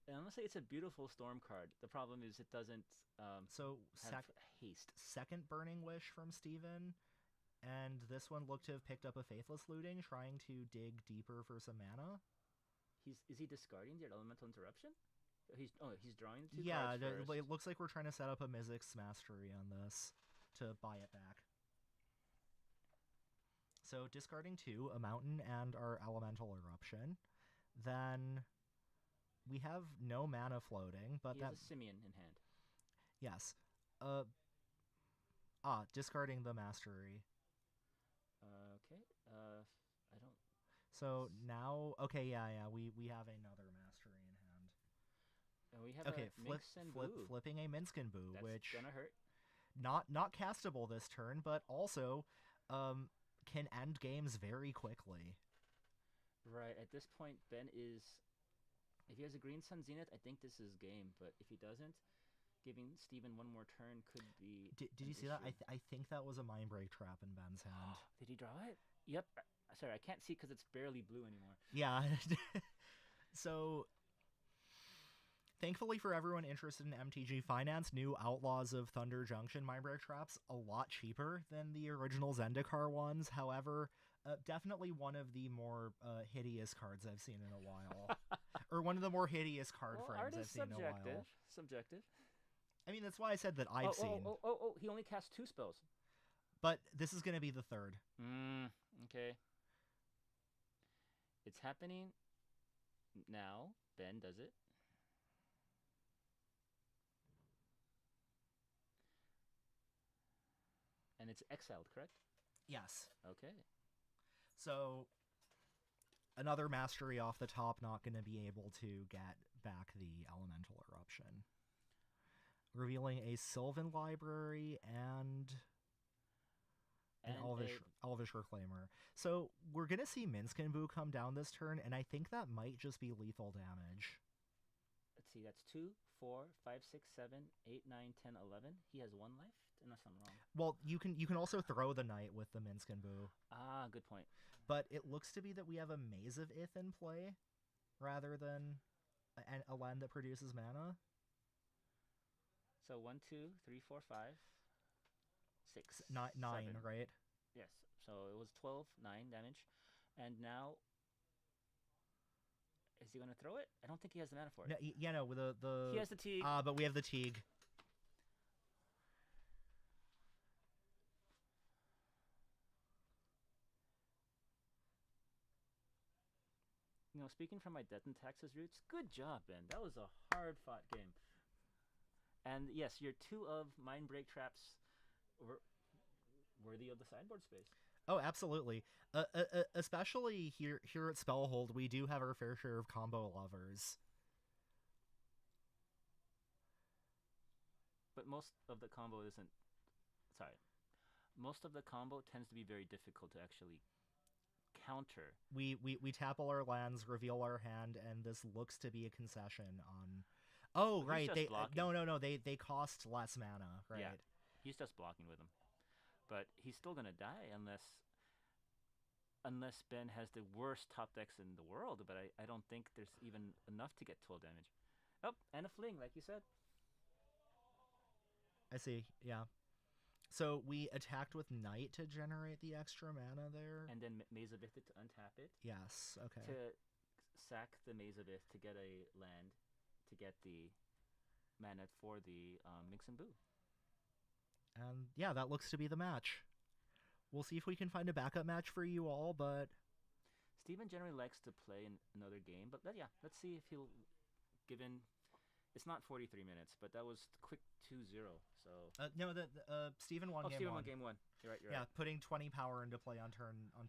And honestly, it's a beautiful Storm card. The problem is it doesn't have haste. Second Burning Wish from Steven, and this one looked to have picked up a Faithless Looting, trying to dig deeper for some mana. Is he discarding the Elemental Interruption? He's drawing 2 yeah, cards first. it looks like we're trying to set up a Mizzix Mastery on this to buy it back. So discarding 2, a Mountain and our Elemental Eruption. Then we have no mana floating, but he has a Simian in hand. Yes. Discarding the Mastery. Okay. I don't. So now, okay, yeah, we have another Mastery in hand. And we have a Minx and Boo. Flipping a Minsk and Boo, That's which gonna hurt. Not castable this turn, but also can end games very quickly. Right. At this point, Ben is. If he has a Green Sun Zenith, I think this is game. But if he doesn't, giving Steven one more turn could be. Did you see that? I think that was a Mindbreak trap in Ben's hand. Did he draw it? Yep. Sorry, I can't see because it's barely blue anymore. Yeah. So Thankfully for everyone interested in MTG Finance, new Outlaws of Thunder Junction Mindbreak Traps a lot cheaper than the original Zendikar ones. However, definitely one of the more hideous cards I've seen in a while. Or one of the more hideous card frames art I've is seen in a while. Subjective. I mean, that's why I said that I've seen. Oh, he only cast 2 spells. But this is going to be the third. Okay. It's happening now. Ben does it. And it's exiled, correct? Yes. Okay. So, another mastery off the top, not going to be able to get back the Elemental Eruption. Revealing a Sylvan Library and an Elvish Reclaimer. So, we're going to see Minsc and Boo come down this turn, and I think that might just be lethal damage. Let's see, that's 2, 4, 5, 6, 7, 8, 9, 10, 11. He has 1 life, unless I'm wrong. Well, you can also throw the Knight with the Minsc and Boo. Ah, good point. But it looks to be that we have a Maze of Ith in play, rather than a land that produces mana. So 1, 2, 3, 4, 5, 6, 9, 7. right? Yes. So it was 12, 9 damage. And now, is he going to throw it? I don't think he has the mana for it. No, yeah, no, with the He has the Teague. but we have the Teague. You know, speaking from my death and taxes roots, good job, Ben. That was a hard-fought game. And yes, your 2 of Mindbreak Traps were worthy of the sideboard space. Oh, absolutely. Especially here at Spellhold, we do have our fair share of combo lovers. But most of the combo isn't... Sorry. Most of the combo tends to be very difficult to actually counter. We tap all our lands, reveal our hand, and this looks to be a concession on... Oh, He's right. just blocking. No. They cost less mana, right? Yeah. He's just blocking with them. But he's still going to die unless Ben has the worst top decks in the world. But I don't think there's even enough to get 12 damage. Oh, and a fling, like you said. I see, yeah. So we attacked with Knight to generate the extra mana there. And then Maze of Ith to untap it. Yes, okay. To sack the Maze of Ith to get a land, to get the mana for the Mix and Boo. And yeah, that looks to be the match. We'll see if we can find a backup match for you all, but... Steven generally likes to play in another game, but yeah, let's see if he'll give in. It's not 43 minutes, but that was quick 2-0, so... No, Steven won game Steven one. won game 1. You're right, Yeah, putting 20 power into play on turn 2.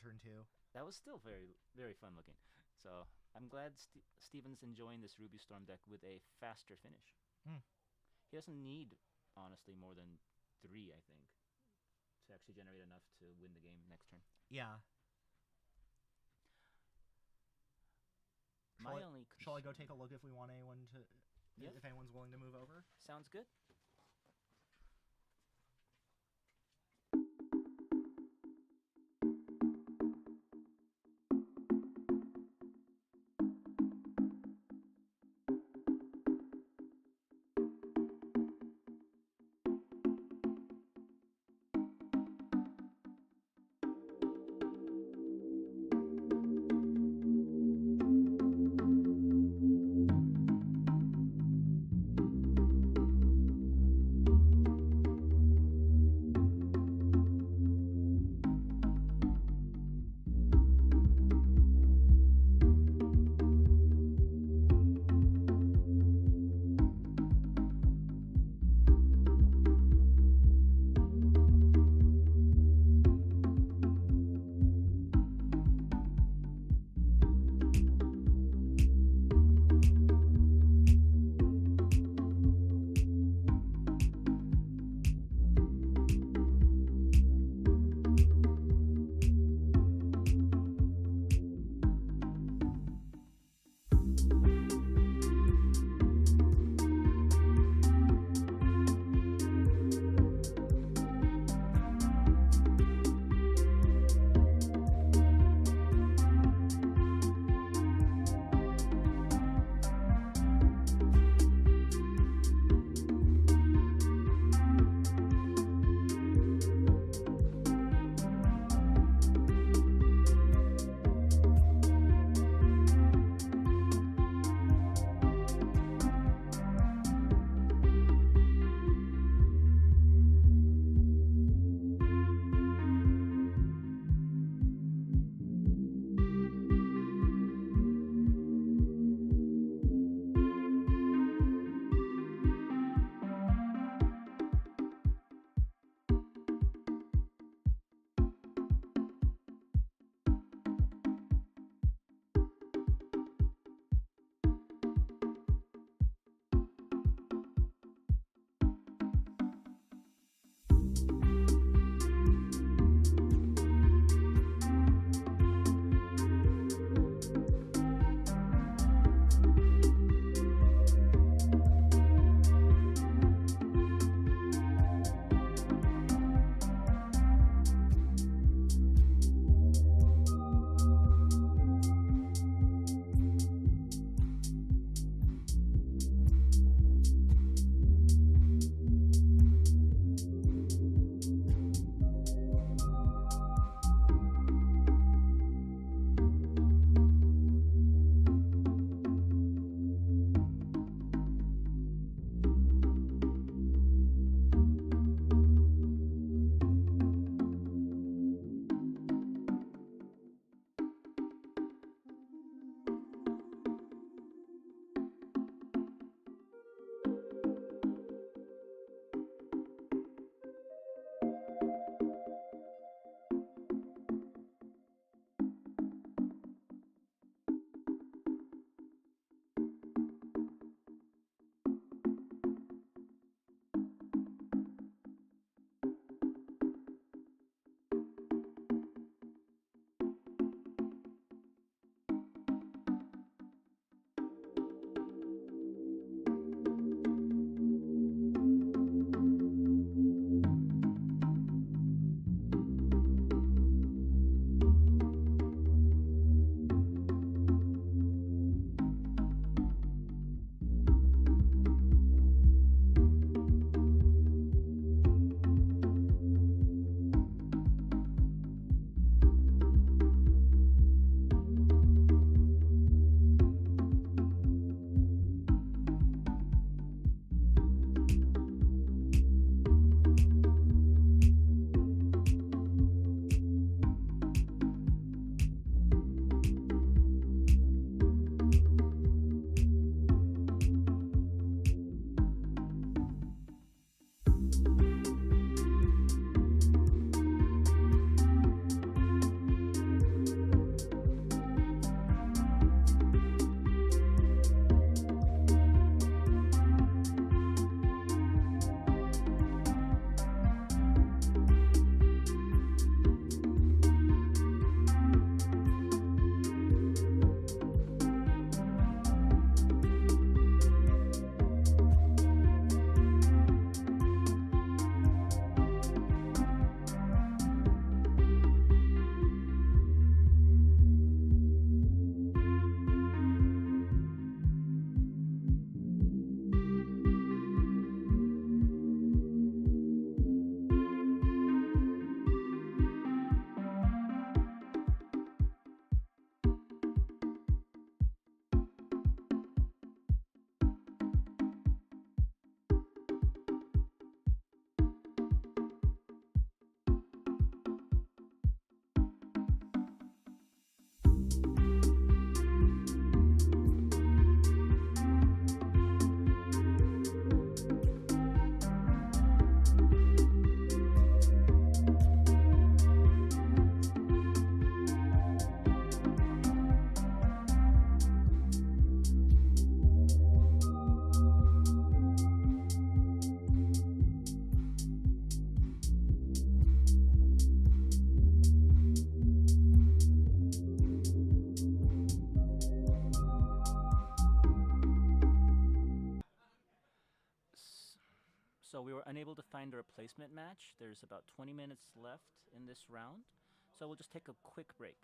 That was still very, very fun looking. So I'm glad Steven's enjoying this Ruby Storm deck with a faster finish. He doesn't need, honestly, more than 3, I think, to actually generate enough to win the game next turn. Yeah. Shall I go take a look if we want anyone to... Yeah. If anyone's willing to move over? Sounds good. unable to find a replacement match. There's about 20 minutes left in this round, so we'll just take a quick break.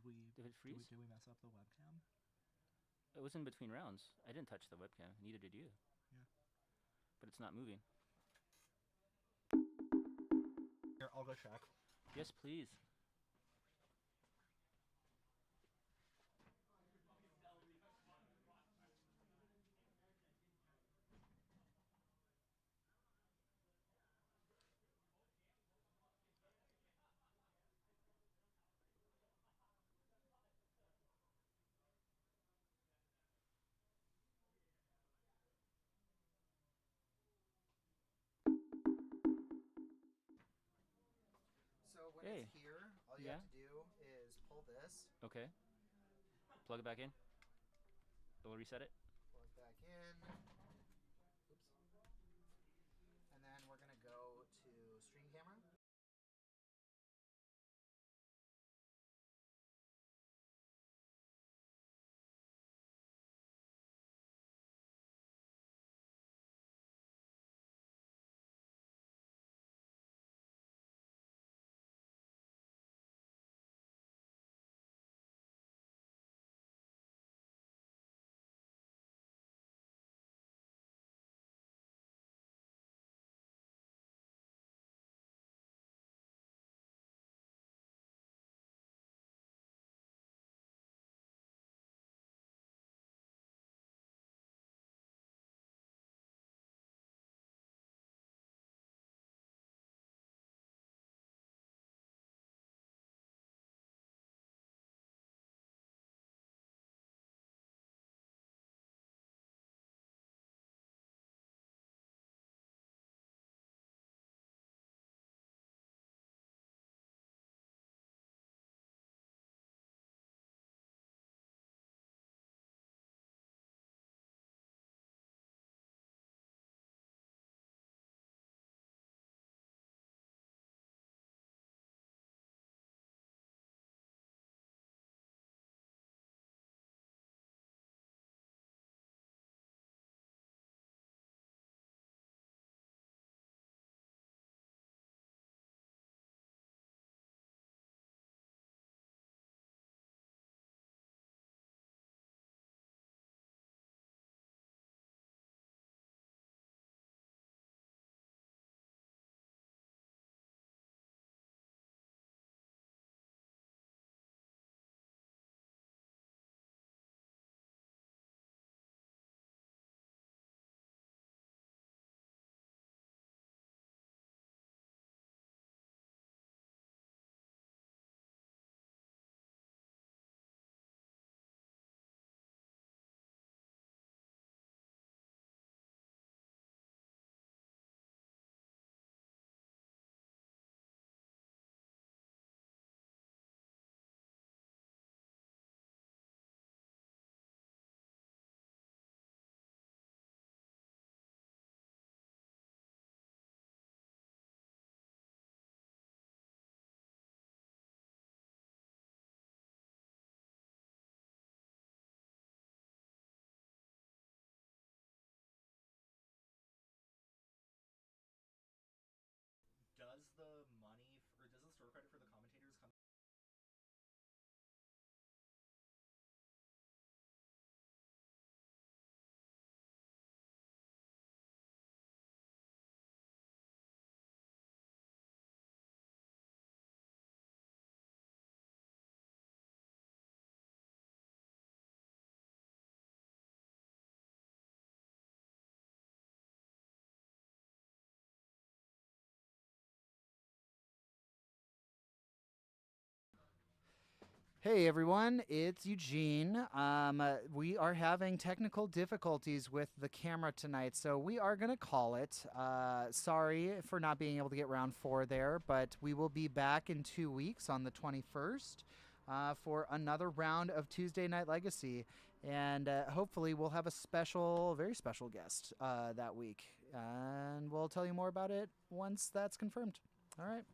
Did it freeze? Did we mess up the webcam? It was in between rounds. I didn't touch the webcam. Neither did you. Yeah. But it's not moving. Here, I'll go check. Yes, please. So when Hey. it's here, all you Yeah. have to do is pull this, Okay. Plug it back in. We'll reset it. plug back in. Oops. And then we're going to go to stream camera. Does the money, or does the store credit for the commentators come Hey everyone, it's Eugene. We are having technical difficulties with the camera tonight, so we are going to call it. Sorry for not being able to get round 4 there, but we will be back in 2 weeks on the 21st for another round of Tuesday Night Legacy. And hopefully we'll have a special, very special guest that week. And we'll tell you more about it once that's confirmed. All right.